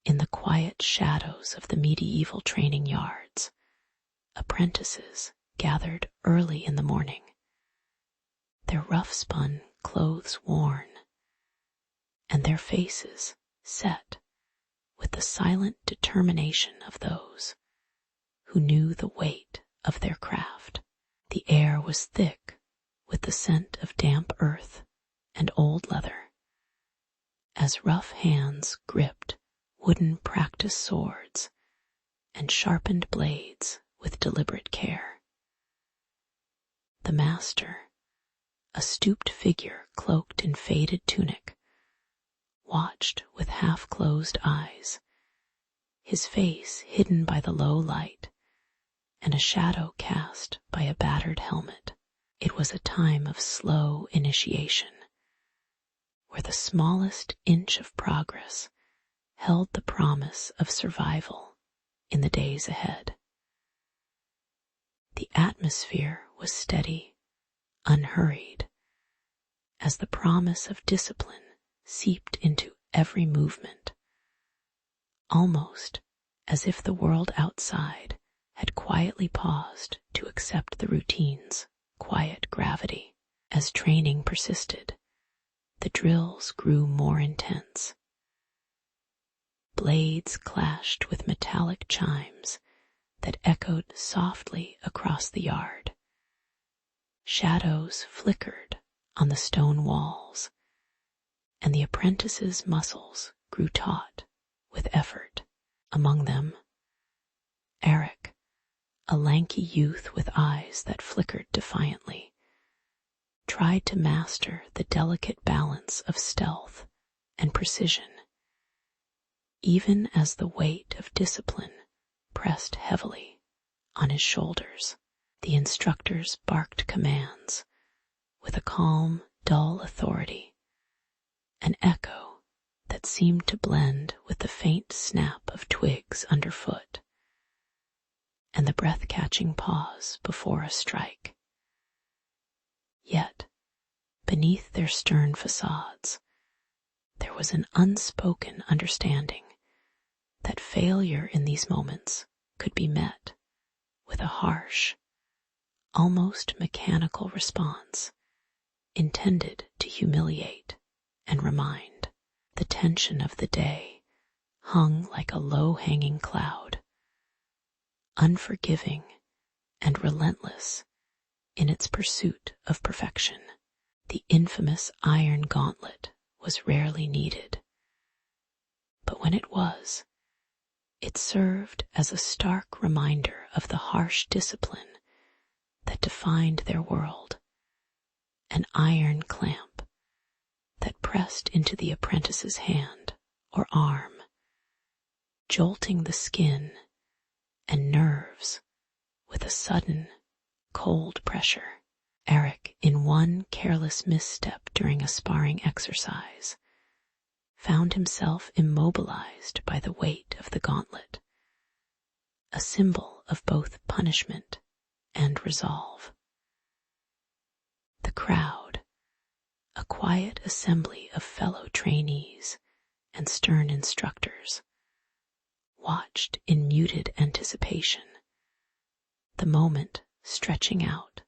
In the quiet shadows of the medieval training yards, apprentices gathered early in the morning, their rough-spun clothes worn, and their faces set with the silent determination of those who knew the weight of their craft. The air was thick with the scent of damp earth and old leather, as rough hands gripped wooden practice swords and sharpened blades with deliberate care. The master, a stooped figure cloaked in faded tunic, watched with half-closed eyes, his face hidden by the low light and a shadow cast by a battered helmet. It was a time of slow initiation, where the smallest inch of progress held the promise of survival in the days ahead. The atmosphere was steady, unhurried, as the promise of discipline seeped into every movement, almost as if the world outside had quietly paused to accept the routine's quiet gravity. As training persisted, the drills grew more intense. Blades clashed with metallic chimes that echoed softly across the yard. Shadows flickered on the stone walls, and the apprentices' muscles grew taut with effort. Among them, Eric, a lanky youth with eyes that flickered defiantly, tried to master the delicate balance of stealth and precision, even as the weight of discipline pressed heavily on his shoulders. The instructors barked commands with a calm, dull authority, an echo that seemed to blend with the faint snap of twigs underfoot and the breath-catching pause before a strike. Yet, beneath their stern facades, there was an unspoken understanding that failure in these moments could be met with a harsh, almost mechanical response intended to humiliate and remind. The tension of the day hung like a low-hanging cloud, unforgiving and relentless in its pursuit of perfection. The infamous iron gauntlet was rarely needed, but when it was, it served as a stark reminder of the harsh discipline that defined their world, an iron clamp that pressed into the apprentice's hand or arm, jolting the skin and nerves with a sudden, cold pressure. Eric, in one careless misstep during a sparring exercise, found himself immobilized by the weight of the gauntlet, a symbol of both punishment and resolve. The crowd, a quiet assembly of fellow trainees and stern instructors, watched in muted anticipation, the moment stretching out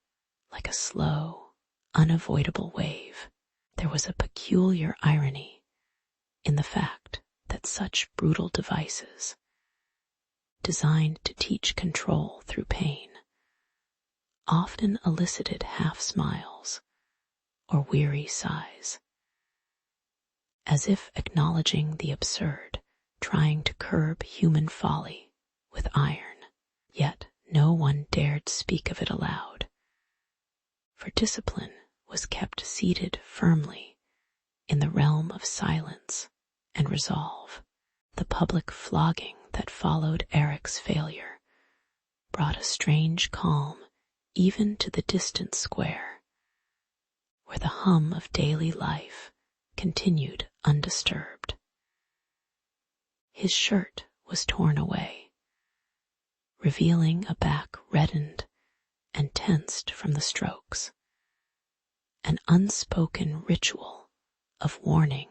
like a slow, unavoidable wave. There was a peculiar irony in the fact that such brutal devices, designed to teach control through pain, often elicited half smiles or weary sighs, as if acknowledging the absurd, trying to curb human folly with iron. Yet no one dared speak of it aloud, for discipline was kept seated firmly in the realm of silence and resolve. The public flogging that followed Eric's failure brought a strange calm even to the distant square, where the hum of daily life continued undisturbed. His shirt was torn away, revealing a back reddened and tensed from the strokes, an unspoken ritual of warning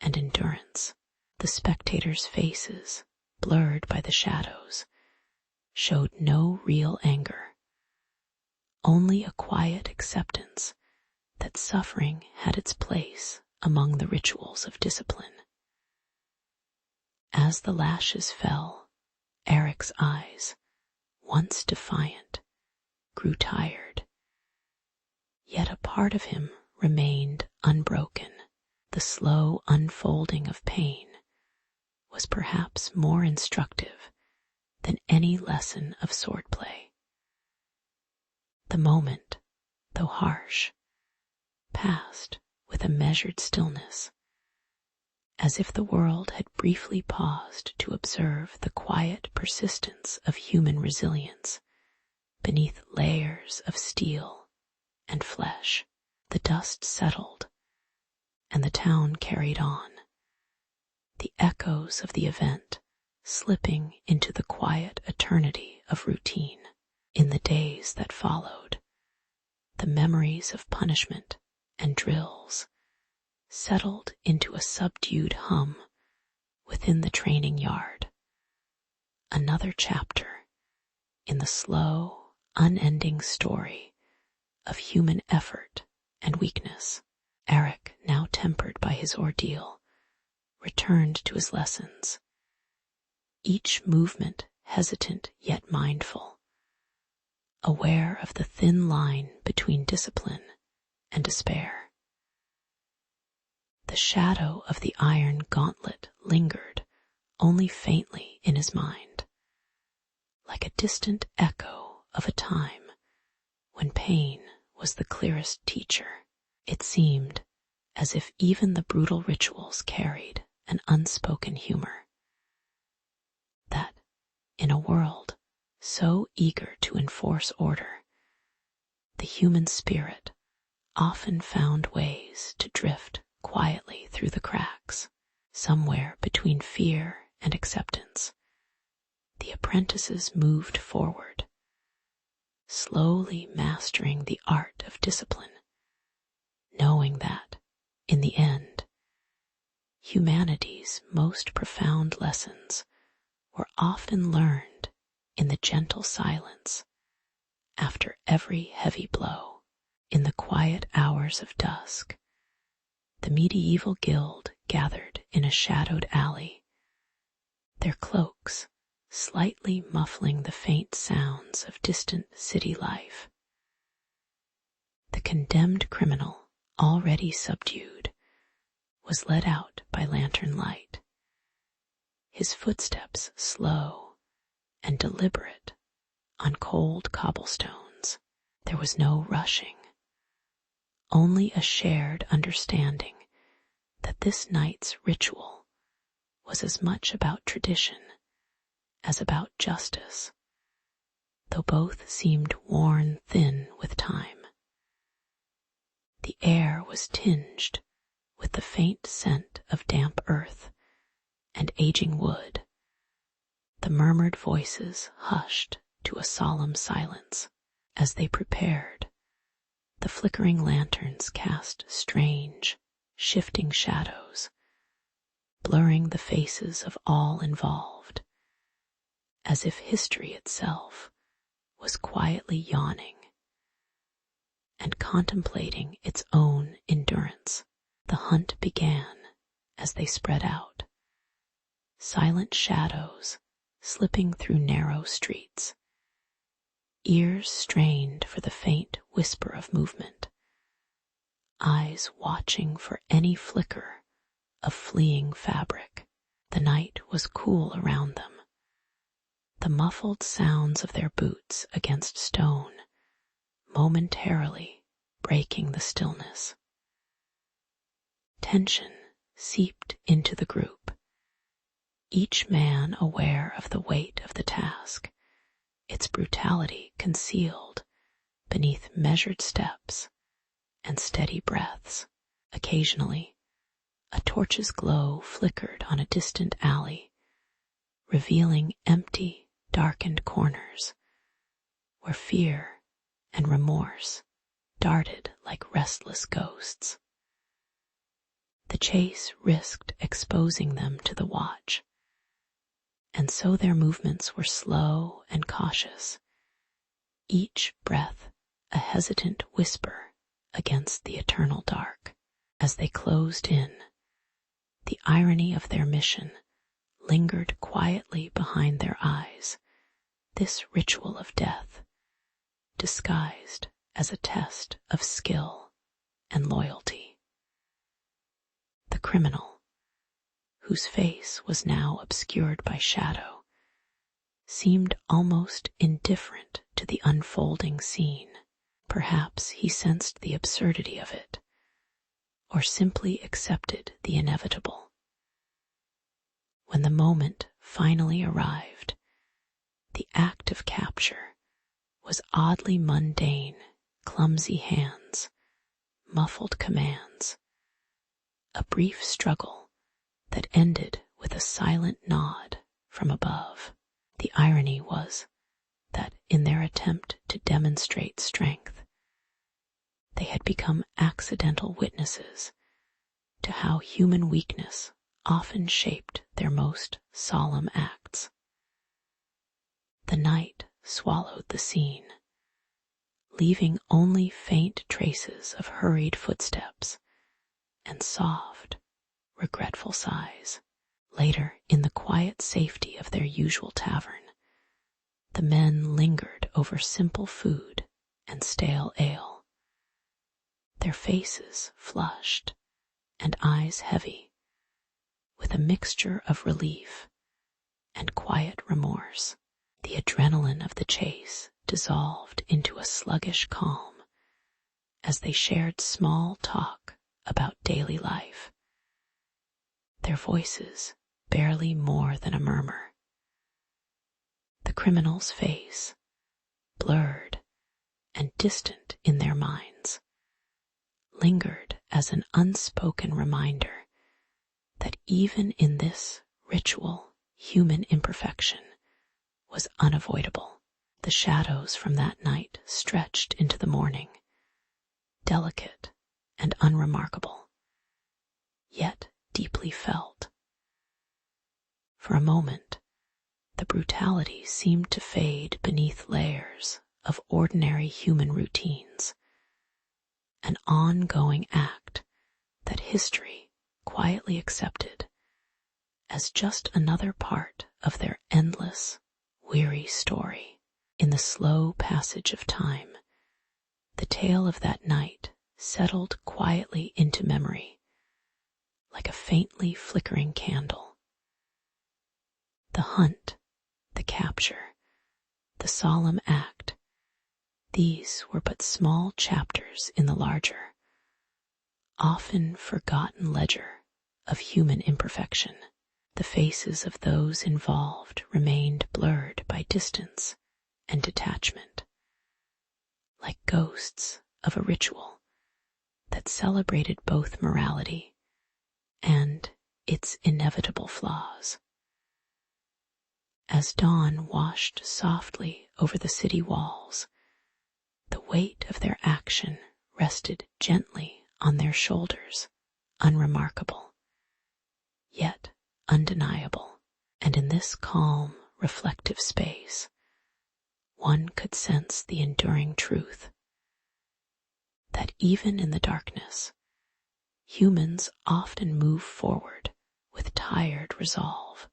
and endurance. The spectators' faces, blurred by the shadows, showed no real anger, only a quiet acceptance that suffering had its place among the rituals of discipline. As the lashes fell, Eric's eyes, once defiant, grew tired, yet a part of him remained unbroken. The slow unfolding of pain was perhaps more instructive than any lesson of swordplay. The moment, though harsh, passed with a measured stillness, as if the world had briefly paused to observe the quiet persistence of human resilience beneath layers of steel and flesh. The dust settled, and the town carried on, the echoes of the event slipping into the quiet eternity of routine. In the days that followed, the memories of punishment and drills settled into a subdued hum within the training yard, another chapter in the slow, unending story of human effort and weakness. Eric, now tempered by his ordeal, returned to his lessons, each movement hesitant yet mindful, aware of the thin line between discipline and despair. The shadow of the iron gauntlet lingered only faintly in his mind, like a distant echo of a time when pain was the clearest teacher. It seemed as if even the brutal rituals carried an unspoken humor, that in a world so eager to enforce order, the human spirit often found ways to drift quietly through the cracks. Somewhere between fear and acceptance, the apprentices moved forward, slowly mastering the art of discipline, knowing that, in the end, humanity's most profound lessons were often learned in the gentle silence after every heavy blow. In the quiet hours of dusk, the medieval guild gathered in a shadowed alley, their cloaks slightly muffling the faint sounds of distant city life. The condemned criminal, already subdued, was led out by lantern light, his footsteps slow and deliberate on cold cobblestones. There was no rushing, only a shared understanding that this night's ritual was as much about tradition as about justice, though both seemed worn thin with time. The air was tinged with the faint scent of damp earth and aging wood, The murmured voices hushed to a solemn silence. As they prepared, the flickering lanterns cast strange, shifting shadows, blurring the faces of all involved, as if history itself was quietly yawning and contemplating its own endurance. The hunt began as they spread out, silent shadows slipping through narrow streets, ears strained for the faint whisper of movement, eyes watching for any flicker of fleeing fabric. The night was cool around them, the muffled sounds of their boots against stone momentarily breaking the stillness. Tension seeped into the group, each man aware of the weight of the task, its brutality concealed beneath measured steps and steady breaths. Occasionally, a torch's glow flickered on a distant alley, revealing empty, darkened corners where fear and remorse darted like restless ghosts. The chase risked exposing them to the watch, and so their movements were slow and cautious, each breath a hesitant whisper against the eternal dark. As they closed in, the irony of their mission lingered quietly behind their eyes, this ritual of death, disguised as a test of skill and loyalty. The criminal, whose face was now obscured by shadow, seemed almost indifferent to the unfolding scene. Perhaps he sensed the absurdity of it, or simply accepted the inevitable. When the moment finally arrived, the act of capture was oddly mundane, clumsy hands, muffled commands, a brief struggle that ended with a silent nod from above. The irony was that in their attempt to demonstrate strength, they had become accidental witnesses to how human weakness often shaped their most solemn acts. The night swallowed the scene, leaving only faint traces of hurried footsteps and soft, regretful sighs. Later, in the quiet safety of their usual tavern, the men lingered over simple food and stale ale, their faces flushed and eyes heavy, with a mixture of relief and quiet remorse. The adrenaline of the chase dissolved into a sluggish calm as they shared small talk about daily life, their voices barely more than a murmur. The criminal's face, blurred and distant in their minds, lingered as an unspoken reminder that even in this ritual, human imperfection was unavoidable. The shadows from that night stretched into the morning, delicate and unremarkable, yet deeply felt. For a moment, the brutality seemed to fade beneath layers of ordinary human routines, an ongoing act that history quietly accepted as just another part of their endless, weary story. In the slow passage of time, the tale of that night settled quietly into memory, like a faintly flickering candle. The hunt, the capture, the solemn act, these were but small chapters in the larger, often forgotten ledger of human imperfection. The faces of those involved remained blurred by distance and detachment, like ghosts of a ritual that celebrated both morality and its inevitable flaws. As dawn washed softly over the city walls, the weight of their action rested gently on their shoulders, unremarkable, yet undeniable. And in this calm, reflective space, one could sense the enduring truth that even in the darkness, humans often move forward with tired resolve,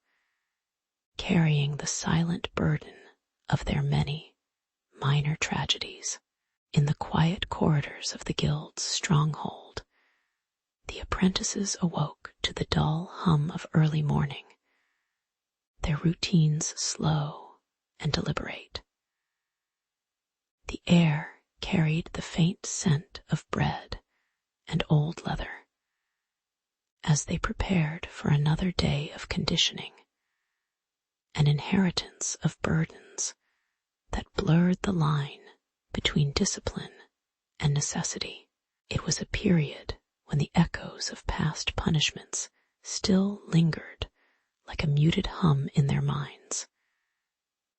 carrying the silent burden of their many minor tragedies. In the quiet corridors of the guild's stronghold, the apprentices awoke to the dull hum of early morning, their routines slow and deliberate. The air carried the faint scent of bread and old leather as they prepared for another day of conditioning, an inheritance of burdens that blurred the line between discipline and necessity. It was a period when the echoes of past punishments still lingered like a muted hum in their minds,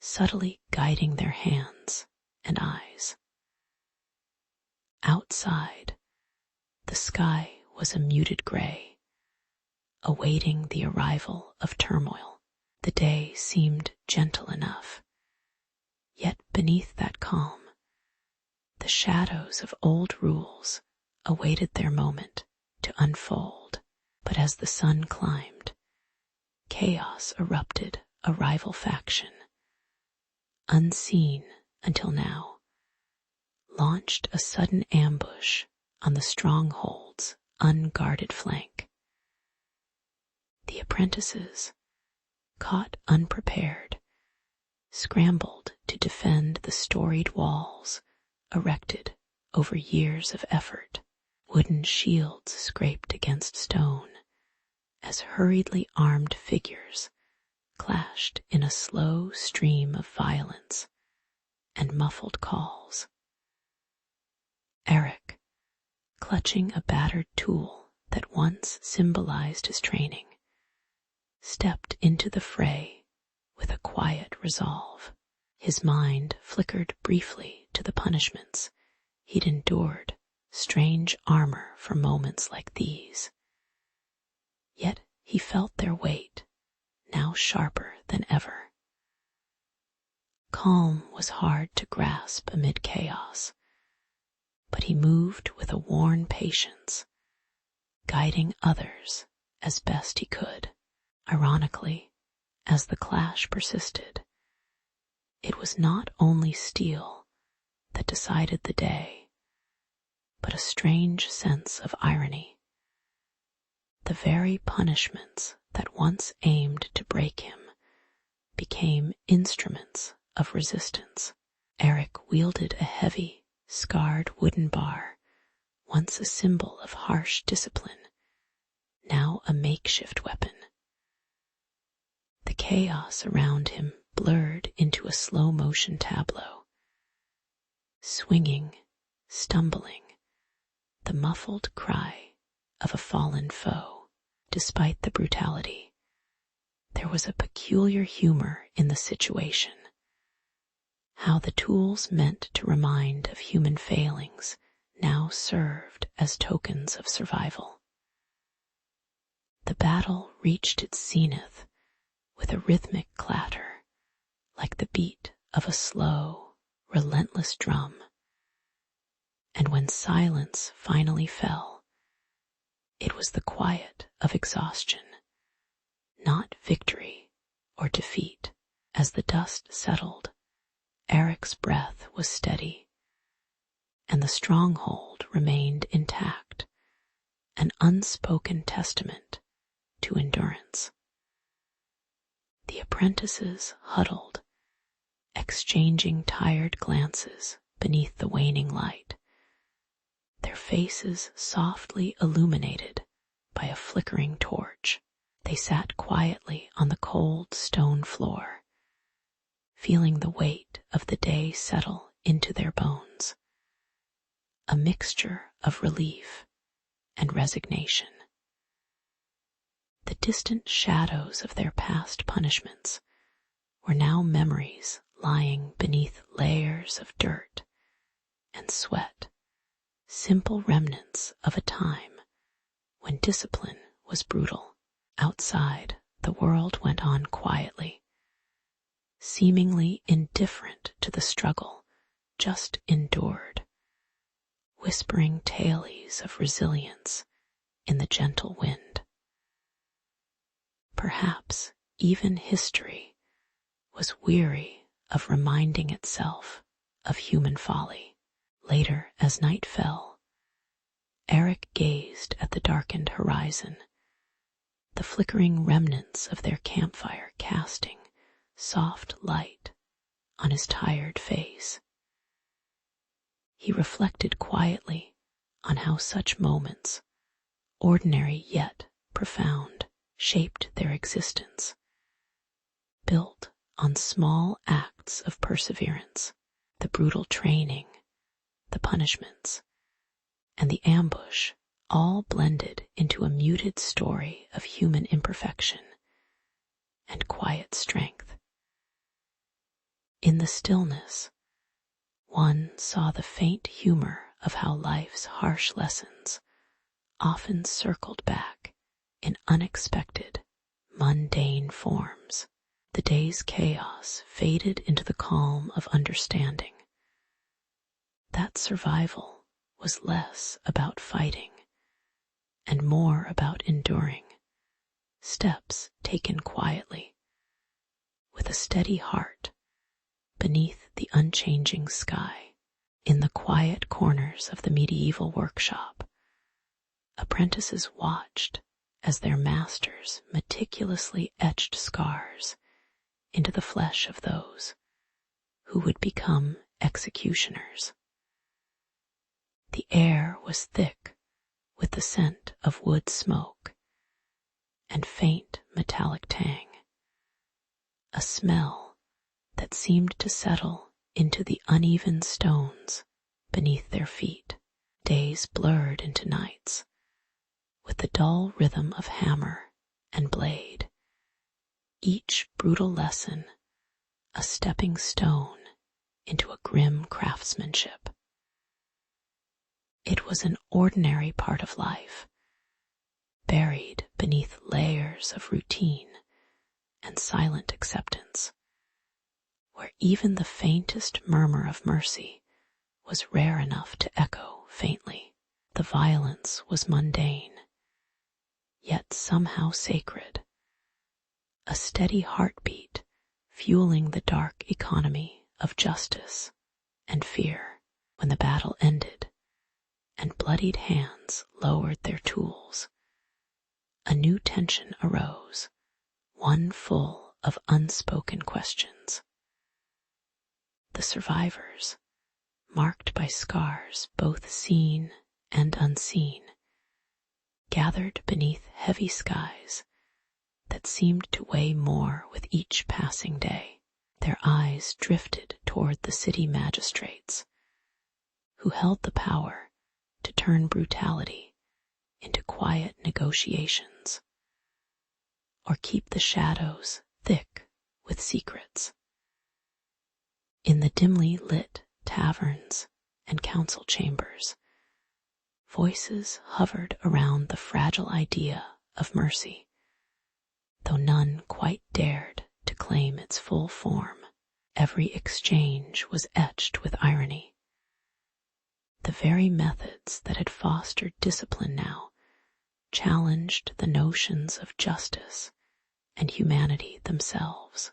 subtly guiding their hands and eyes. Outside, the sky was a muted gray, awaiting the arrival of turmoil. The day seemed gentle enough, yet beneath that calm, the shadows of old rules awaited their moment to unfold. But as the sun climbed, chaos erupted. A rival faction, unseen until now, launched a sudden ambush on the stronghold's unguarded flank. The apprentices, caught unprepared, scrambled to defend the storied walls erected over years of effort. Wooden shields scraped against stone as hurriedly armed figures clashed in a slow stream of violence and muffled calls. Eric, clutching a battered tool that once symbolized his training, stepped into the fray with a quiet resolve. His mind flickered briefly to the punishments he'd endured, strange armor for moments like these. Yet he felt their weight, now sharper than ever. Calm was hard to grasp amid chaos, but he moved with a worn patience, guiding others as best he could. Ironically, as the clash persisted, it was not only steel that decided the day, but a strange sense of irony. The very punishments that once aimed to break him became instruments of resistance. Eric wielded a heavy, scarred wooden bar, once a symbol of harsh discipline, now a makeshift weapon. The chaos around him blurred into a slow-motion tableau. Swinging, stumbling, the muffled cry of a fallen foe. Despite the brutality, there was a peculiar humor in the situation. How the tools meant to remind of human failings now served as tokens of survival. The battle reached its zenith with a rhythmic clatter, like the beat of a slow, relentless drum. And when silence finally fell, it was the quiet of exhaustion, not victory or defeat. As the dust settled, Eric's breath was steady, and the stronghold remained intact, an unspoken testament to endurance. The apprentices huddled, exchanging tired glances beneath the waning light, their faces softly illuminated by a flickering torch. They sat quietly on the cold stone floor, feeling the weight of the day settle into their bones, a mixture of relief and resignation. The distant shadows of their past punishments were now memories lying beneath layers of dirt and sweat, simple remnants of a time when discipline was brutal. Outside, the world went on quietly, seemingly indifferent to the struggle just endured, whispering tales of resilience in the gentle wind. Perhaps even history was weary of reminding itself of human folly. Later, as night fell, Eric gazed at the darkened horizon, the flickering remnants of their campfire casting soft light on his tired face. He reflected quietly on how such moments, ordinary yet profound, shaped their existence, built on small acts of perseverance, the brutal training, the punishments, and the ambush all blended into a muted story of human imperfection and quiet strength. In the stillness, one saw the faint humor of how life's harsh lessons often circled back in unexpected, mundane forms. The day's chaos faded into the calm of understanding. That survival was less about fighting and more about enduring, steps taken quietly, with a steady heart, beneath the unchanging sky. In the quiet corners of the medieval workshop, apprentices watched as their masters meticulously etched scars into the flesh of those who would become executioners. The air was thick with the scent of wood smoke and faint metallic tang, a smell that seemed to settle into the uneven stones beneath their feet. Days blurred into nights with the dull rhythm of hammer and blade, each brutal lesson a stepping stone into a grim craftsmanship. It was an ordinary part of life, buried beneath layers of routine and silent acceptance, where even the faintest murmur of mercy was rare enough to echo faintly. The violence was mundane, yet somehow sacred, a steady heartbeat fueling the dark economy of justice and fear. When the battle ended and bloodied hands lowered their tools, a new tension arose, one full of unspoken questions. The survivors, marked by scars both seen and unseen, gathered beneath heavy skies that seemed to weigh more with each passing day. Their eyes drifted toward the city magistrates, who held the power to turn brutality into quiet negotiations, or keep the shadows thick with secrets. In the dimly lit taverns and council chambers, voices hovered around the fragile idea of mercy, though none quite dared to claim its full form. Every exchange was etched with irony. The very methods that had fostered discipline now challenged the notions of justice and humanity themselves.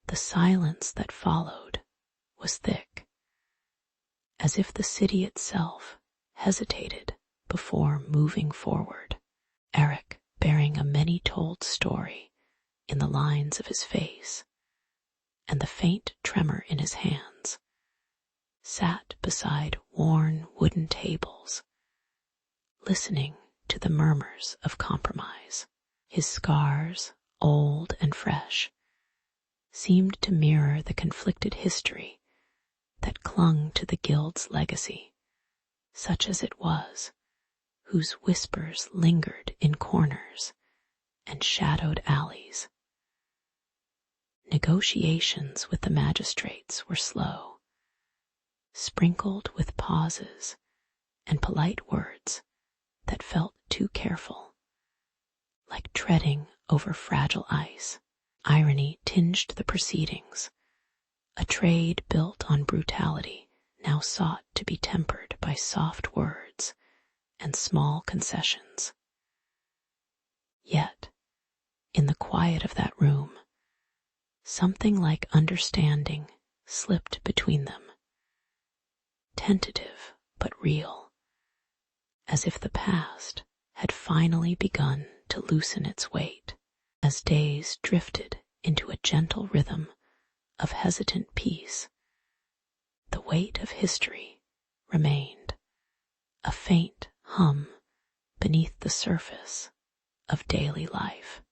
The silence that followed was thick, as if the city itself hesitated before moving forward. Eric, bearing a many-told story in the lines of his face and the faint tremor in his hands, sat beside worn wooden tables, listening to the murmurs of compromise. His scars, old and fresh, seemed to mirror the conflicted history that clung to the guild's legacy, such as it was, whose whispers lingered in corners and shadowed alleys. Negotiations with the magistrates were slow, sprinkled with pauses and polite words that felt too careful, like treading over fragile ice. Irony tinged the proceedings. A trade built on brutality now sought to be tempered by soft words and small concessions. Yet, in the quiet of that room, something like understanding slipped between them, tentative but real, as if the past had finally begun to loosen its weight. As days drifted into a gentle rhythm of hesitant peace, the weight of history remained, a faint hum beneath the surface of daily life.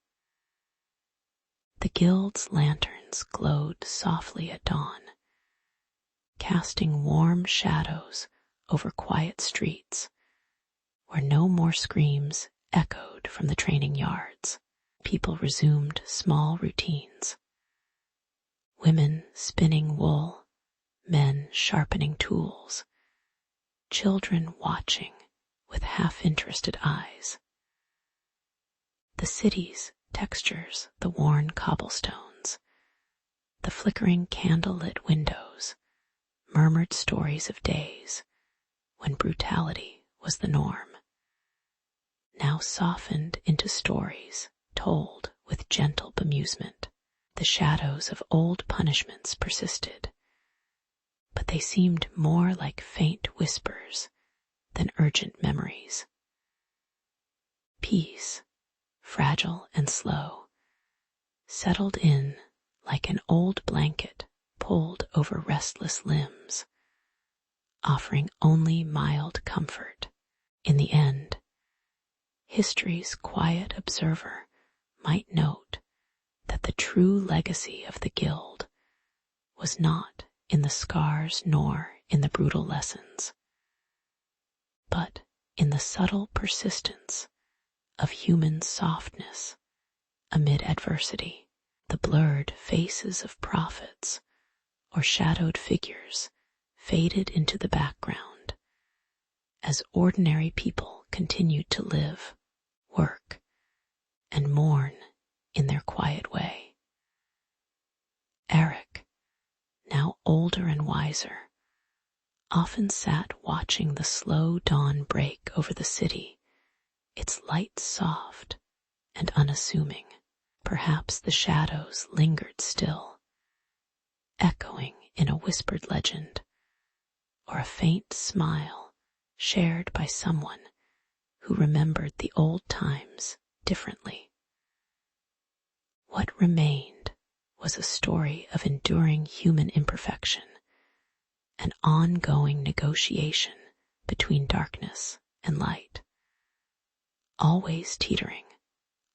The guild's lanterns glowed softly at dawn, casting warm shadows over quiet streets where no more screams echoed from the training yards. People resumed small routines. Women spinning wool, men sharpening tools, children watching with half-interested eyes. The city's textures, the worn cobblestones, the flickering candle-lit windows, murmured stories of days when brutality was the norm, now softened into stories told with gentle bemusement. The shadows of old punishments persisted, but they seemed more like faint whispers than urgent memories. Peace, fragile and slow, settled in like an old blanket pulled over restless limbs, offering only mild comfort. In the end, history's quiet observer might note that the true legacy of the guild was not in the scars nor in the brutal lessons, but in the subtle persistence of human softness amid adversity. The blurred faces of prophets or shadowed figures faded into the background as ordinary people continued to live, work, and mourn in their quiet way. Eric, now older and wiser, often sat watching the slow dawn break over the city, its light soft and unassuming. Perhaps the shadows lingered still, echoing in a whispered legend, or a faint smile shared by someone who remembered the old times differently. What remained was a story of enduring human imperfection, an ongoing negotiation between darkness and light, always teetering,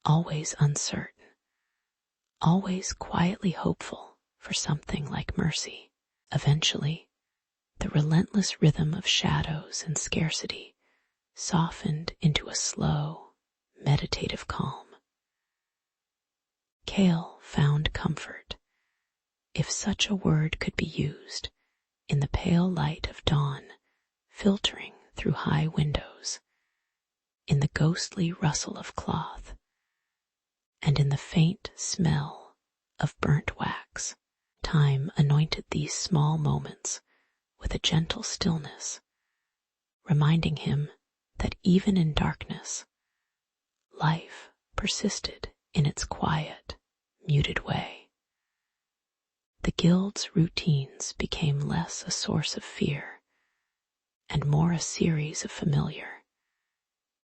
always uncertain, always quietly hopeful for something like mercy. Eventually, the relentless rhythm of shadows and scarcity softened into a slow, meditative calm. Kale found comfort, if such a word could be used, in the pale light of dawn filtering through high windows, in the ghostly rustle of cloth, and in the faint smell of burnt wax. Time anointed these small moments with a gentle stillness, reminding him that even in darkness, life persisted in its quiet, muted way. The guild's routines became less a source of fear and more a series of familiar,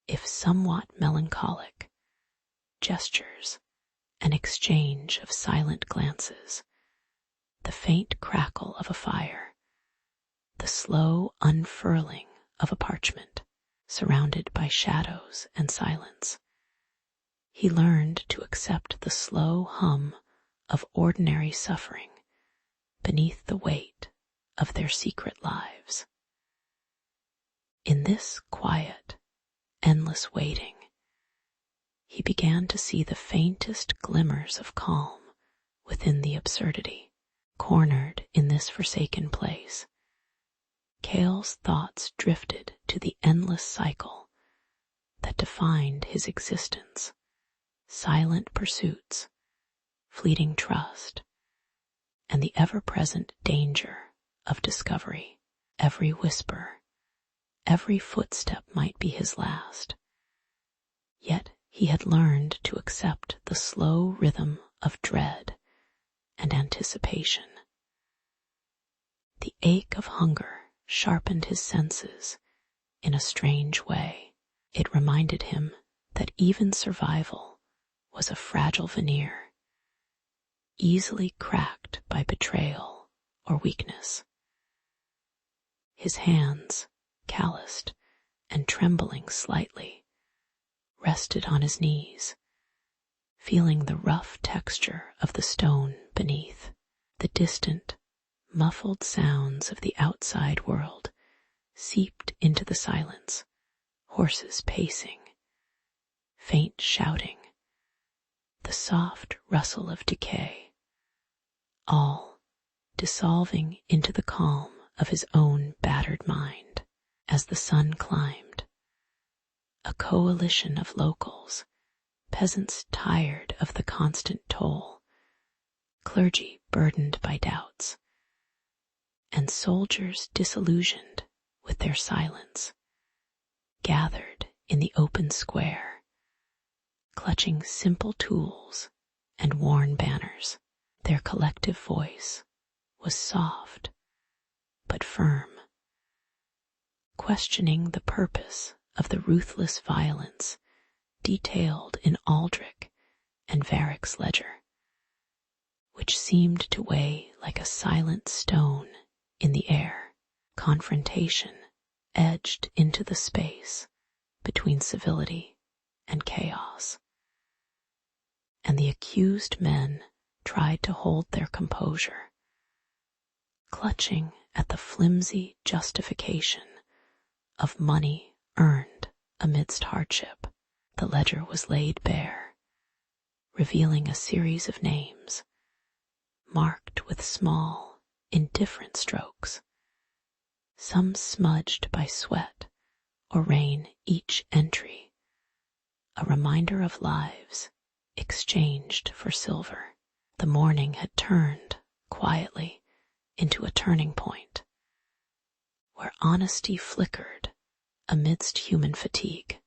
if somewhat melancholic, gestures, an exchange of silent glances, the faint crackle of a fire, the slow unfurling of a parchment, surrounded by shadows and silence. He learned to accept the slow hum of ordinary suffering beneath the weight of their secret lives. In this quiet, endless waiting, he began to see the faintest glimmers of calm within the absurdity. Cornered in this forsaken place, Cale's thoughts drifted to the endless cycle that defined his existence: silent pursuits, fleeting trust, and the ever-present danger of discovery. Every whisper, every footstep might be his last. Yet he had learned to accept the slow rhythm of dread and anticipation. The ache of hunger sharpened his senses in a strange way. It reminded him that even survival was a fragile veneer, easily cracked by betrayal or weakness. His hands, calloused and trembling slightly, rested on his knees, feeling the rough texture of the stone beneath. The distant, muffled sounds of the outside world seeped into the silence: horses pacing, faint shouting, the soft rustle of decay, all dissolving into the calm of his own battered mind. As the sun climbed, a coalition of locals, peasants tired of the constant toll, clergy burdened by doubts, and soldiers disillusioned with their silence, gathered in the open square, clutching simple tools and worn banners. Their collective voice was soft but firm, questioning the purpose of the ruthless violence detailed in Aldrich and Varick's ledger, which seemed to weigh like a silent stone in the air. Confrontation edged into the space between civility and chaos, and the accused men tried to hold their composure, clutching at the flimsy justification of money earned amidst hardship. The ledger was laid bare, revealing a series of names, marked with small, indifferent strokes, some smudged by sweat or rain. Each entry a reminder of lives exchanged for silver. The morning had turned, quietly, into a turning point, where honesty flickered amidst human fatigue.